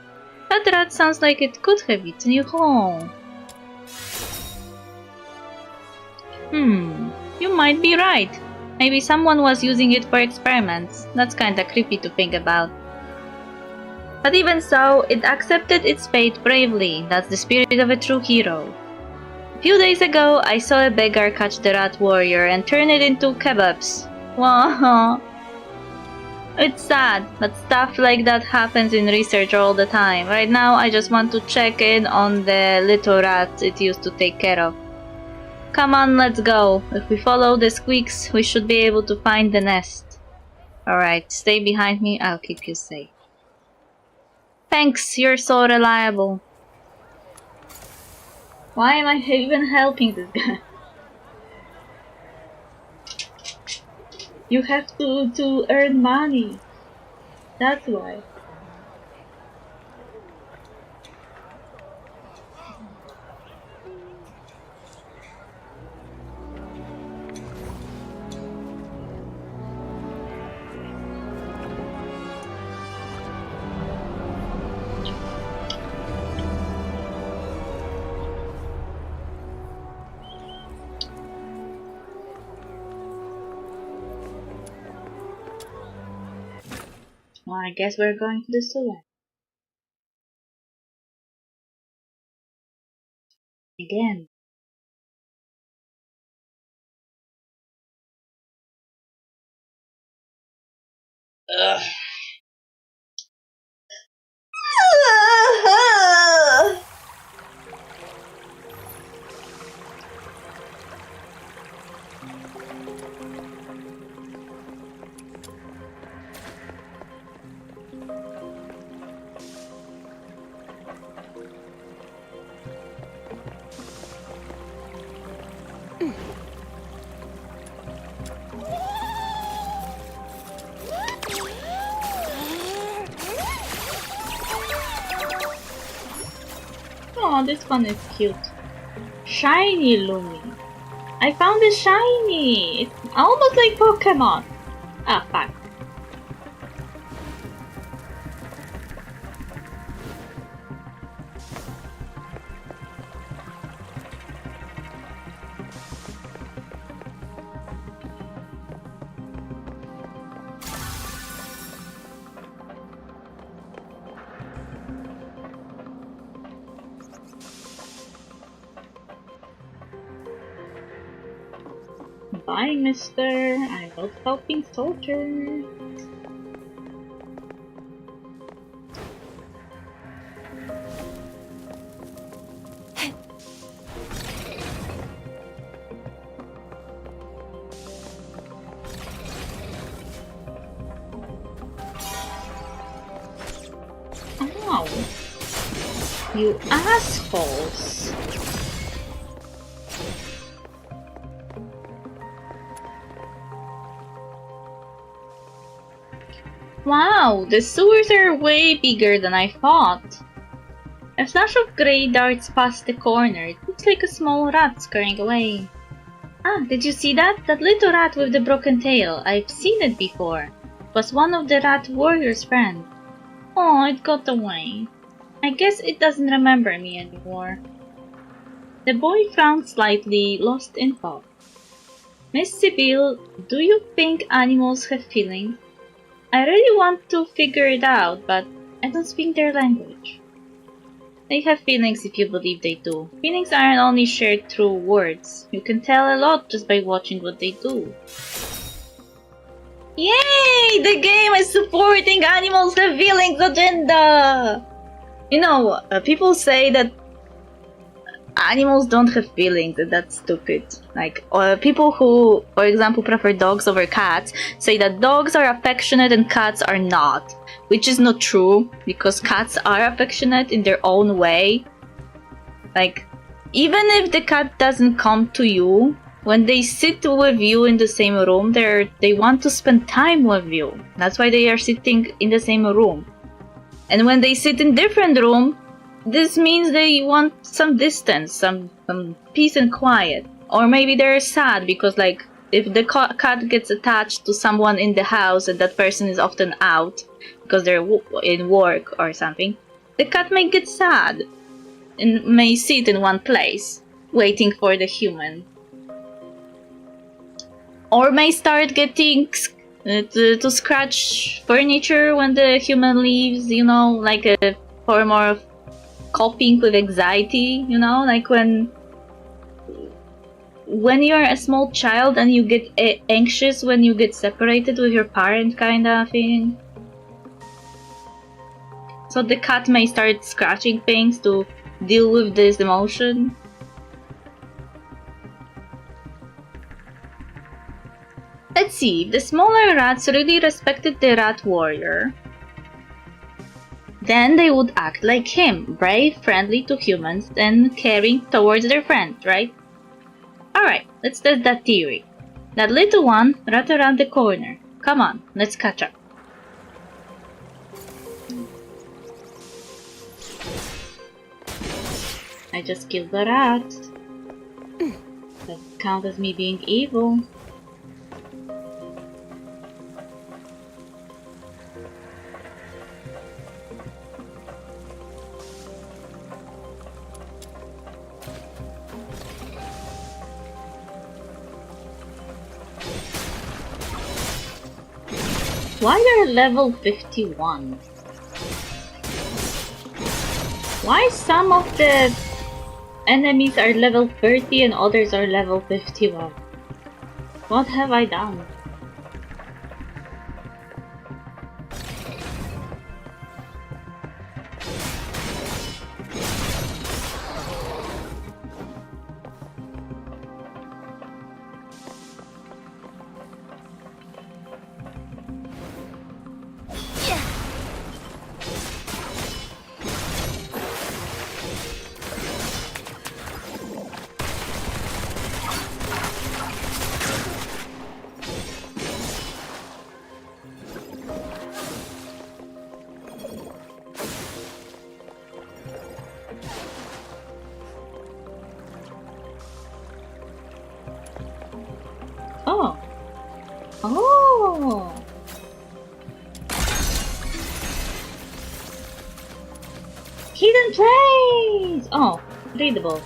That rat sounds like it could have eaten you whole. You might be right. Maybe someone was using it for experiments. That's kinda creepy to think about. But even so, it accepted its fate bravely. That's the spirit of a true hero. A few days ago, I saw a beggar catch the rat warrior and turn it into kebabs. Wow. It's sad, but stuff like that happens in research all the time. Right now, I just want to check in on the little rats it used to take care of. Come on, let's go. If we follow the squeaks, we should be able to find the nest. Alright, stay behind me, I'll keep you safe. Thanks, you're so reliable. Why am I even helping this guy? You have to earn money. That's why. Well, I guess we're going to the sewer. Again. Ugh. Oh, this one is cute. Shiny Lumi. I found a shiny! It's almost like Pokemon. Ah, fuck. Bye, mister. I love helping soldiers. Ow. You assholes. Wow, the sewers are way bigger than I thought. A flash of grey darts past the corner. It looks like a small rat scurrying away. Ah, did you see that? That little rat with the broken tail. I've seen it before. It was one of the rat warrior's friends. Oh, it got away. I guess it doesn't remember me anymore. The boy frowned slightly, lost in thought. Miss Sibyl, do you think animals have feelings? I really want to figure it out, but I don't speak their language. They have feelings if you believe they do. Feelings aren't only shared through words. You can tell a lot just by watching what they do. Yay! The game is supporting animals have feelings agenda! You know, people say that animals don't have feelings, and that's stupid. Like, people who, for example, prefer dogs over cats say that dogs are affectionate and cats are not. Which is not true, because cats are affectionate in their own way. Like, even if the cat doesn't come to you, when they sit with you in the same room, they want to spend time with you. That's why they are sitting in the same room. And when they sit in different room, this means they want some distance, some peace and quiet. Or maybe they're sad because, like, if the cat gets attached to someone in the house and that person is often out because they're in work or something, the cat may get sad and may sit in one place, waiting for the human. Or may start getting to scratch furniture when the human leaves, you know, like a form of coping with anxiety, you know, like when you're a small child and you get anxious when you get separated with your parent, kind of thing. So the cat may start scratching things to deal with this emotion. Let's see, if the smaller rats really respected the rat warrior, Then they would act like him, brave, friendly to humans, and caring towards their friends, right? Alright, let's test that theory. That little one right around the corner. Come on, let's catch up. I just killed the rat. Doesn't count as me being evil. Why are level 51? Why some of the enemies are level 30 and others are level 51? What have I done? Oh. Oh. Hidden place! Oh, readable.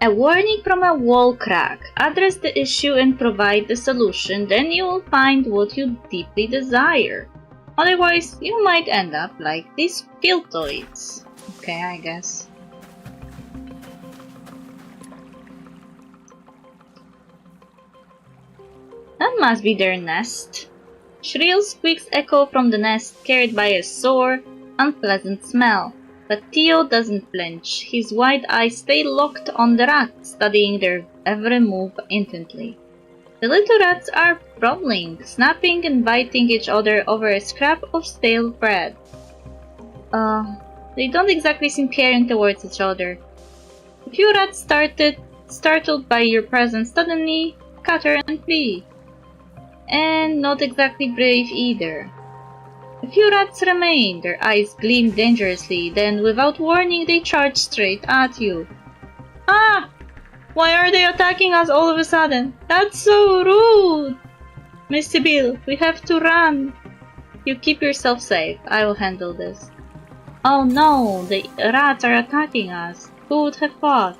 A warning from a wall crack. Address the issue and provide the solution, then you will find what you deeply desire. Otherwise, you might end up like these filtoids. Okay, I guess. That must be their nest. Shrill squeaks echo from the nest, carried by a sore, unpleasant smell. But Theo doesn't flinch. His wide eyes stay locked on the rats, studying their every move intently. The little rats are brawling, snapping and biting each other over a scrap of stale bread. They don't exactly seem caring towards each other. A few rats startled by your presence, suddenly scatter and flee. And not exactly brave either. A few rats remain, their eyes gleam dangerously, then without warning they charge straight at you. Ah! Why are they attacking us all of a sudden? That's so rude! Mr. Bill, we have to run. You keep yourself safe, I will handle this. Oh no, the rats are attacking us. Who would have thought?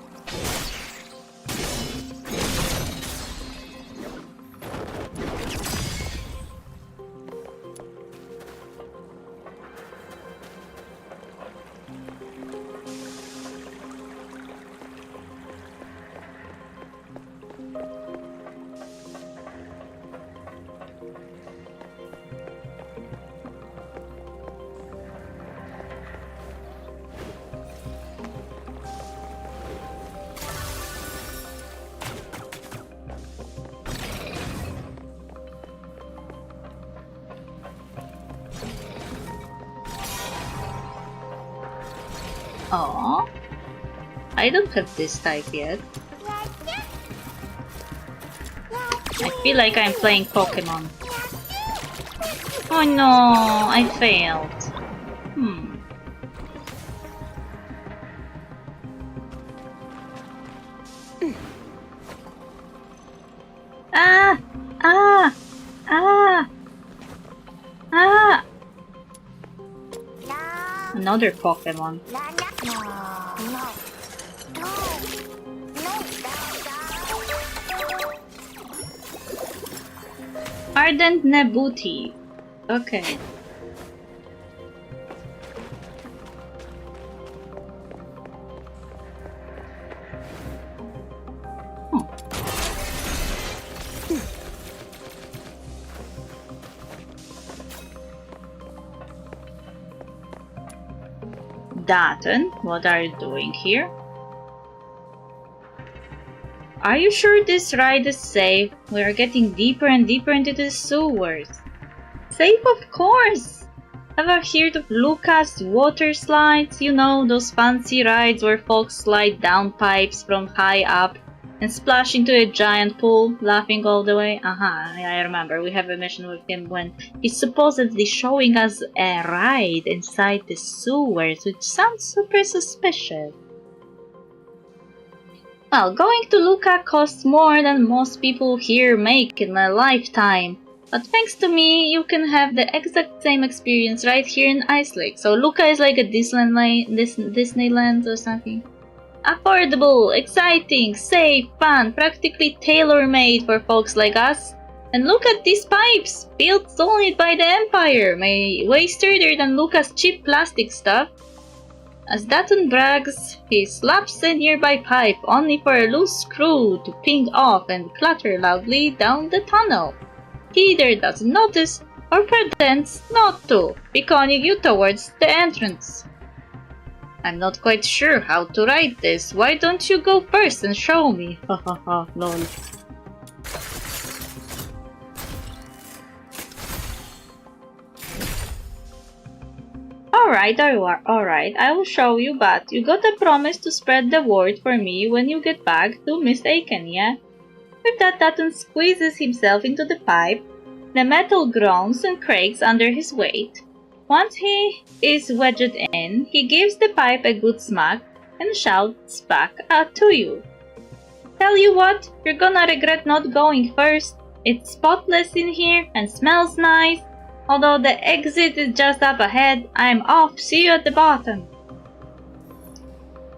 Aww. I don't have this type yet. I feel like I'm playing Pokemon. Oh no, I failed. Ah! Ah! Ah! Ah! Another Pokemon. Ardent Nebuti. Okay. Daten, what are you doing here? Are you sure this ride is safe? We are getting deeper and deeper into the sewers. Safe, of course! Ever heard of Lucas water slides? You know, those fancy rides where folks slide down pipes from high up and splash into a giant pool, laughing all the way? I remember. We have a mission with him when he's supposedly showing us a ride inside the sewers, which sounds super suspicious. Well, going to Luca costs more than most people here make in a lifetime. But thanks to me, you can have the exact same experience right here in Ice Lake. So Luca is like a Disneyland or something. Affordable, exciting, safe, fun, practically tailor-made for folks like us. And look at these pipes, built solely by the Empire, way sturdier than Luca's cheap plastic stuff. As Datun brags, he slaps a nearby pipe only for a loose screw to ping off and clatter loudly down the tunnel. He either doesn't notice or pretends not to, beckoning you towards the entrance. I'm not quite sure how to write this. Why don't you go first and show me? Hahaha, lol. Alright, I will show you, but you gotta promise to spread the word for me when you get back to Miss Aiken, yeah? With that, Datun squeezes himself into the pipe. The metal groans and cracks under his weight. Once he is wedged in, he gives the pipe a good smack and shouts back out to you. Tell you what, you're gonna regret not going first. It's spotless in here and smells nice. Although the exit is just up ahead, I'm off. See you at the bottom.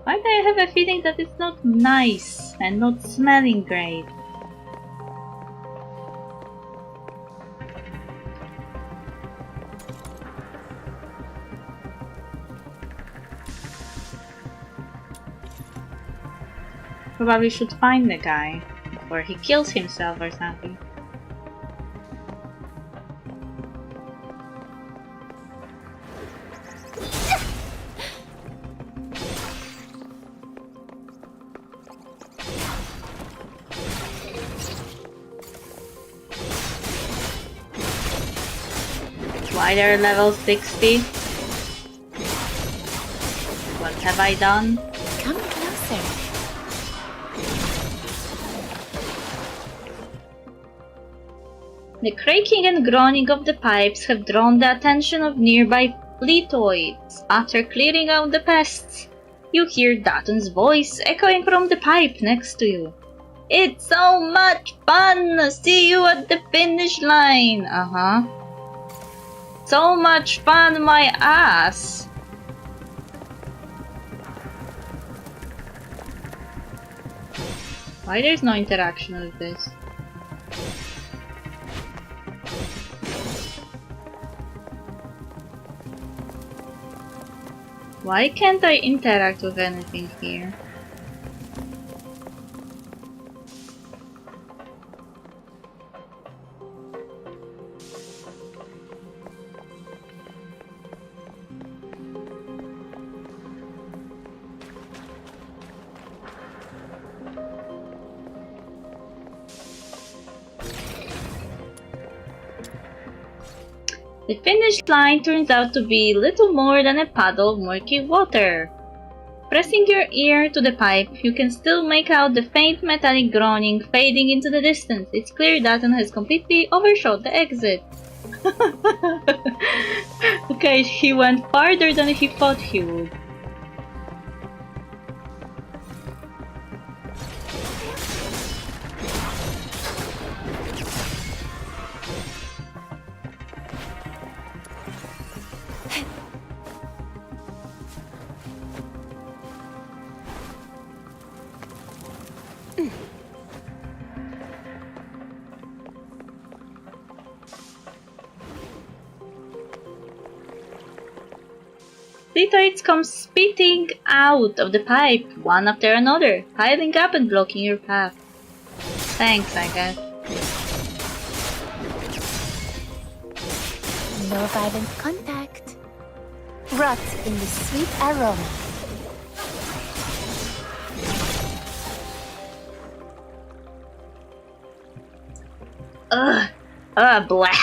Why do I have a feeling that it's not nice and not smelling great? Probably should find the guy before he kills himself or something. Why they're level 60? What have I done? Come closer. The cracking and groaning of the pipes have drawn the attention of nearby fleetoids. After clearing out the pests, you hear Datun's voice echoing from the pipe next to you. It's so much fun! See you at the finish line! So much fun, my ass! Why there's no interaction with this? Why can't I interact with anything here? The finish line turns out to be little more than a puddle of murky water. Pressing your ear to the pipe, you can still make out the faint metallic groaning fading into the distance. It's clear Datun has completely overshot the exit. Okay, he went farther than he thought he would. Fleetoids come spitting out of the pipe, one after another, piling up and blocking your path. Thanks, I guess. No violent contact. Rot in the sweet aroma. Blah.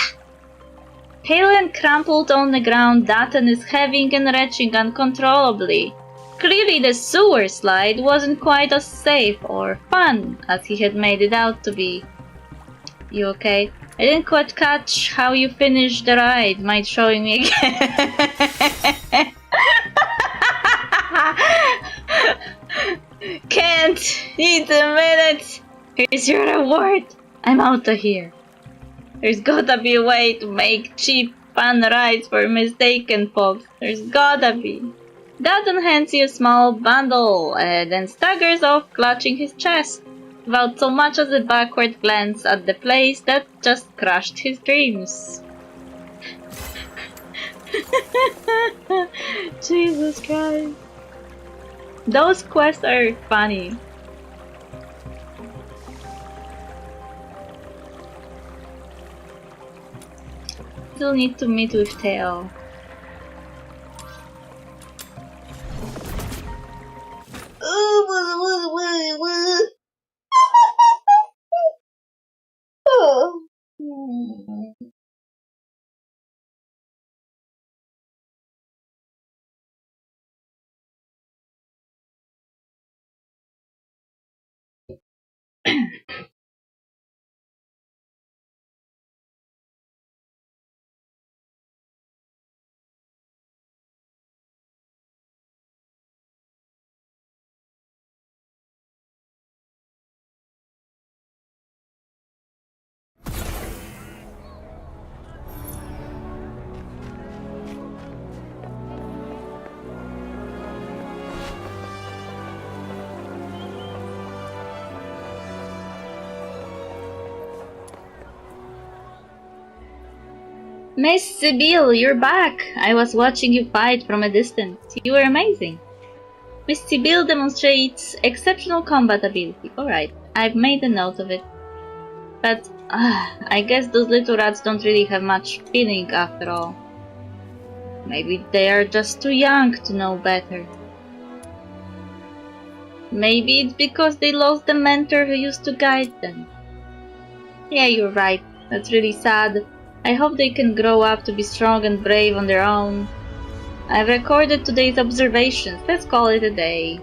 Pale and crumpled on the ground, Dutton is heaving and retching uncontrollably. Clearly the sewer slide wasn't quite as safe or fun as he had made it out to be. You okay? I didn't quite catch how you finished the ride. Mind showing me again? Can't! Need a minute! Here's your reward! I'm out of here. There's gotta be a way to make cheap fun rides for mistaken folks. There's gotta be. Dutton hands you a small bundle, then staggers off clutching his chest, without so much as a backward glance at the place that just crushed his dreams. Jesus Christ. Those quests are funny. Still need to meet with Theo. Miss Sibyl, you're back! I was watching you fight from a distance. You were amazing. Miss Sibyl demonstrates exceptional combat ability. Alright, I've made a note of it. But, I guess those little rats don't really have much feeling after all. Maybe they are just too young to know better. Maybe it's because they lost the mentor who used to guide them. Yeah, you're right. That's really sad. I hope they can grow up to be strong and brave on their own. I've recorded today's observations. Let's call it a day.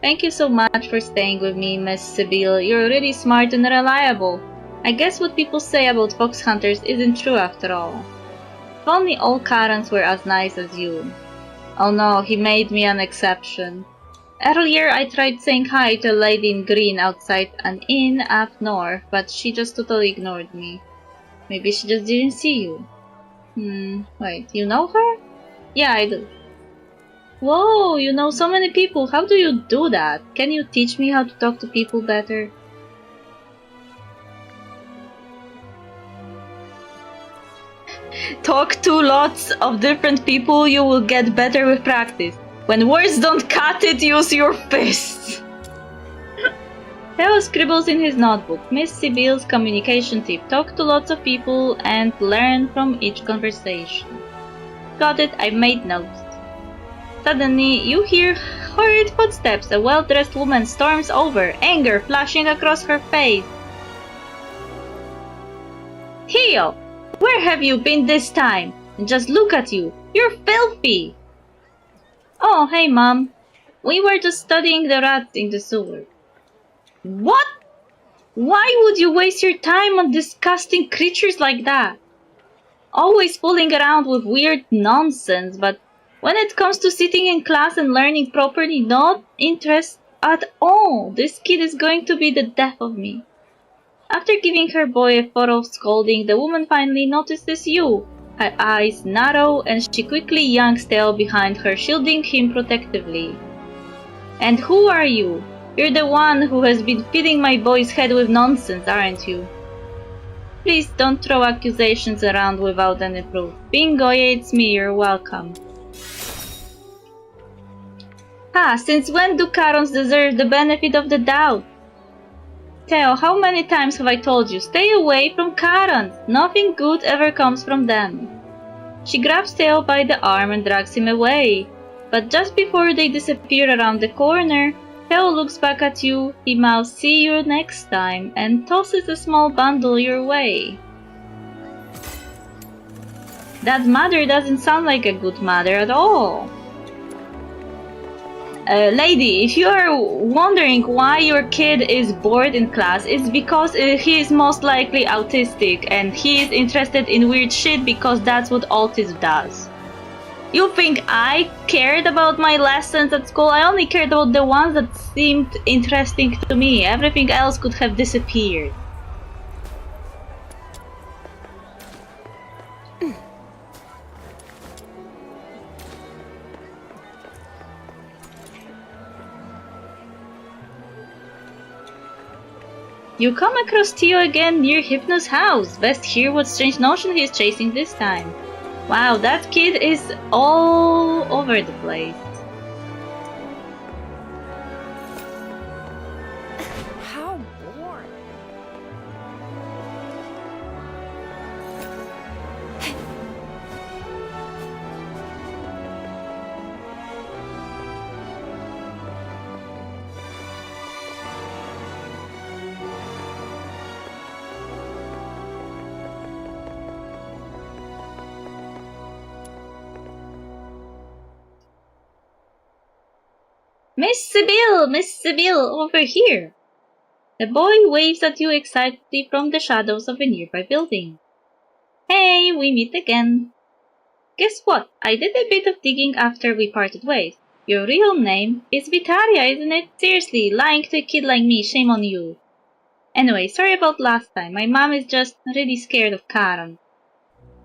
Thank you so much for staying with me, Miss Sibyl. You're really smart and reliable. I guess what people say about fox hunters isn't true after all. If only all Karens were as nice as you. Oh no, he made me an exception. Earlier I tried saying hi to a lady in green outside an inn up north, but she just totally ignored me. Maybe she just didn't see you. Wait, you know her? Yeah, I do. Whoa, you know so many people. How do you do that? Can you teach me how to talk to people better? Talk to lots of different people, you will get better with practice. When words don't cut it, use your fists. Theo scribbles in his notebook. Miss Sibyl's communication tip. Talk to lots of people and learn from each conversation. Got it, I've made notes. Suddenly, you hear hurried footsteps. A well-dressed woman storms over, anger flashing across her face. Theo! Where have you been this time? And just look at you. You're filthy! Oh, hey, Mom. We were just studying the rats in the sewer. What? Why would you waste your time on disgusting creatures like that? Always fooling around with weird nonsense, but when it comes to sitting in class and learning properly, not interest at all. This kid is going to be the death of me. After giving her boy a thorough scolding, the woman finally notices you. Her eyes narrow and she quickly yanks Theo behind her, shielding him protectively. And who are you? You're the one who has been filling my boy's head with nonsense, aren't you? Please don't throw accusations around without any proof. Bingo, it's me, you're welcome. Since when do Karons deserve the benefit of the doubt? Theo, how many times have I told you, stay away from Karons. Nothing good ever comes from them. She grabs Theo by the arm and drags him away. But just before they disappear around the corner, Theo looks back at you, he mouths, see you next time, and tosses a small bundle your way. That mother doesn't sound like a good mother at all. Lady, if you are wondering why your kid is bored in class, it's because he is most likely autistic and he is interested in weird shit because that's what autism does. You think I cared about my lessons at school? I only cared about the ones that seemed interesting to me. Everything else could have disappeared. You come across Theo again near Hypno's house. Best hear what strange notion he's chasing this time. Wow, that kid is all over the place. How boring. Miss Sibyl, over here. The boy waves at you excitedly from the shadows of a nearby building. Hey, we meet again. Guess what? I did a bit of digging after we parted ways. Your real name is Vitaria, isn't it? Seriously, lying to a kid like me, shame on you. Anyway, sorry about last time. My mom is just really scared of Karen.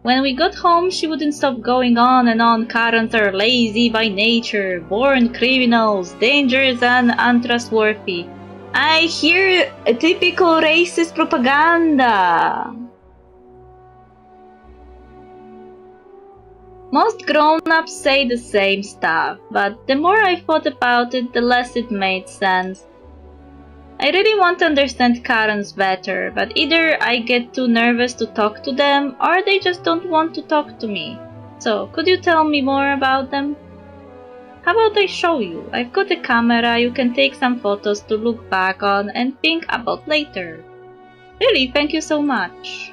When we got home, she wouldn't stop going on and on. Karens are lazy by nature, born criminals, dangerous and untrustworthy. I hear a typical racist propaganda. Most grown-ups say the same stuff, but the more I thought about it, the less it made sense. I really want to understand Karens better, but either I get too nervous to talk to them, or they just don't want to talk to me. So, could you tell me more about them? How about I show you? I've got a camera, you can take some photos to look back on and think about later. Really, thank you so much.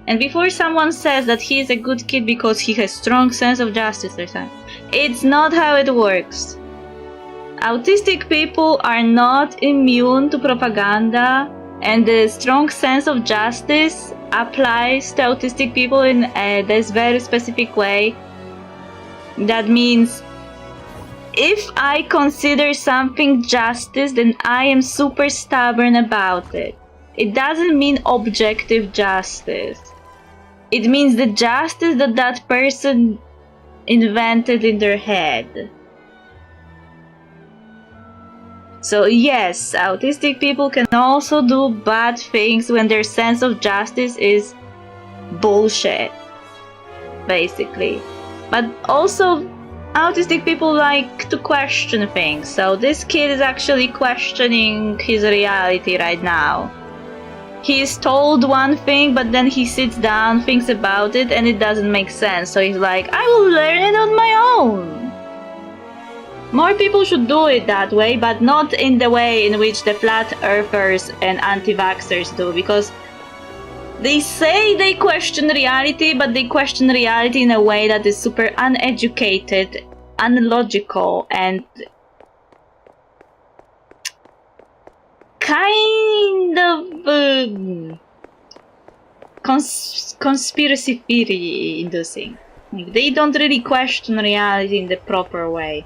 And before someone says that he is a good kid because he has strong sense of justice or something, it's not how it works. Autistic people are not immune to propaganda, and the strong sense of justice applies to autistic people in this very specific way. That means if I consider something justice, then I am super stubborn about it. It doesn't mean objective justice. It means the justice that that person invented in their head. So yes, autistic people can also do bad things when their sense of justice is bullshit, basically. But also, autistic people like to question things, so this kid is actually questioning his reality right now. He is told one thing, but then he sits down, thinks about it, and it doesn't make sense, so he's like, I will learn it on my own. More people should do it that way, but not in the way in which the flat earthers and anti-vaxxers do, because they say they question reality, but they question reality in a way that is super uneducated, unlogical, and kind of conspiracy theory inducing. They don't really question reality in the proper way.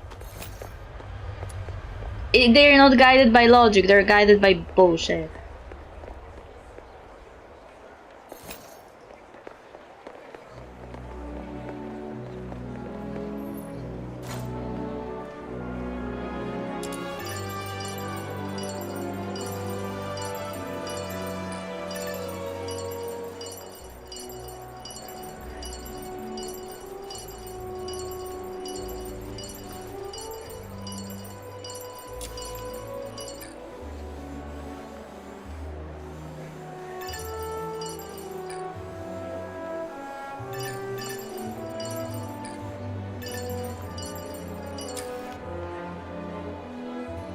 They're not guided by logic, they're guided by bullshit.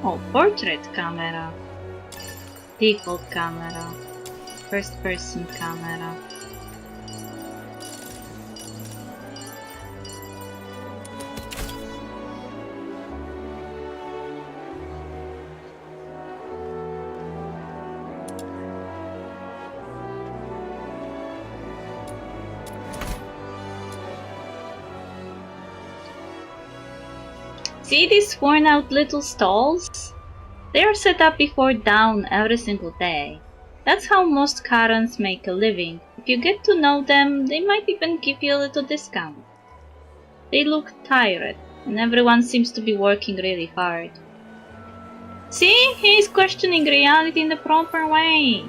Oh, portrait camera. Default camera. First person camera. See these worn out little stalls? They are set up before dawn every single day. That's how most Karens make a living. If you get to know them, they might even give you a little discount. They look tired, and everyone seems to be working really hard. See, he is questioning reality in the proper way.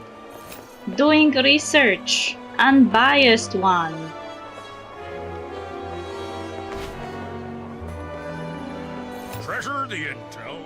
Doing research. Unbiased one. Treasure the intel.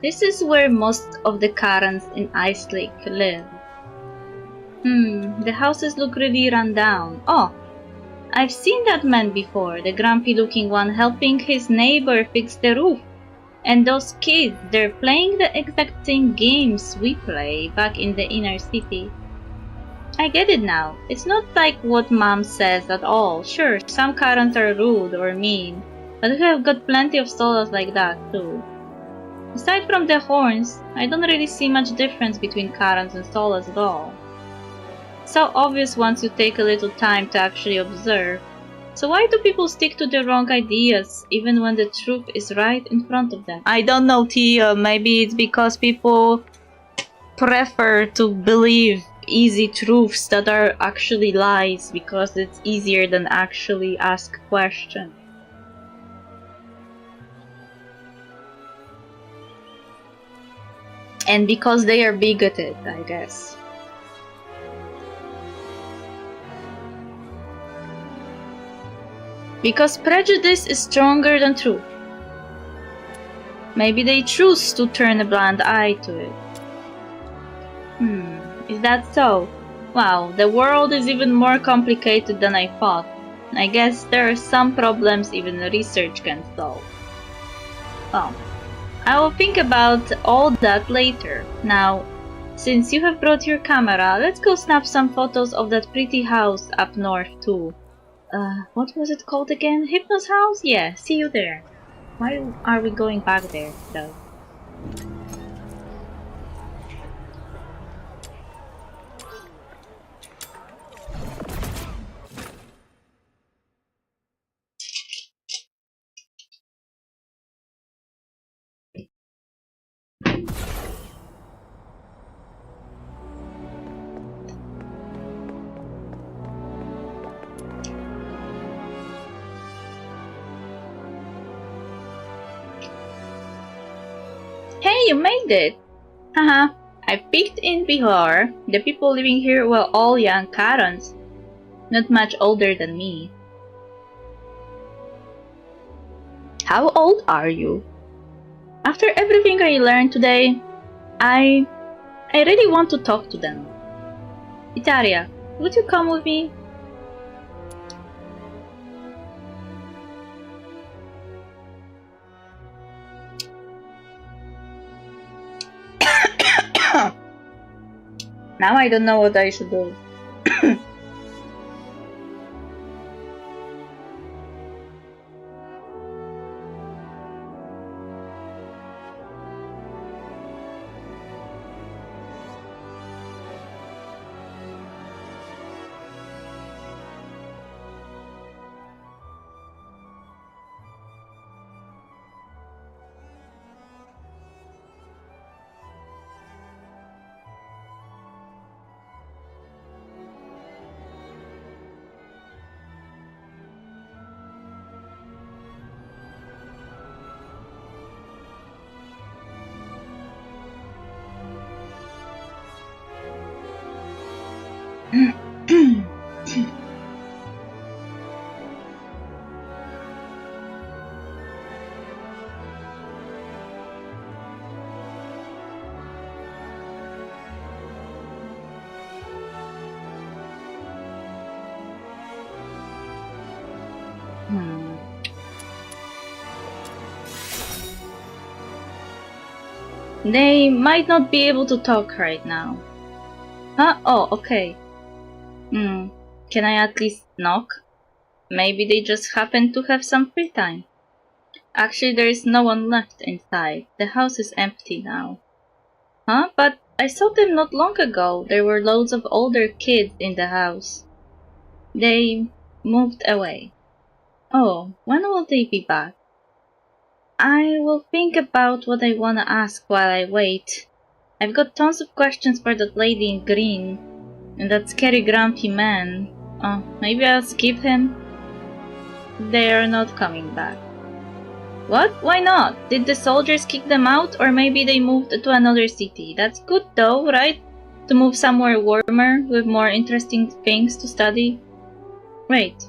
This is where most of the Karens in Ice Lake live. The houses look really run down. Oh, I've seen that man before, the grumpy looking one helping his neighbor fix the roof. And those kids, they're playing the exact same games we play back in the inner city. I get it now. It's not like what Mom says at all. Sure, some Karens are rude or mean, but we have got plenty of stolas like that too. Aside from the horns, I don't really see much difference between Karens and stolas at all. So obvious once you take a little time to actually observe. So why do people stick to the wrong ideas even when the truth is right in front of them? I don't know, Tia. Maybe it's because people prefer to believe easy truths that are actually lies because it's easier than actually ask questions. And because they are bigoted, I guess. Because prejudice is stronger than truth. Maybe they choose to turn a blind eye to it. Is that so? Wow, the world is even more complicated than I thought. I guess there are some problems even research can solve. Well, I will think about all that later. Now, since you have brought your camera, let's go snap some photos of that pretty house up north too. What was it called again? Hypno's house? Yeah, see you there. Why are we going back there, though? Hey, you made it! Haha, I peeked in before. The people living here were all young Karens, not much older than me. How old are you? After everything I learned today, I really want to talk to them. Itaria, would you come with me? Now I don't know what I should do. Hmm. They might not be able to talk right now. Huh? Oh, okay. Can I at least knock? Maybe they just happen to have some free time. Actually, there is no one left inside. The house is empty now. Huh? But I saw them not long ago. There were loads of older kids in the house. They moved away. Oh, when will they be back? I will think about what I wanna ask while I wait. I've got tons of questions for that lady in green. And that scary grumpy man. Oh, maybe I'll skip him? They are not coming back. What? Why not? Did the soldiers kick them out? Or maybe they moved to another city? That's good though, right? To move somewhere warmer, with more interesting things to study? Wait.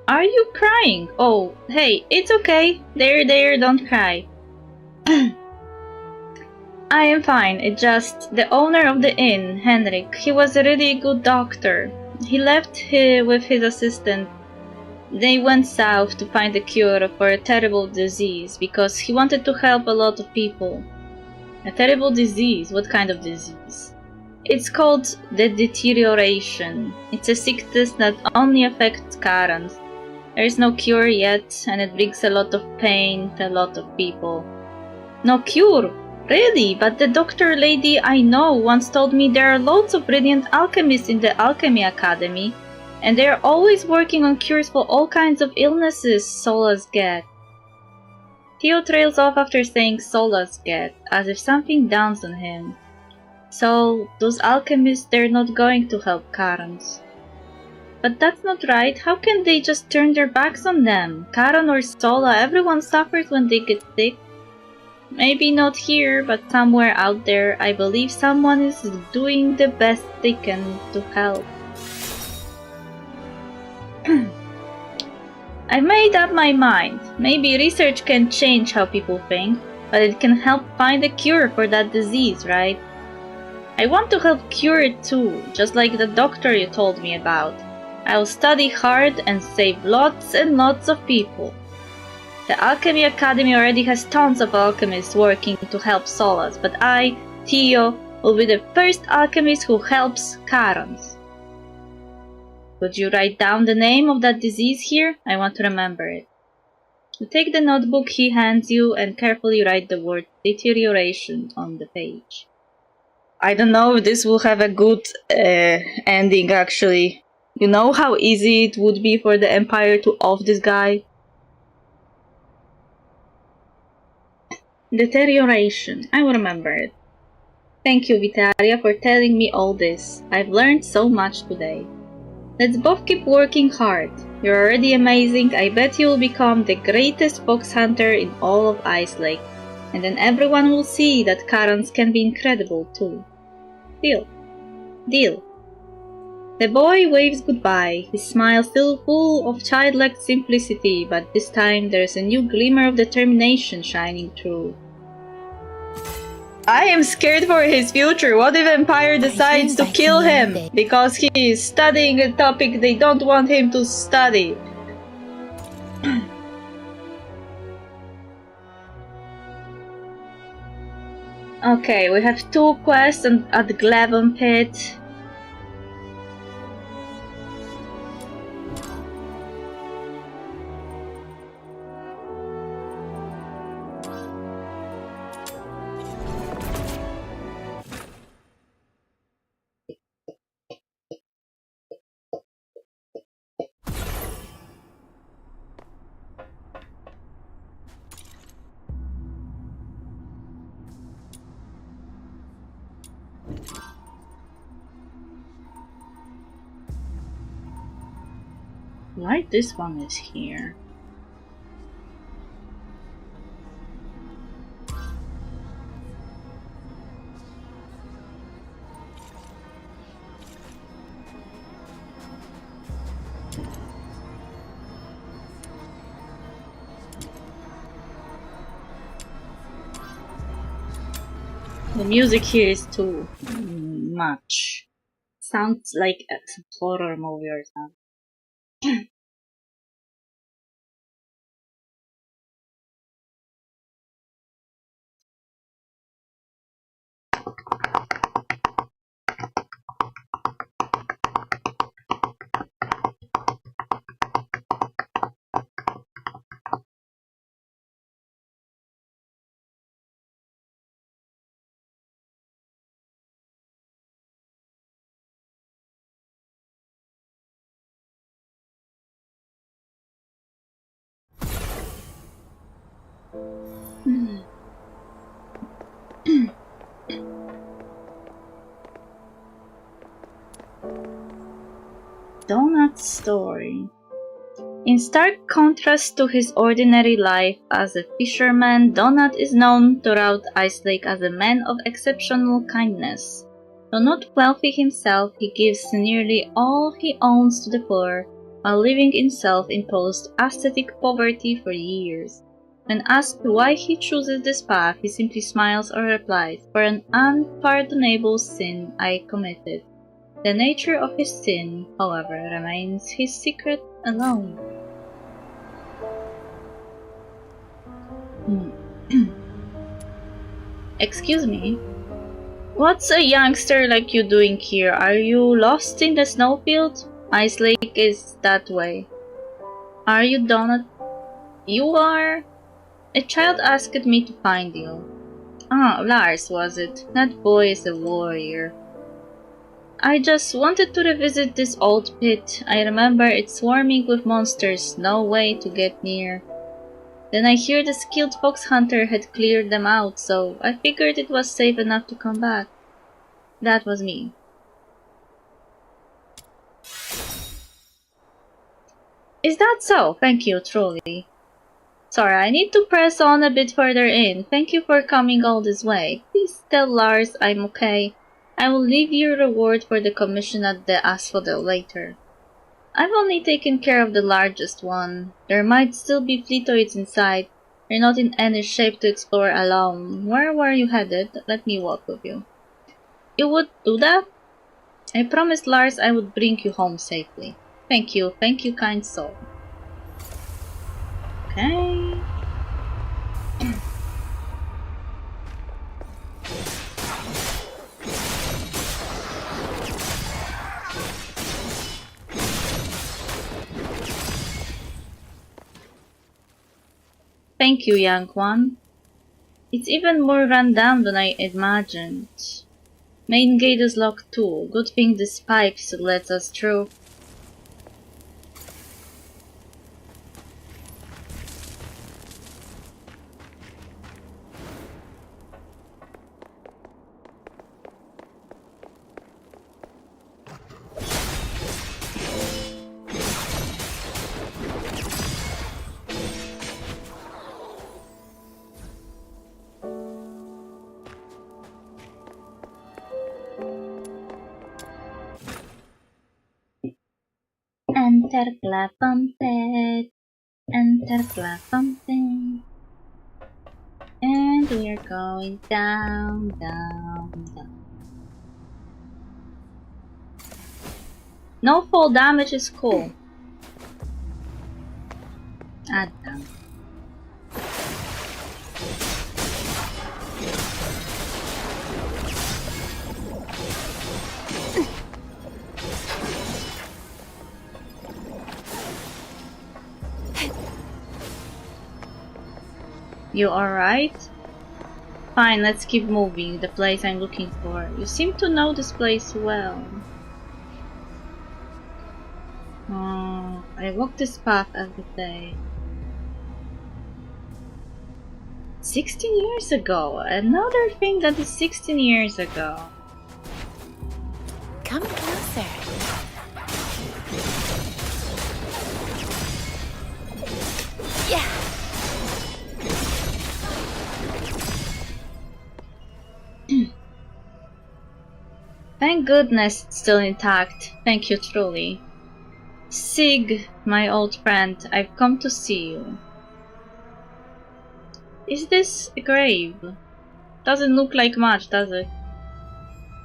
Are you crying? Oh, hey, it's okay. There, don't cry. I am fine, it's just the owner of the inn, Henrik, he was a really good doctor. He left here with his assistant. They went south to find a cure for a terrible disease because he wanted to help a lot of people. A terrible disease? What kind of disease? It's called the deterioration. It's a sickness that only affects Karans. There is no cure yet, and it brings a lot of pain to a lot of people. No cure? Really? But the doctor lady I know once told me there are loads of brilliant alchemists in the Alchemy Academy, and they are always working on cures for all kinds of illnesses Solas get. Theo trails off after saying Solas get, as if something dawns on him. So, those alchemists, they're not going to help Karans. But that's not right. How can they just turn their backs on them? Karan or Sola, everyone suffers when they get sick. Maybe not here, but somewhere out there, I believe someone is doing the best they can to help. I've made up my mind. Maybe research can change how people think, but it can help find a cure for that disease, right? I want to help cure it too, just like the doctor you told me about. I'll study hard and save lots and lots of people. The Alchemy Academy already has tons of alchemists working to help Solas, but I, Theo, will be the first alchemist who helps Karans. Could you write down the name of that disease here? I want to remember it. You take the notebook he hands you and carefully write the word deterioration on the page. I don't know if this will have a good ending actually. You know how easy it would be for the Empire to off this guy? Deterioration. I will remember it. Thank you, Vitaria, for telling me all this. I've learned so much today. Let's both keep working hard. You're already amazing. I bet you will become the greatest fox hunter in all of Ice Lake. And then everyone will see that Karans can be incredible too. Deal. Deal. The boy waves goodbye, his smile still full of childlike simplicity, but this time there's a new glimmer of determination shining through. I am scared for his future. What if Empire decides to kill him because he is studying a topic they don't want him to study? Okay, we have 2 quests at the Glavon Pit. Why this one is here? The music here is too much. Sounds like a horror movie or something. Donut's story. In stark contrast to his ordinary life as a fisherman, Donut is known throughout Ice Lake as a man of exceptional kindness. Though not wealthy himself, he gives nearly all he owns to the poor, while living in self-imposed ascetic poverty for years. When asked why he chooses this path, he simply smiles or replies, "For an unpardonable sin I committed." The nature of his sin, however, remains his secret alone. Excuse me? What's a youngster like you doing here? Are you lost in the snowfield? Ice Lake is that way. Are you Donut? You are? A child asked me to find you. Ah, Lars, was it? That boy is a warrior. I just wanted to revisit this old pit. I remember it swarming with monsters, no way to get near. Then I hear the skilled fox hunter had cleared them out, so I figured it was safe enough to come back. That was me. Is that so? Thank you, truly. Sorry, I need to press on a bit further in. Thank you for coming all this way. Please tell Lars I'm okay. I will leave you a reward for the commission at the asphodel later. I've only taken care of the largest one. There might still be fletoids inside. You're not in any shape to explore alone. Where were you headed? Let me walk with you. You would do that? I promised Lars I would bring you home safely. Thank you, kind soul. Okay. Thank you, young one. It's even more run down than I imagined. Main gate is locked too. Good thing this pipe lets us through. Enter Clappumpet, enter Clappumpet, and we're going down, down, down. No fall damage is cool. Add down. You alright? Fine, let's keep moving. The place I'm looking for. You seem to know this place well. Oh, I walk this path every day. 16 years ago. Another thing that is 16 years ago. Come closer. Yeah. Thank goodness it's still intact. Thank you truly. Sig, my old friend, I've come to see you. Is this a grave? Doesn't look like much, does it?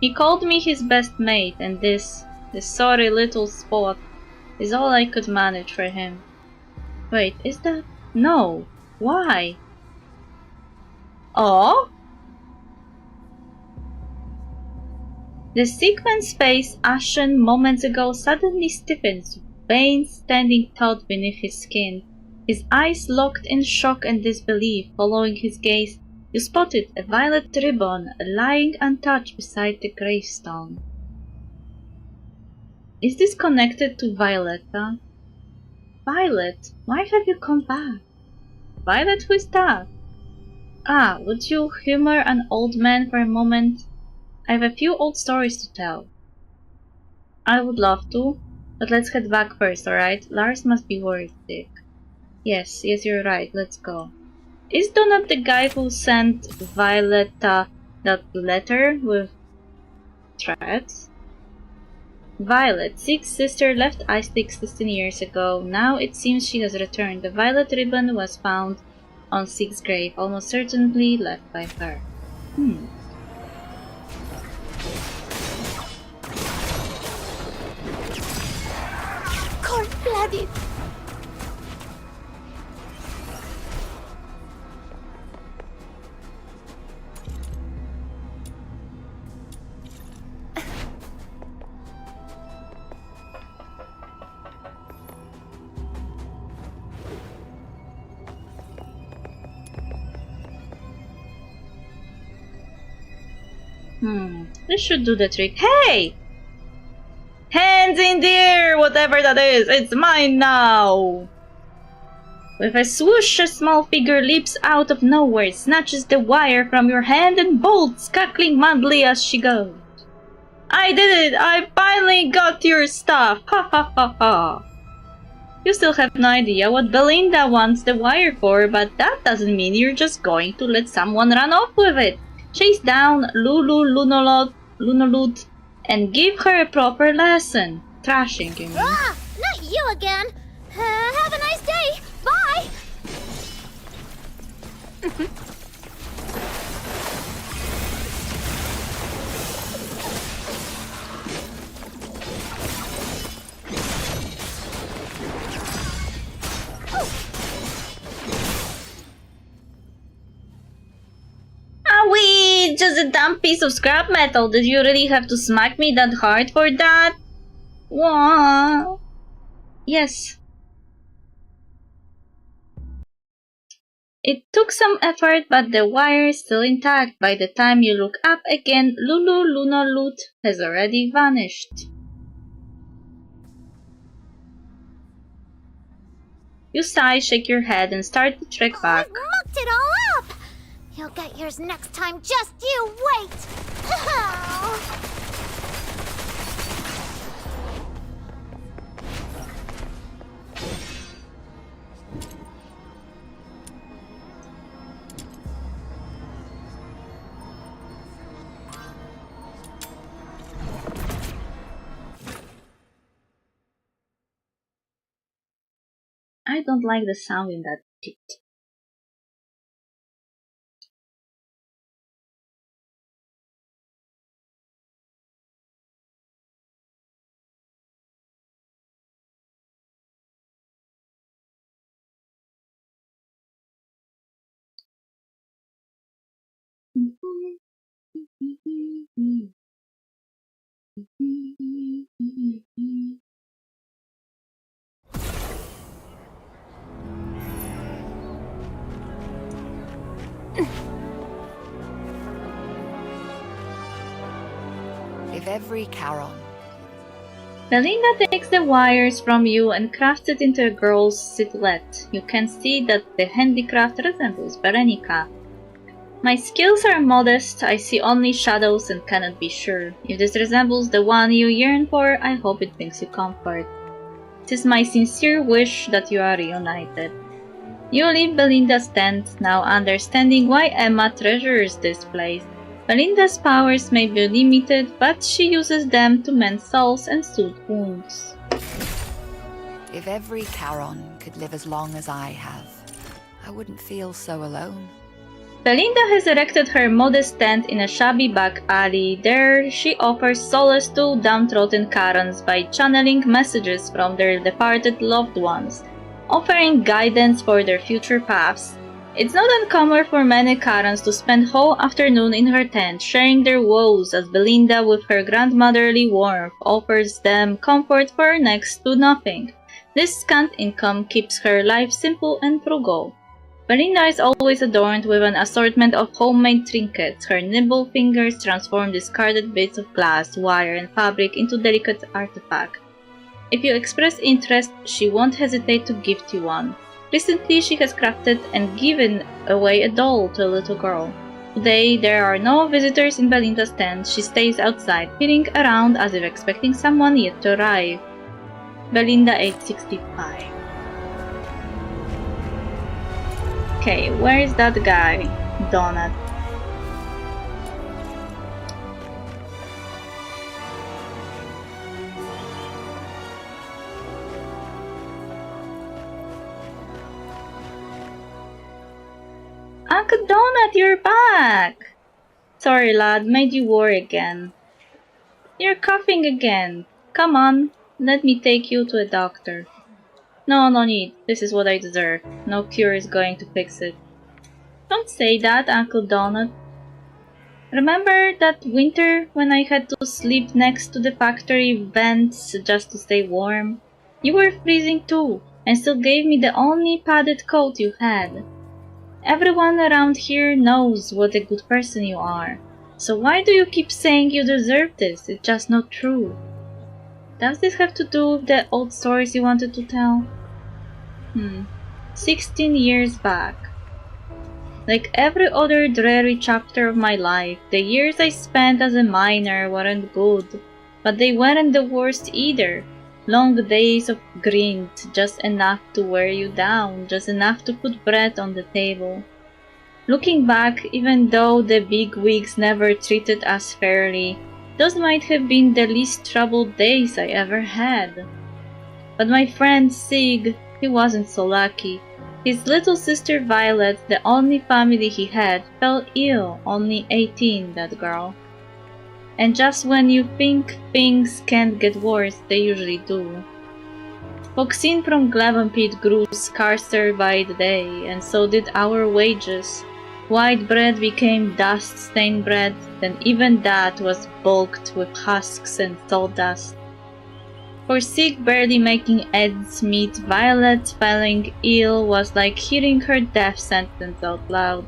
He called me his best mate, and this sorry little spot is all I could manage for him. Wait, is that... No. Why? Oh? The sick man's face, ashen moments ago, suddenly stiffens, veins standing taut beneath his skin. His eyes locked in shock and disbelief. Following his gaze, you spotted a violet ribbon lying untouched beside the gravestone. Is this connected to Violetta? Violet, why have you come back? Violet, who is that? Ah, would you humor an old man for a moment? I have a few old stories to tell. I would love to, but let's head back first, alright? Lars must be worried sick. Yes, you're right, let's go. Is Donut the guy who sent Violetta that letter with threats? Violet, Sig's sister, left Icepeak 16 years ago. Now it seems she has returned. The violet ribbon was found on Sig's grave, almost certainly left by her. Cold-blooded! This should do the trick. Hey! Hands in the air, whatever that is! It's mine now! With a swoosh, a small figure leaps out of nowhere, snatches the wire from your hand and bolts, cackling madly as she goes. I did it! I finally got your stuff! Ha ha ha ha! You still have no idea what Belinda wants the wire for, but that doesn't mean you're just going to let someone run off with it. Chase down Lunaloot and give her a proper lesson. Thrashing, you mean. Ah! Not you again! Have a nice day! Bye! Wee! Just a dumb piece of scrap metal. Did you really have to smack me that hard for that? Wah. Yes. It took some effort, but the wire is still intact. By the time you look up again, Lunaloot has already vanished. You sigh, shake your head, and start the trek back. I mucked it all up! You'll get yours next time, just you wait! I don't like the sound in that pit. If every Charon. Belinda takes the wires from you and crafts it into a girl's silhouette. You can see that the handicraft resembles Veronica. My skills are modest, I see only shadows and cannot be sure. If this resembles the one you yearn for, I hope it brings you comfort. It is my sincere wish that you are reunited. You leave Belinda's tent, now understanding why Emma treasures this place. Belinda's powers may be limited, but she uses them to mend souls and soothe wounds. If every Charon could live as long as I have, I wouldn't feel so alone. Belinda has erected her modest tent in a shabby back alley. There she offers solace to downtrodden Karens by channeling messages from their departed loved ones, offering guidance for their future paths. It's not uncommon for many Karens to spend whole afternoon in her tent, sharing their woes as Belinda, with her grandmotherly warmth, offers them comfort for next to nothing. This scant income keeps her life simple and frugal. Belinda is always adorned with an assortment of homemade trinkets. Her nimble fingers transform discarded bits of glass, wire, and fabric into delicate artifacts. If you express interest, she won't hesitate to gift you one. Recently, she has crafted and given away a doll to a little girl. Today, there are no visitors in Belinda's tent. She stays outside, peering around as if expecting someone yet to arrive. Belinda 865. Okay, where is that guy? Donut. Uncle Donut, you're back! Sorry, lad, made you worry again. You're coughing again. Come on, let me take you to a doctor. No, no need. This is what I deserve. No cure is going to fix it. Don't say that, Uncle Donut. Remember that winter when I had to sleep next to the factory vents just to stay warm? You were freezing too, and still gave me the only padded coat you had. Everyone around here knows what a good person you are. So why do you keep saying you deserve this? It's just not true. Does this have to do with the old stories you wanted to tell? 16 years back. Like every other dreary chapter of my life, the years I spent as a miner weren't good, but they weren't the worst either. Long days of grind, just enough to wear you down, just enough to put bread on the table. Looking back, even though the big wigs never treated us fairly, those might have been the least troubled days I ever had. But my friend Sig, he wasn't so lucky. His little sister Violet, the only family he had, fell ill, only 18, that girl. And just when you think things can't get worse, they usually do. Foxine from Glevenpit grew scarcer by the day, and so did our wages. White bread became dust-stained bread, then even that was bulked with husks and sawdust. For Sig barely making ends meet, Violet falling ill was like hearing her death sentence out loud.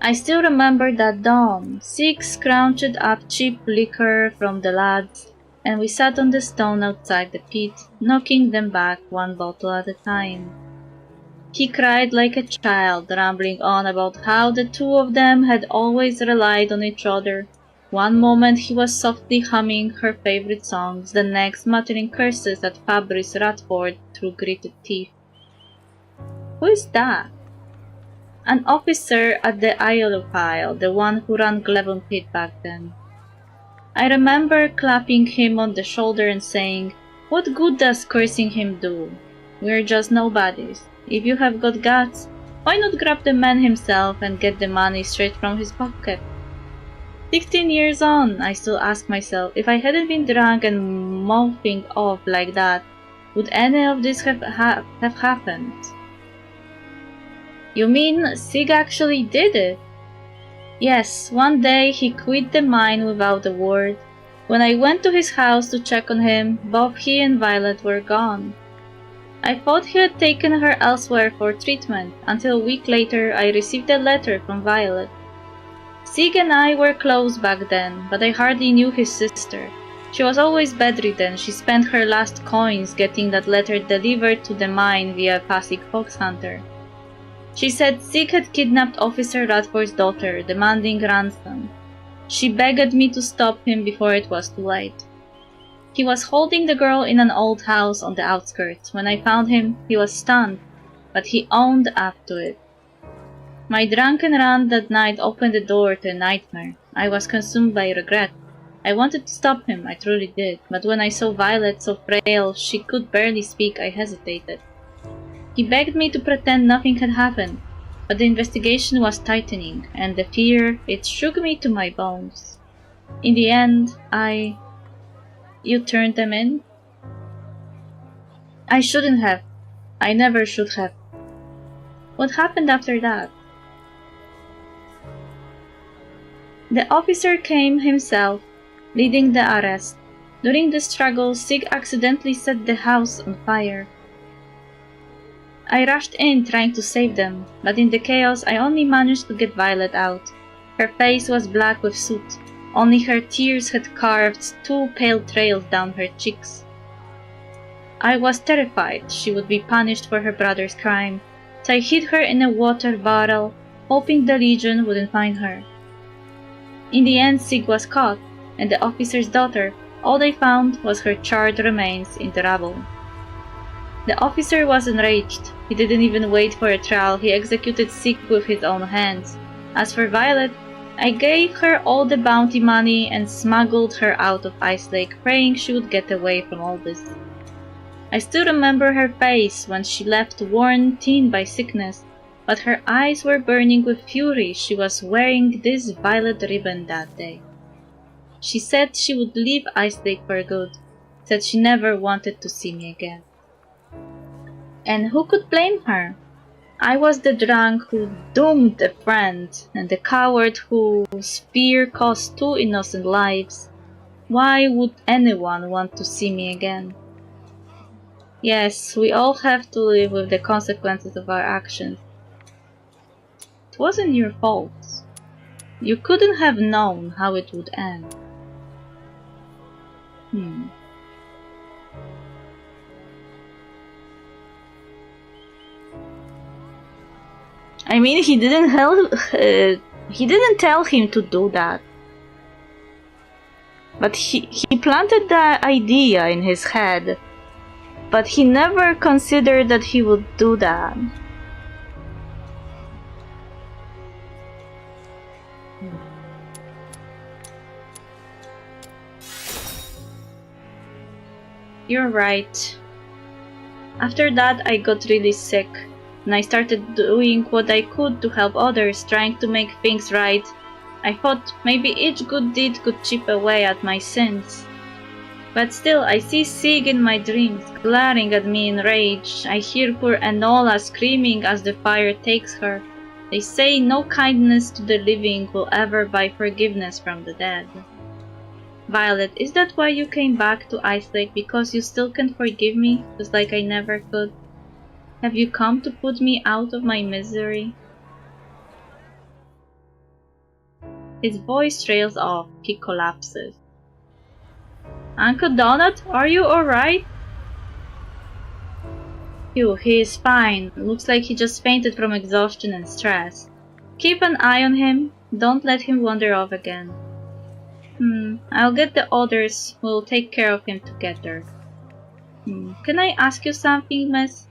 I still remember that dawn. Sig scrounged up cheap liquor from the lads, and we sat on the stone outside the pit, knocking them back one bottle at a time. He cried like a child, rambling on about how the two of them had always relied on each other. One moment he was softly humming her favorite songs, the next muttering curses at Fabrice Radford through gritted teeth. Who is that? An officer at the Iolopile, the one who ran Glevenpit back then. I remember clapping him on the shoulder and saying, "What good does cursing him do? We're just nobodies. If you have got guts, why not grab the man himself and get the money straight from his pocket?" 16 years on, I still ask myself, if I hadn't been drunk and mouthing off like that, would any of this have happened? You mean Sig actually did it? Yes, one day he quit the mine without a word. When I went to his house to check on him, both he and Violet were gone. I thought he had taken her elsewhere for treatment, until a week later I received a letter from Violet. Sig and I were close back then, but I hardly knew his sister. She was always bedridden. She spent her last coins getting that letter delivered to the mine via a passing fox hunter. She said Sig had kidnapped Officer Radford's daughter, demanding ransom. She begged me to stop him before it was too late. He was holding the girl in an old house on the outskirts. When I found him, he was stunned, but he owned up to it. My drunken rant that night opened the door to a nightmare. I was consumed by regret. I wanted to stop him, I truly did, but when I saw Violet so frail she could barely speak, I hesitated. He begged me to pretend nothing had happened. But the investigation was tightening, and the fear, it shook me to my bones. In the end, You turned them in? I shouldn't have. I never should have. What happened after that? The officer came himself, leading the arrest. During the struggle, Sig accidentally set the house on fire. I rushed in trying to save them, but in the chaos I only managed to get Violet out. Her face was black with soot. Only her tears had carved two pale trails down her cheeks. I was terrified she would be punished for her brother's crime, so I hid her in a water bottle, hoping the Legion wouldn't find her. In the end, Sig was caught, and the officer's daughter, all they found was her charred remains in the rubble. The officer was enraged. He didn't even wait for a trial, he executed Sig with his own hands. As for Violet, I gave her all the bounty money and smuggled her out of Ice Lake, praying she would get away from all this. I still remember her face when she left, worn thin by sickness, but her eyes were burning with fury. She was wearing this violet ribbon that day. She said she would leave Ice Lake for good, said she never wanted to see me again. And who could blame her? I was the drunk who doomed a friend, and the coward whose fear cost two innocent lives. Why would anyone want to see me again? Yes, we all have to live with the consequences of our actions. It wasn't your fault. You couldn't have known how it would end. I mean, he didn't tell him to do that. But he planted the idea in his head. But he never considered that he would do that. You're right. After that, I got really sick, and I started doing what I could to help others, trying to make things right. I thought maybe each good deed could chip away at my sins. But still, I see Sig in my dreams, glaring at me in rage. I hear poor Enola screaming as the fire takes her. They say no kindness to the living will ever buy forgiveness from the dead. Violet, is that why you came back to Ice Lake? Because you still can't forgive me, just like I never could? Have you come to put me out of my misery? His voice trails off. He collapses. Uncle Donut, are you alright? Phew, he is fine. Looks like he just fainted from exhaustion and stress. Keep an eye on him. Don't let him wander off again. I'll get the others. We'll take care of him together. Can I ask you something, miss?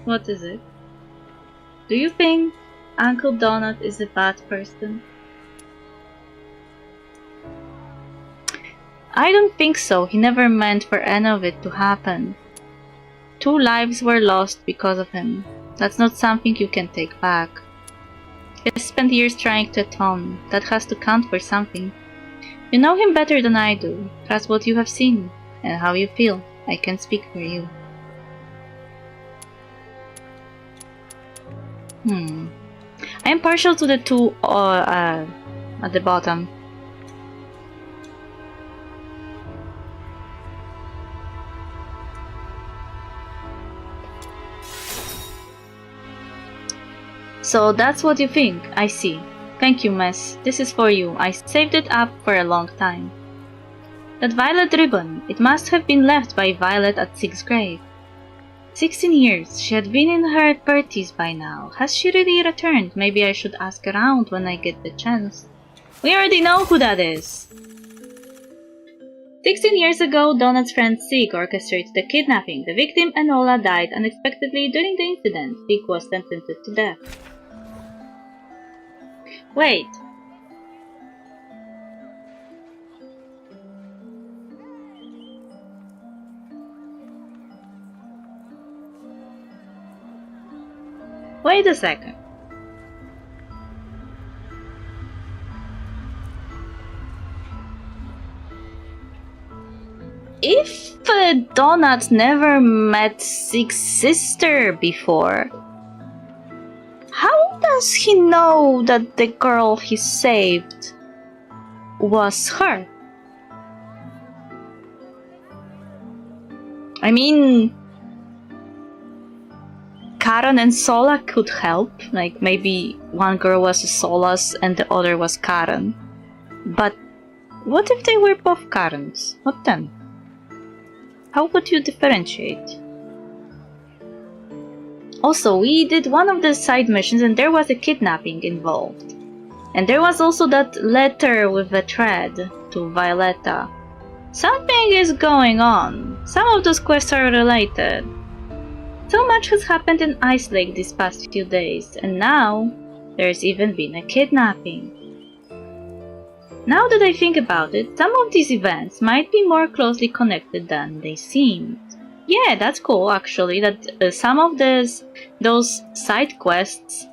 What is it? Do you think Uncle Donut is a bad person? I don't think so. He never meant for any of it to happen. 2 lives were lost because of him. That's not something you can take back. He has spent years trying to atone. That has to count for something. You know him better than I do. Trust what you have seen and how you feel. I can speak for you. I am partial to the 2 at the bottom. So that's what you think, I see. Thank you, miss. This is for you. I saved it up for a long time. That violet ribbon, it must have been left by Violet at Sig's grave. 16 years, she had been in her 30s by now. Has she really returned? Maybe I should ask around when I get the chance. We already know who that is. 16 years ago, Donut's friend Sig orchestrated the kidnapping. The victim, Enola, died unexpectedly during the incident. Sig was sentenced to death. Wait. Wait a second. if Donut never met Sig's sister before, how does he know that the girl he saved was her? I mean, Karen and Sola could help, like maybe one girl was Sola's and the other was Karen. But what if they were both Karens? What then? How would you differentiate? Also, we did one of the side missions and there was a kidnapping involved. And there was also that letter with a thread to Violetta. Something is going on. Some of those quests are related. So much has happened in Ice Lake these past few days, and now there's even been a kidnapping. Now that I think about it, some of these events might be more closely connected than they seemed. Yeah, that's cool actually, that some of those side quests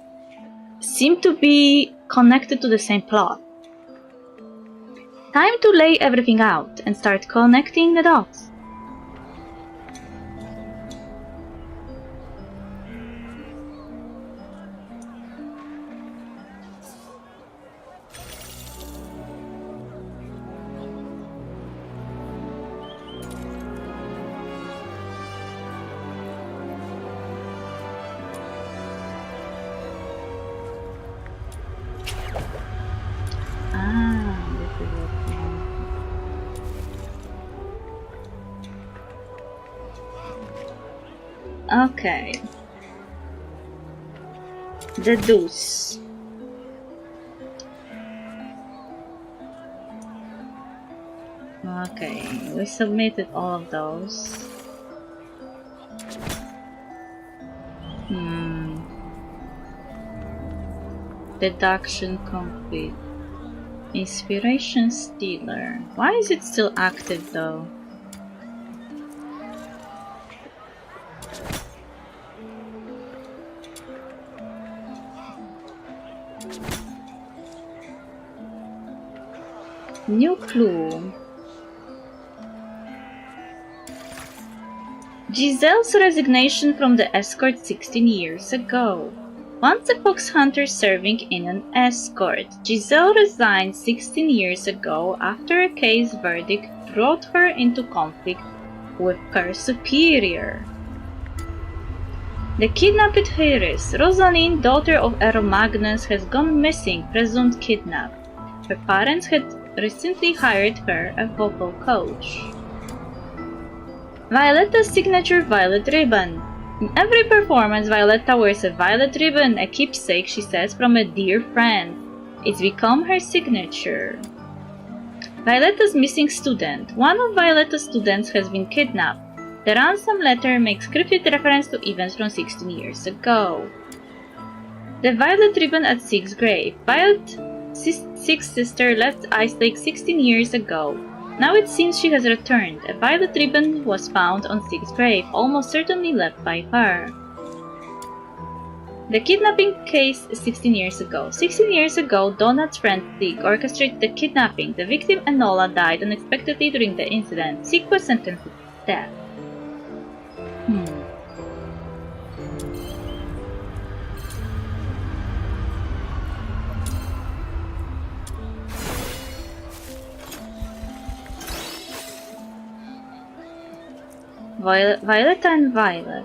seem to be connected to the same plot. Time to lay everything out and start connecting the dots. Okay. The deuce. Okay, we submitted all of those. Deduction complete. Inspiration Stealer. Why is it still active though? New clue. Giselle's resignation from the escort 16 years ago. Once a fox hunter serving in an escort, Giselle resigned 16 years ago after a case verdict brought her into conflict with her superior. The kidnapped heiress, Rosaline, daughter of Aeromagnus, has gone missing, presumed kidnapped. Her parents had recently hired her a vocal coach. Violetta's signature violet ribbon. In every performance, Violetta wears a violet ribbon, a keepsake, she says, from a dear friend. It's become her signature. Violetta's missing student. One of Violetta's students has been kidnapped. The ransom letter makes cryptic reference to events from 16 years ago. The violet ribbon at Sig's grave. Sig's sister left Ice Lake 16 years ago. Now it seems she has returned. A violet ribbon was found on Sig's grave, almost certainly left by her. The kidnapping case 16 years ago. 16 years ago, Donut's friend Sig orchestrated the kidnapping. The victim, Enola, died unexpectedly during the incident. Sig was sentenced to death. Violetta and Violet.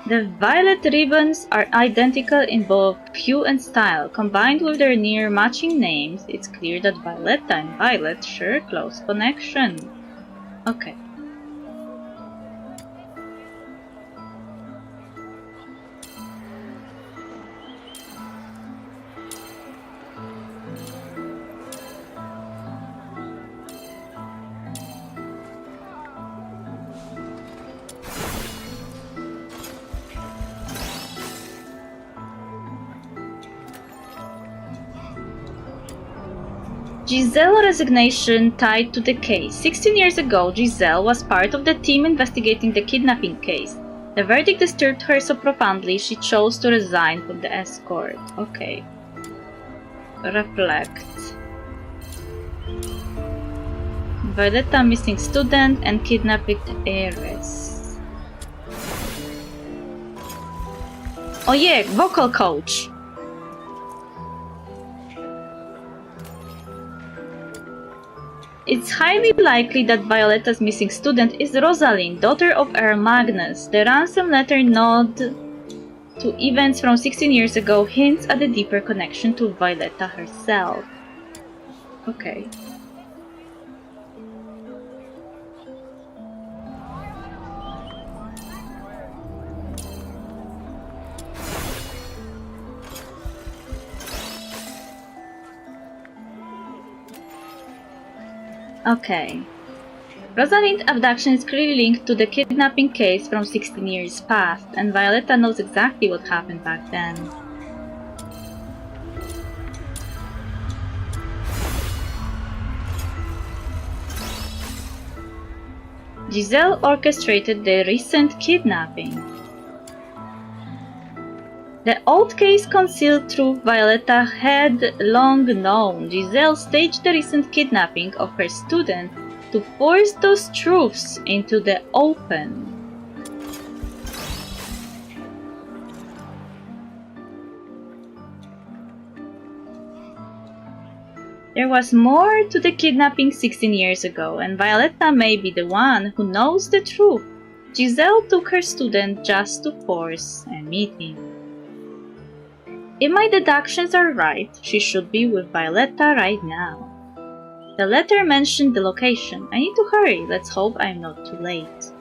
The violet ribbons are identical in both hue and style. Combined with their near matching names, it's clear that Violetta and Violet share a close connection. Okay. Giselle resignation tied to the case. 16 years ago, Giselle was part of the team investigating the kidnapping case. The verdict disturbed her so profoundly she chose to resign from the escort. Okay. Reflect. Violetta missing student and kidnapped heiress. Oh yeah, vocal coach! It's highly likely that Violetta's missing student is Rosalind, daughter of Earl Magnus. The ransom letter nod to events from 16 years ago hints at a deeper connection to Violetta herself. Okay. Okay. Rosalind's abduction is clearly linked to the kidnapping case from 16 years past, and Violetta knows exactly what happened back then. Giselle orchestrated the recent kidnapping. The old case concealed through Violetta had long known. Giselle staged the recent kidnapping of her student to force those truths into the open. There was more to the kidnapping 16 years ago, and Violetta may be the one who knows the truth. Giselle took her student just to force a meeting. If my deductions are right, she should be with Violetta right now. The letter mentioned the location. I need to hurry. Let's hope I'm not too late.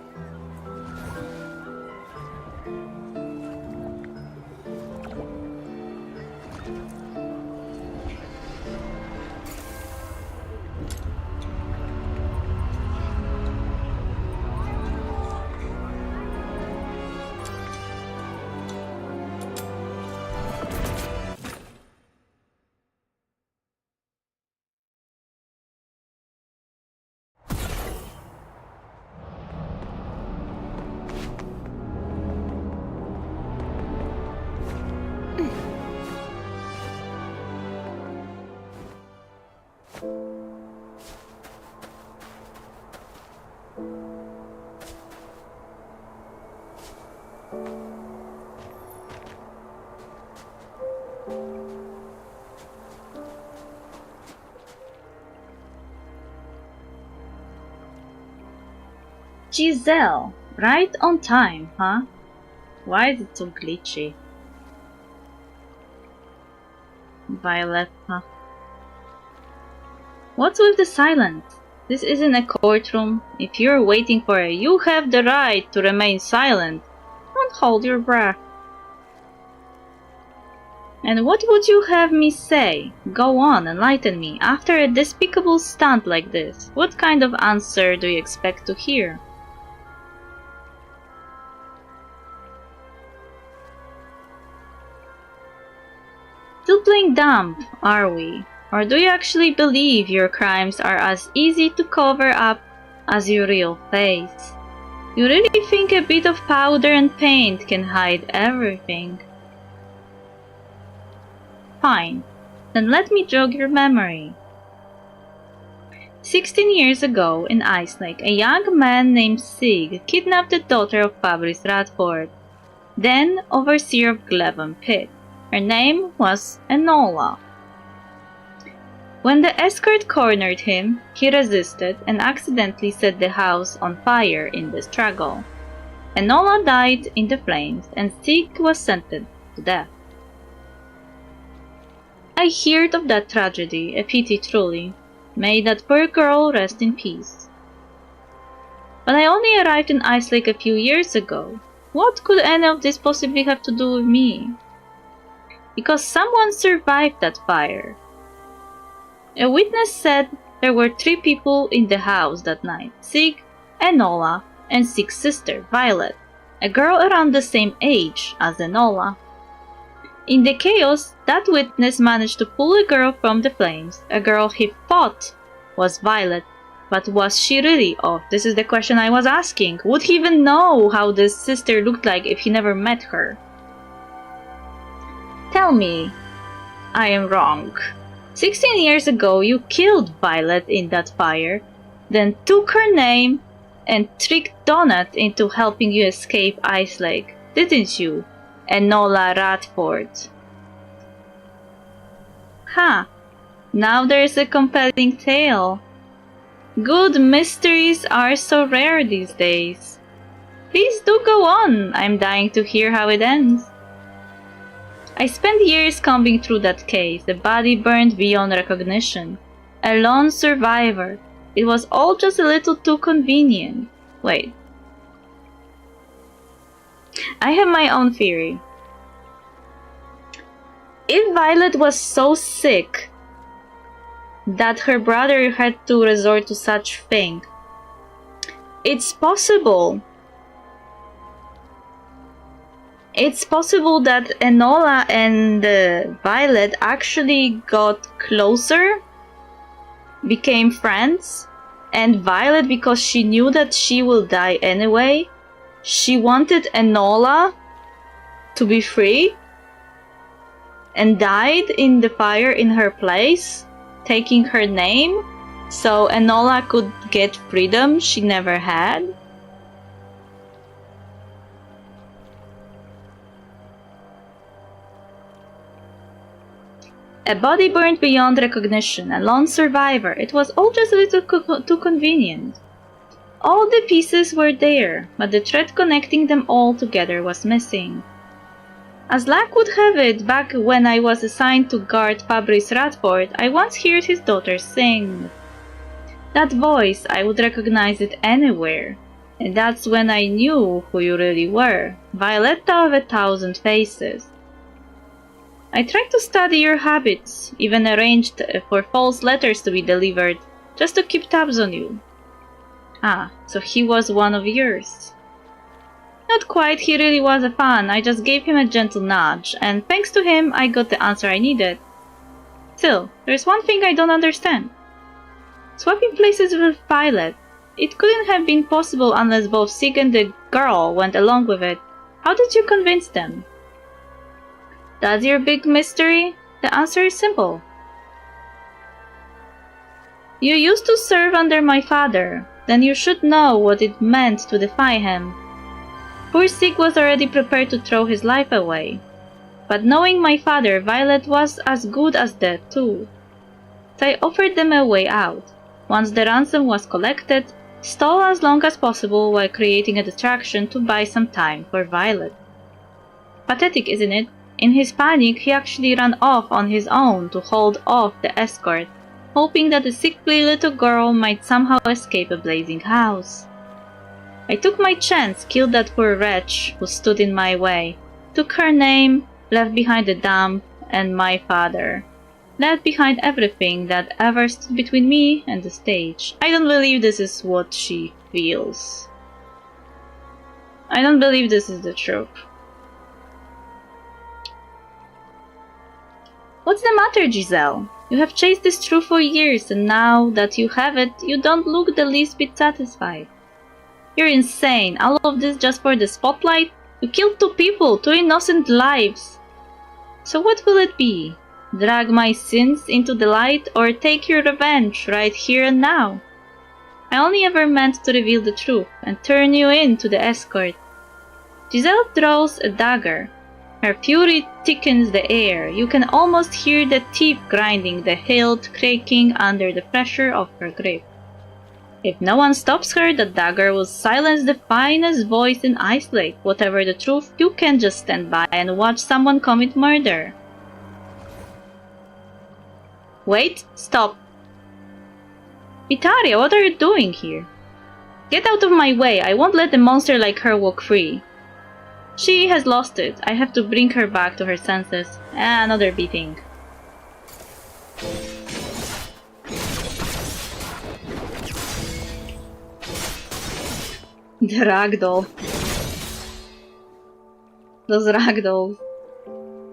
Giselle, right on time, huh? Why is it so glitchy? Violetta. What's with the silence? This isn't a courtroom. If you're waiting for it, you have the right to remain silent. Don't hold your breath. And what would you have me say? Go on, enlighten me. After a despicable stunt like this, what kind of answer do you expect to hear? Still playing dumb, are we? Or do you actually believe your crimes are as easy to cover up as your real face? You really think a bit of powder and paint can hide everything? Fine, then let me jog your memory. 16 years ago in Ice Lake, a young man named Sig kidnapped the daughter of Fabrice Radford, then overseer of Glevon Pit. Her name was Enola. When the escort cornered him, he resisted and accidentally set the house on fire in the struggle. Enola died in the flames and Sig was sentenced to death. I heard of that tragedy, a pity truly. May that poor girl rest in peace. But I only arrived in Ice Lake a few years ago. What could any of this possibly have to do with me? Because someone survived that fire. A witness said there were 3 people in the house that night: Sig, Enola, and Sig's sister, Violet, a girl around the same age as Enola. In the chaos, that witness managed to pull a girl from the flames, a girl he thought was Violet. But was she really off? This is the question I was asking. Would he even know how this sister looked like if he never met her? Tell me I am wrong. 16 years ago you killed Violet in that fire. then took her name and tricked Donut into helping you escape Ice Lake, didn't you, Enola Radford? Ha! Now there's a compelling tale. Good mysteries are so rare these days. Please do go on. I'm dying to hear how it ends. I spent years combing through that case, a body burned beyond recognition. A lone survivor. It was all just a little too convenient. Wait. I have my own theory. If Violet was so sick that her brother had to resort to such thing, it's possible that Enola and Violet actually got closer, became friends, and Violet, because she knew that she will die anyway, she wanted Enola to be free and died in the fire in her place, taking her name, so Enola could get freedom she never had. A body burned beyond recognition, a lone survivor. It was all just a little too convenient. All the pieces were there, but the thread connecting them all together was missing. As luck would have it, back when I was assigned to guard Fabrice Radford, I once heard his daughter sing. That voice, I would recognize it anywhere. And that's when I knew who you really were, Violetta of 1,000 Faces. I tried to study your habits, even arranged for false letters to be delivered, just to keep tabs on you. Ah, so he was one of yours. Not quite, he really was a fan. I just gave him a gentle nudge, and thanks to him, I got the answer I needed. Still, there's one thing I don't understand. Swapping places with Violet. It couldn't have been possible unless both Sig and the girl went along with it. How did you convince them? That's your big mystery? The answer is simple. You used to serve under my father, then you should know what it meant to defy him. Poor Sig was already prepared to throw his life away. But knowing my father, Violet was as good as dead too. So I offered them a way out. Once the ransom was collected, stall as long as possible while creating a distraction to buy some time for Violet. Pathetic, isn't it? In his panic, he actually ran off on his own to hold off the escort, hoping that the sickly little girl might somehow escape a blazing house. I took my chance, killed that poor wretch who stood in my way, took her name, left behind the dump, and my father. Left behind everything that ever stood between me and the stage. I don't believe this is what she feels. I don't believe this is the truth. What's the matter, Giselle? You have chased this truth for years, and now that you have it, you don't look the least bit satisfied. You're insane. All of this just for the spotlight? You killed 2 people, 2 innocent lives. So what will it be? Drag my sins into the light, or take your revenge right here and now? I only ever meant to reveal the truth and turn you in to the escort. Giselle draws a dagger. Her fury thickens the air. You can almost hear the teeth grinding, the hilt cracking under the pressure of her grip. If no one stops her, the dagger will silence the finest voice in Ice Lake. Whatever the truth, you can just stand by and watch someone commit murder. Wait, stop. Itaria, what are you doing here? Get out of my way. I won't let a monster like her walk free. She has lost it. I have to bring her back to her senses. Another beating. The ragdoll. Those ragdolls.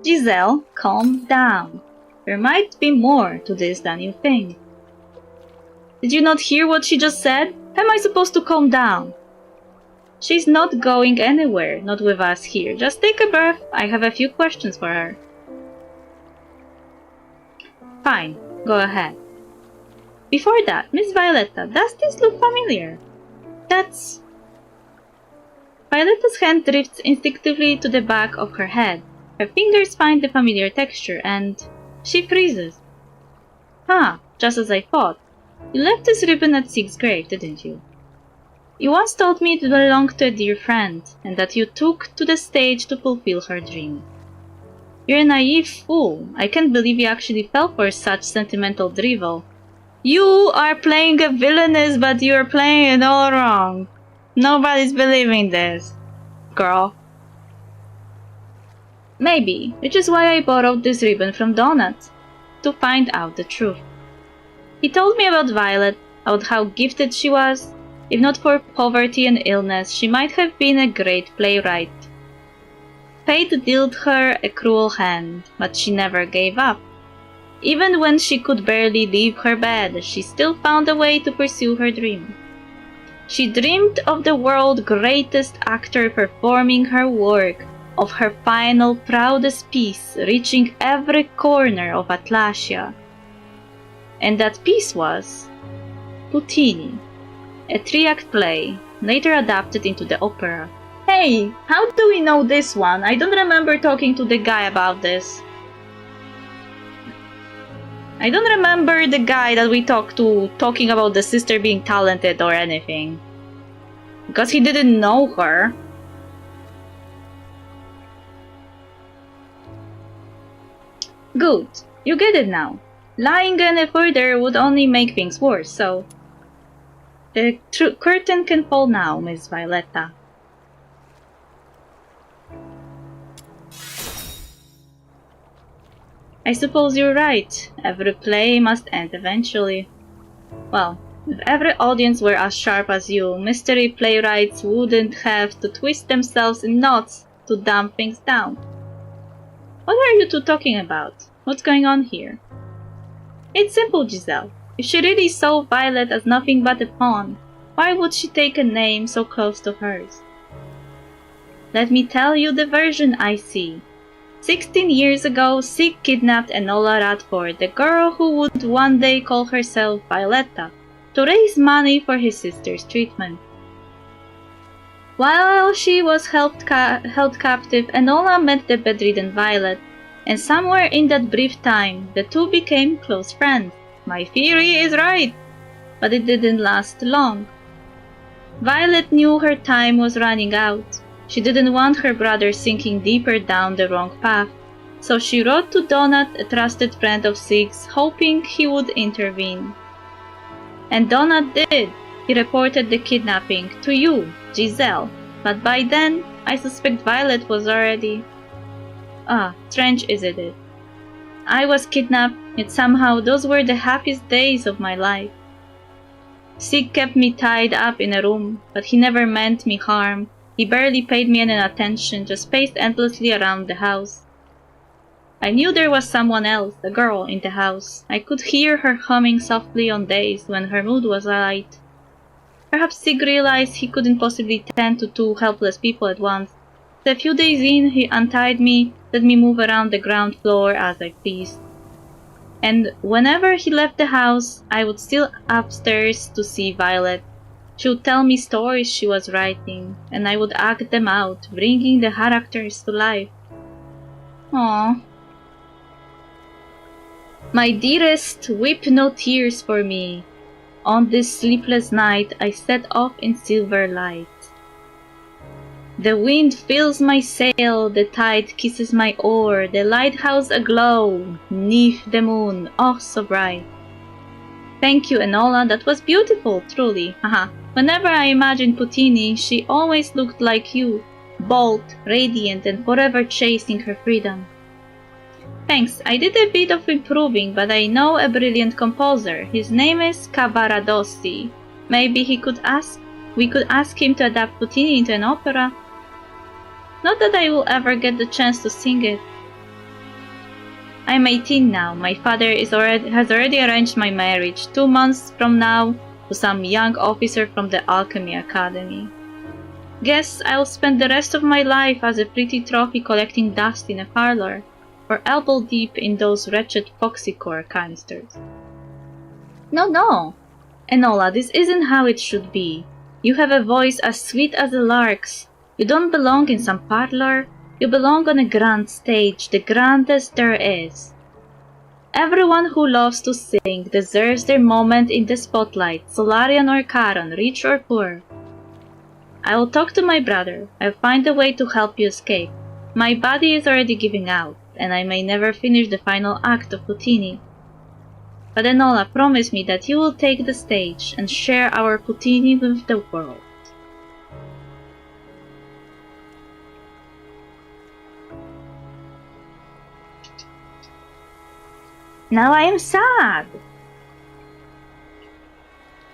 Giselle, calm down. There might be more to this than you think. Did you not hear what she just said? How am I supposed to calm down? She's not going anywhere, not with us here. Just take a breath. I have a few questions for her. Fine, go ahead. Before that, Miss Violetta, does this look familiar? That's... Violetta's hand drifts instinctively to the back of her head. Her fingers find the familiar texture, and she freezes. Ah, just as I thought. You left this ribbon at Sig's grave, didn't you? You once told me it belonged to a dear friend, and that you took to the stage to fulfill her dream. You're a naive fool. I can't believe you actually fell for such sentimental drivel. You are playing a villainess, but you are playing it all wrong. Nobody's believing this, girl. Maybe, which is why I borrowed this ribbon from Donut, to find out the truth. He told me about Violet, about how gifted she was. If not for poverty and illness, she might have been a great playwright. Fate dealt her a cruel hand, but she never gave up. Even when she could barely leave her bed, she still found a way to pursue her dream. She dreamed of the world's greatest actor performing her work, of her final proudest piece reaching every corner of Atlasia. And that piece was Puccini, a 3-act play, later adapted into the opera. Hey, how do we know this one? I don't remember talking to the guy about this. I don't remember the guy that we talked to talking about the sister being talented or anything. Because he didn't know her. Good, you get it now. Lying any further would only make things worse, so... The curtain can fall now, Miss Violetta. I suppose you're right. Every play must end eventually. Well, if every audience were as sharp as you, mystery playwrights wouldn't have to twist themselves in knots to dumb things down. What are you two talking about? What's going on here? It's simple, Giselle. If she really saw Violet as nothing but a pawn, why would she take a name so close to hers? Let me tell you the version I see. 16 years ago, Sig kidnapped Enola Radford, the girl who would one day call herself Violetta, to raise money for his sister's treatment. While she was held captive, Enola met the bedridden Violet, and somewhere in that brief time, the two became close friends. My theory is right, but it didn't last long. Violet knew her time was running out. She didn't want her brother sinking deeper down the wrong path, so she wrote to Donut, a trusted friend of Sig's, hoping he would intervene. And Donut did. He reported the kidnapping to you, Giselle, but by then, I suspect Violet was already... strange, isn't it? I was kidnapped, yet somehow those were the happiest days of my life. Sig kept me tied up in a room, but he never meant me harm. He barely paid me any attention, just paced endlessly around the house. I knew there was someone else, a girl, in the house. I could hear her humming softly on days when her mood was light. Perhaps Sig realized he couldn't possibly tend to two helpless people at once. So a few days in, he untied me, let me move around the ground floor as I pleased. And whenever he left the house, I would steal upstairs to see Violet. She would tell me stories she was writing, and I would act them out, bringing the characters to life. Aww. My dearest, weep no tears for me. On this sleepless night I set off in silver light. The wind fills my sail, the tide kisses my oar, the lighthouse aglow, 'neath the moon, oh so bright. Thank you, Enola, that was beautiful, truly, haha. Whenever I imagined Puccini, she always looked like you, bold, radiant, and forever chasing her freedom. Thanks, I did a bit of improving, but I know a brilliant composer. His name is Cavaradossi. Maybe we could ask him to adapt Puccini into an opera. Not that I will ever get the chance to sing it. I'm 18 now. My father has already arranged my marriage 2 months from now to some young officer from the Alchemy Academy. Guess I'll spend the rest of my life as a pretty trophy collecting dust in a parlor, or elbow deep in those wretched Foxycore canisters. No, no. Enola, this isn't how it should be. You have a voice as sweet as a lark's. You don't belong in some parlor. You belong on a grand stage, the grandest there is. Everyone who loves to sing deserves their moment in the spotlight, Solarian or Charon, rich or poor. I will talk to my brother. I'll find a way to help you escape. My body is already giving out, and I may never finish the final act of Puttini. But Enola, promise me that you will take the stage and share our Puttini with the world. Now I am sad.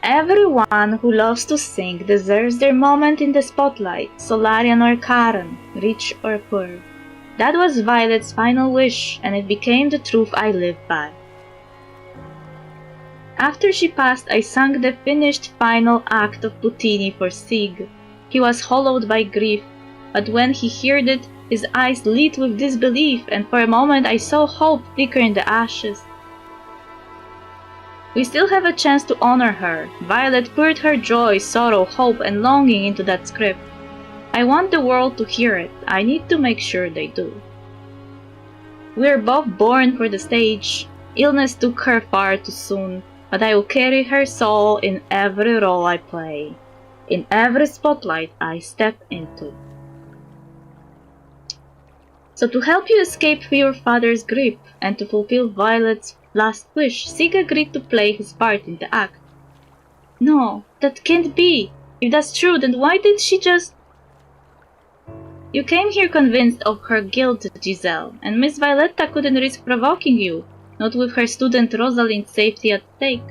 Everyone who loves to sing deserves their moment in the spotlight, Solarian or Charon, rich or poor. That was Violet's final wish, and it became the truth I lived by. After she passed, I sang the finished final act of Puttini for Sig. He was hollowed by grief, but when he heard it, his eyes lit with disbelief, and for a moment I saw hope flicker in the ashes. We still have a chance to honor her. Violet poured her joy, sorrow, hope, and longing into that script. I want the world to hear it. I need to make sure they do. We're both born for the stage. Illness took her far too soon, but I will carry her soul in every role I play, in every spotlight I step into. So to help you escape your father's grip and to fulfill Violet's last wish, Sig agreed to play his part in the act. No, that can't be. If that's true, then why did she just... You came here convinced of her guilt, Giselle, and Miss Violetta couldn't risk provoking you, not with her student Rosalind's safety at stake.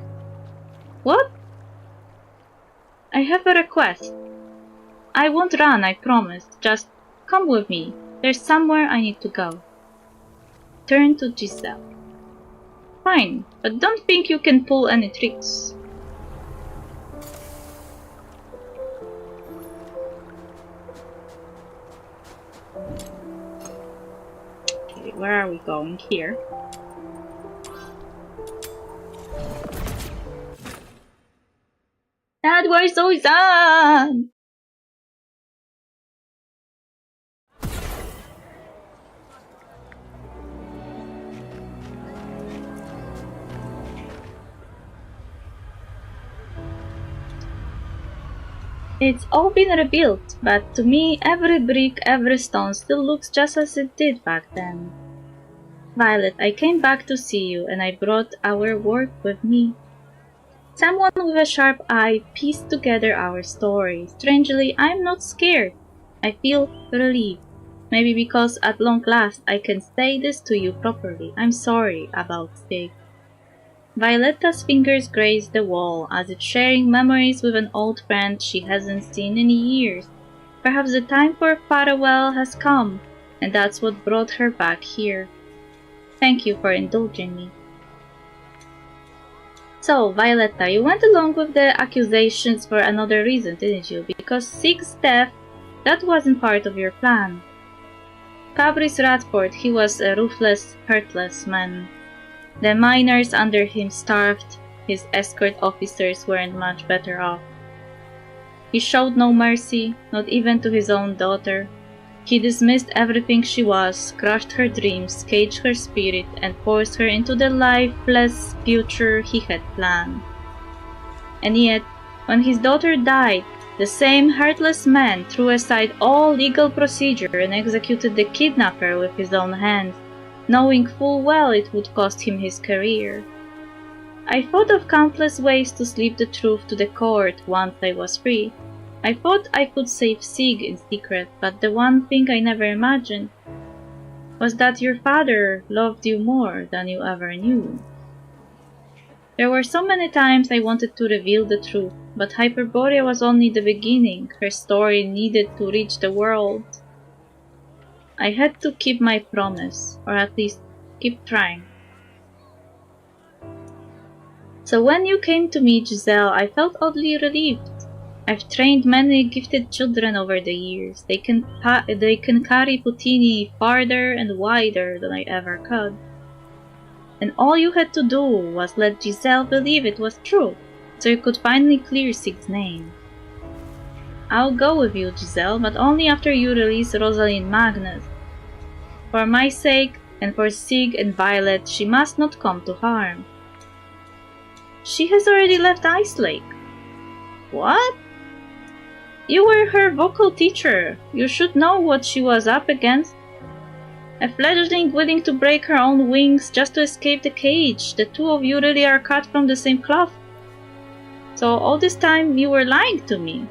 What? I have a request. I won't run, I promise. Just come with me. There's somewhere I need to go. Turn to Giselle. Fine, but don't think you can pull any tricks. Okay, where are we going here? Dad, where's Zoizan? It's all been rebuilt, but to me, every brick, every stone still looks just as it did back then. Violet, I came back to see you, and I brought our work with me. Someone with a sharp eye pieced together our story. Strangely, I'm not scared. I feel relieved. Maybe because at long last I can say this to you properly. I'm sorry about Sig. Violetta's fingers grazed the wall, as if sharing memories with an old friend she hasn't seen in years. Perhaps the time for farewell has come, and that's what brought her back here. Thank you for indulging me. So, Violetta, you went along with the accusations for another reason, didn't you? Because Sig's death, that wasn't part of your plan. Fabrice Radford, he was a ruthless, heartless man. The miners under him starved. His escort officers weren't much better off. He showed no mercy, not even to his own daughter. He dismissed everything she was, crushed her dreams, caged her spirit, and forced her into the lifeless future he had planned. And yet, when his daughter died, the same heartless man threw aside all legal procedure and executed the kidnapper with his own hands, knowing full well it would cost him his career. I thought of countless ways to slip the truth to the court once I was free. I thought I could save Sig in secret, but the one thing I never imagined was that your father loved you more than you ever knew. There were so many times I wanted to reveal the truth, but Hyperborea was only the beginning. Her story needed to reach the world. I had to keep my promise, or at least keep trying. So when you came to me, Giselle, I felt oddly relieved. I've trained many gifted children over the years. They can carry Puttini farther and wider than I ever could. And all you had to do was let Giselle believe it was true, so you could finally clear Sig's name. I'll go with you, Giselle, but only after you release Rosalind Magnus. For my sake, and for Sig and Violet, she must not come to harm. She has already left Ice Lake. What? You were her vocal teacher. You should know what she was up against. A fledgling willing to break her own wings just to escape the cage. The two of you really are cut from the same cloth. So all this time you were lying to me.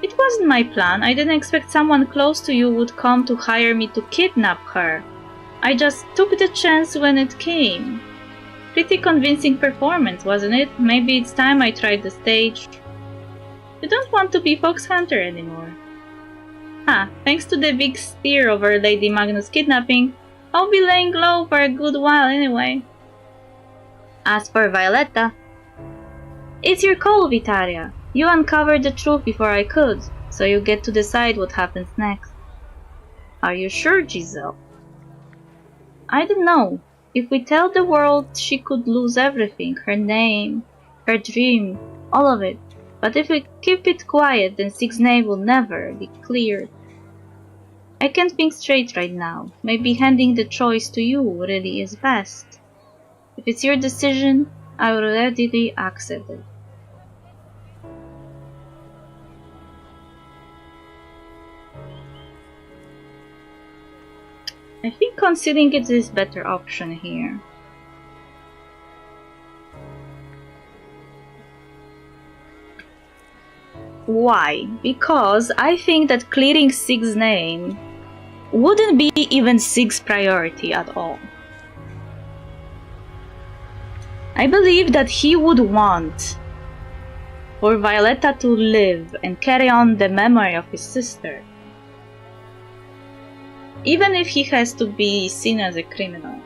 It wasn't my plan. I didn't expect someone close to you would come to hire me to kidnap her. I just took the chance when it came. Pretty convincing performance, wasn't it? Maybe it's time I tried the stage. You don't want to be Fox Hunter anymore. Thanks to the big steer over Lady Magnus' kidnapping, I'll be laying low for a good while anyway. As for Violetta, it's your call, Vitaria. You uncovered the truth before I could, so you get to decide what happens next. Are you sure, Giselle? I don't know. If we tell the world, she could lose everything, her name, her dream, all of it. But if we keep it quiet, then Sig's name will never be cleared. I can't think straight right now. Maybe handing the choice to you really is best. If it's your decision, I will readily accept it. I think concealing it is a better option here. Why? Because I think that clearing Sig's name wouldn't be even Sig's priority at all. I believe that he would want for Violetta to live and carry on the memory of his sister, even if he has to be seen as a criminal.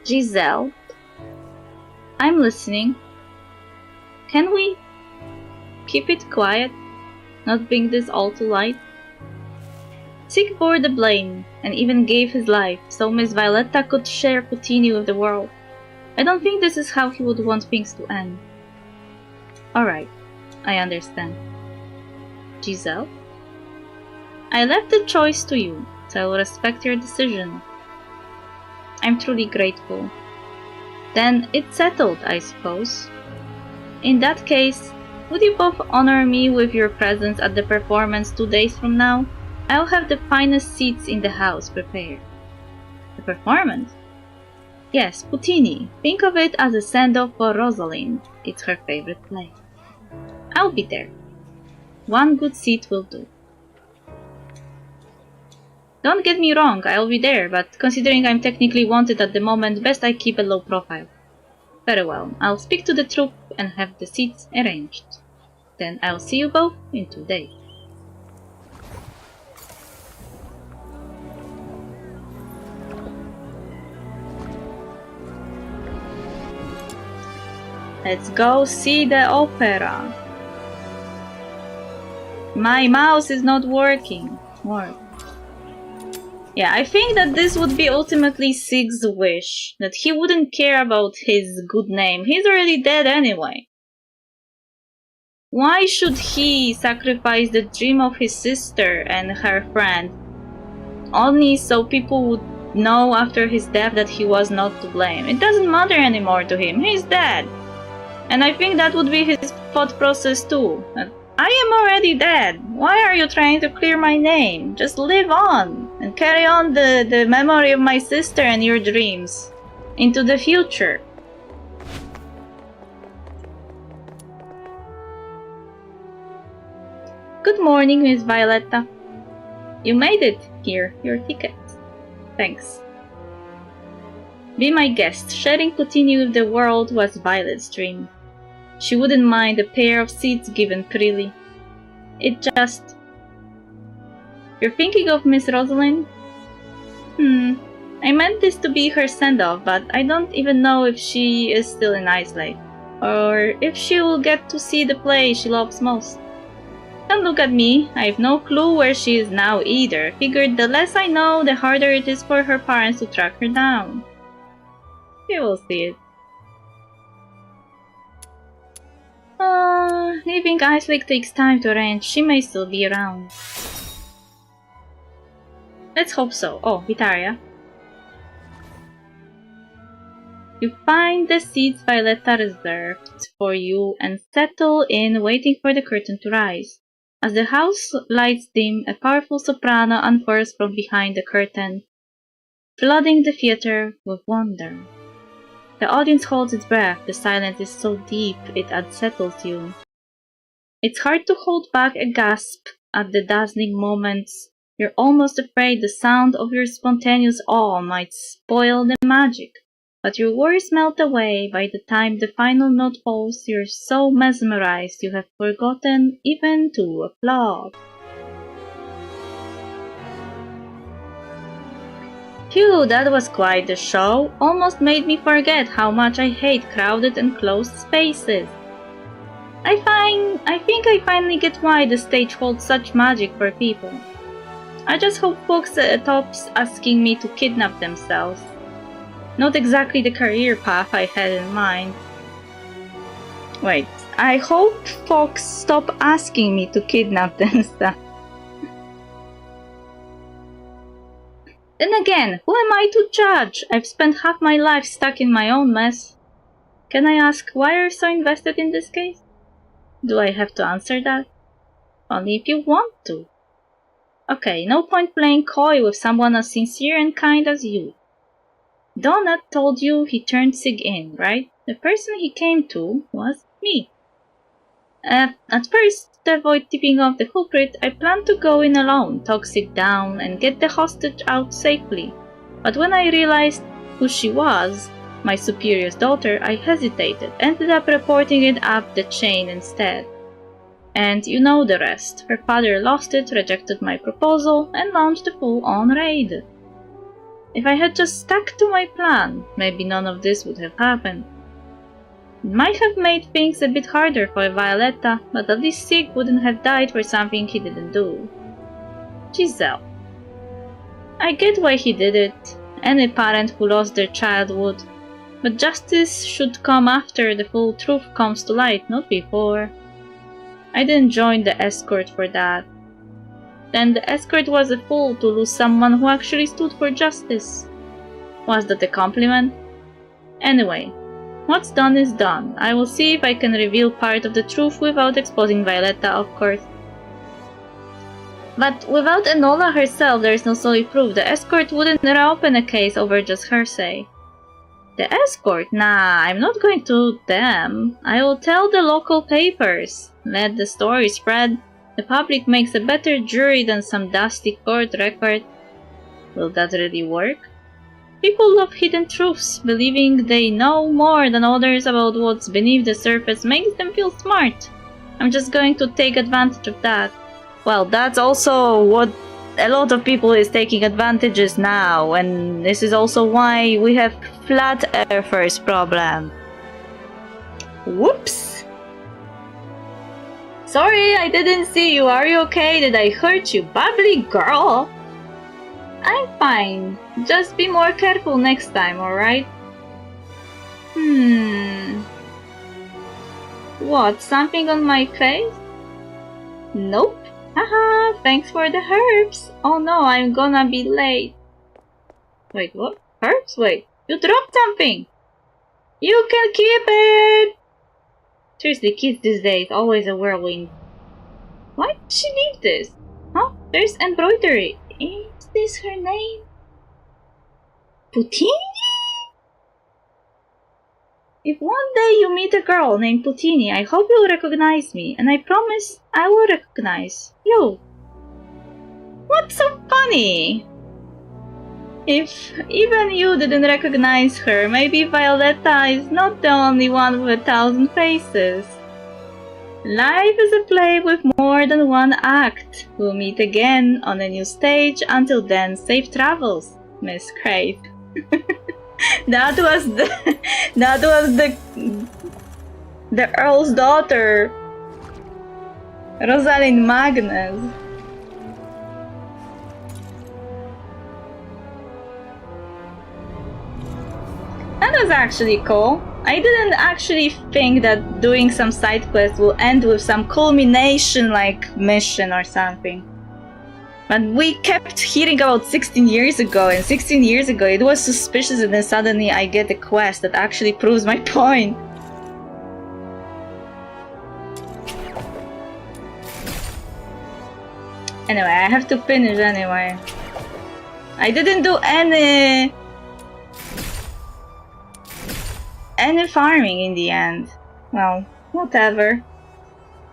Giselle, I'm listening. Can we keep it quiet? Not bring this all to light? Sig bore the blame and even gave his life so Miss Violetta could share Puccini with the world. I don't think this is how he would want things to end. Alright, I understand. Giselle? I left the choice to you, so I will respect your decision. I'm truly grateful. Then it's settled, I suppose. In that case, would you both honor me with your presence at the performance 2 days from now? I'll have the finest seats in the house prepared. The performance? Yes, Puccini. Think of it as a send-off for Rosalind. It's her favorite play. I'll be there. One good seat will do. Don't get me wrong, I'll be there, but considering I'm technically wanted at the moment, best I keep a low profile. Very well, I'll speak to the troupe and have the seats arranged. Then I'll see you both in 2 days. Let's go see the opera. My mouse is not working. Work. Yeah, I think that this would be ultimately Sig's wish, that he wouldn't care about his good name. He's already dead anyway. Why should he sacrifice the dream of his sister and her friend, only so people would know after his death that he was not to blame? It doesn't matter anymore to him, he's dead. And I think that would be his thought process too. I am already dead. Why are you trying to clear my name? Just live on and carry on the memory of my sister and your dreams into the future. Good morning, Miss Violetta. You made it. Here, your ticket. Thanks. Be my guest. Sharing poutine with the world was Violet's dream. She wouldn't mind a pair of seats given freely. It just... You're thinking of Miss Rosalind? I meant this to be her send-off, but I don't even know if she is still in Islay, or if she will get to see the play she loves most. Don't look at me, I have no clue where she is now either. Figured the less I know, the harder it is for her parents to track her down. You will see it. Leaving Islay takes time to arrange. She may still be around. Let's hope so. Oh, Vitaria. You find the seats Violetta reserved for you and settle in, waiting for the curtain to rise. As the house lights dim, a powerful soprano unfurls from behind the curtain, flooding the theater with wonder. The audience holds its breath. The silence is so deep it unsettles you. It's hard to hold back a gasp at the dazzling moments. You're almost afraid the sound of your spontaneous awe might spoil the magic. But your worries melt away by the time the final note falls. You're so mesmerized you have forgotten even to applaud. Phew, that was quite the show. Almost made me forget how much I hate crowded and closed spaces. I think I finally get why the stage holds such magic for people. I just hope folks stops asking me to kidnap themselves. Not exactly the career path I had in mind. Wait, I hope folks stop asking me to kidnap themselves. Then again, who am I to judge? I've spent half my life stuck in my own mess. Can I ask why you're so invested in this case? Do I have to answer that? Only if you want to. Okay, no point playing coy with someone as sincere and kind as you. Donut told you he turned Sig in, right? The person he came to was me. At first, to avoid tipping off the culprit, I planned to go in alone, talk Sig down, and get the hostage out safely. But when I realized who she was, my superior's daughter, I hesitated, ended up reporting it up the chain instead. And you know the rest. Her father lost it, rejected my proposal, and launched a full-on raid. If I had just stuck to my plan, maybe none of this would have happened. It might have made things a bit harder for Violetta, but at least Sig wouldn't have died for something he didn't do. Giselle. I get why he did it. Any parent who lost their child would. But justice should come after the full truth comes to light, not before. I didn't join the escort for that. Then the escort was a fool to lose someone who actually stood for justice. Was that a compliment? Anyway, what's done is done. I will see if I can reveal part of the truth without exposing Violetta, of course. But without Enola herself, there is no solid proof. The escort wouldn't reopen a case over just hearsay. The escort? Nah, I'm not going to them. I will tell the local papers. Let the story spread. The public makes a better jury than some dusty court record. Will that really work? People love hidden truths. Believing they know more than others about what's beneath the surface makes them feel smart. I'm just going to take advantage of that. Well, that's also what a lot of people is taking advantages now, and this is also why we have flat earthers problem. Whoops! Sorry, I didn't see you. Are you okay? Did I hurt you, bubbly girl? I'm fine. Just be more careful next time, alright? What, something on my face? Nope. Haha, thanks for the herbs. Oh no, I'm gonna be late. Wait, what? Herbs? Wait, you dropped something! You can keep it! Seriously, kids these days, always a whirlwind. Why did she leave this? Huh? There's embroidery. Is this her name? Putini? If one day you meet a girl named Putini, I hope you'll recognize me, and I promise I will recognize you. What's so funny? If even you didn't recognize her, maybe Violetta is not the only one with 1,000 faces. Life is a play with more than one act. We'll meet again on a new stage. Until then, safe travels, Miss Crate. That was the Earl's daughter, Rosalind Magnus. That was actually cool. I didn't actually think that doing some side quests will end with some culmination like mission or something. But we kept hearing about 16 years ago, and 16 years ago it was suspicious, and then suddenly I get a quest that actually proves my point. Anyway, I have to finish anyway. I didn't do any farming in the end. Well, whatever.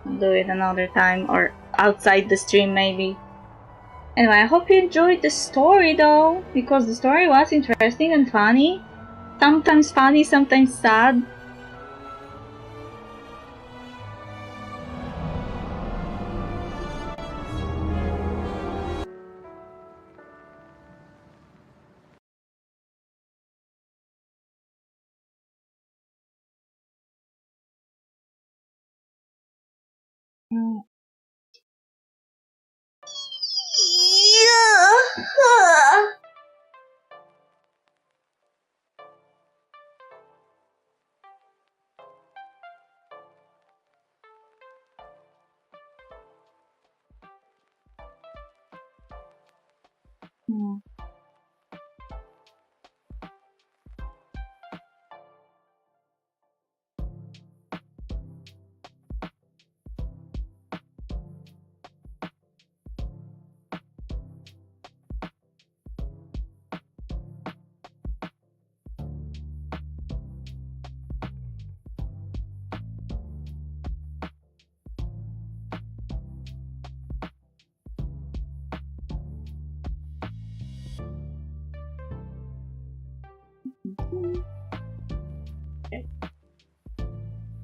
I'll do it another time, or outside the stream maybe. Anyway, I hope you enjoyed the story though, because the story was interesting and funny. Sometimes funny, sometimes sad.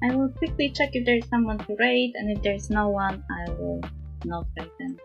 I will quickly check if there's someone to raid, and if there's no one, I will not raid them.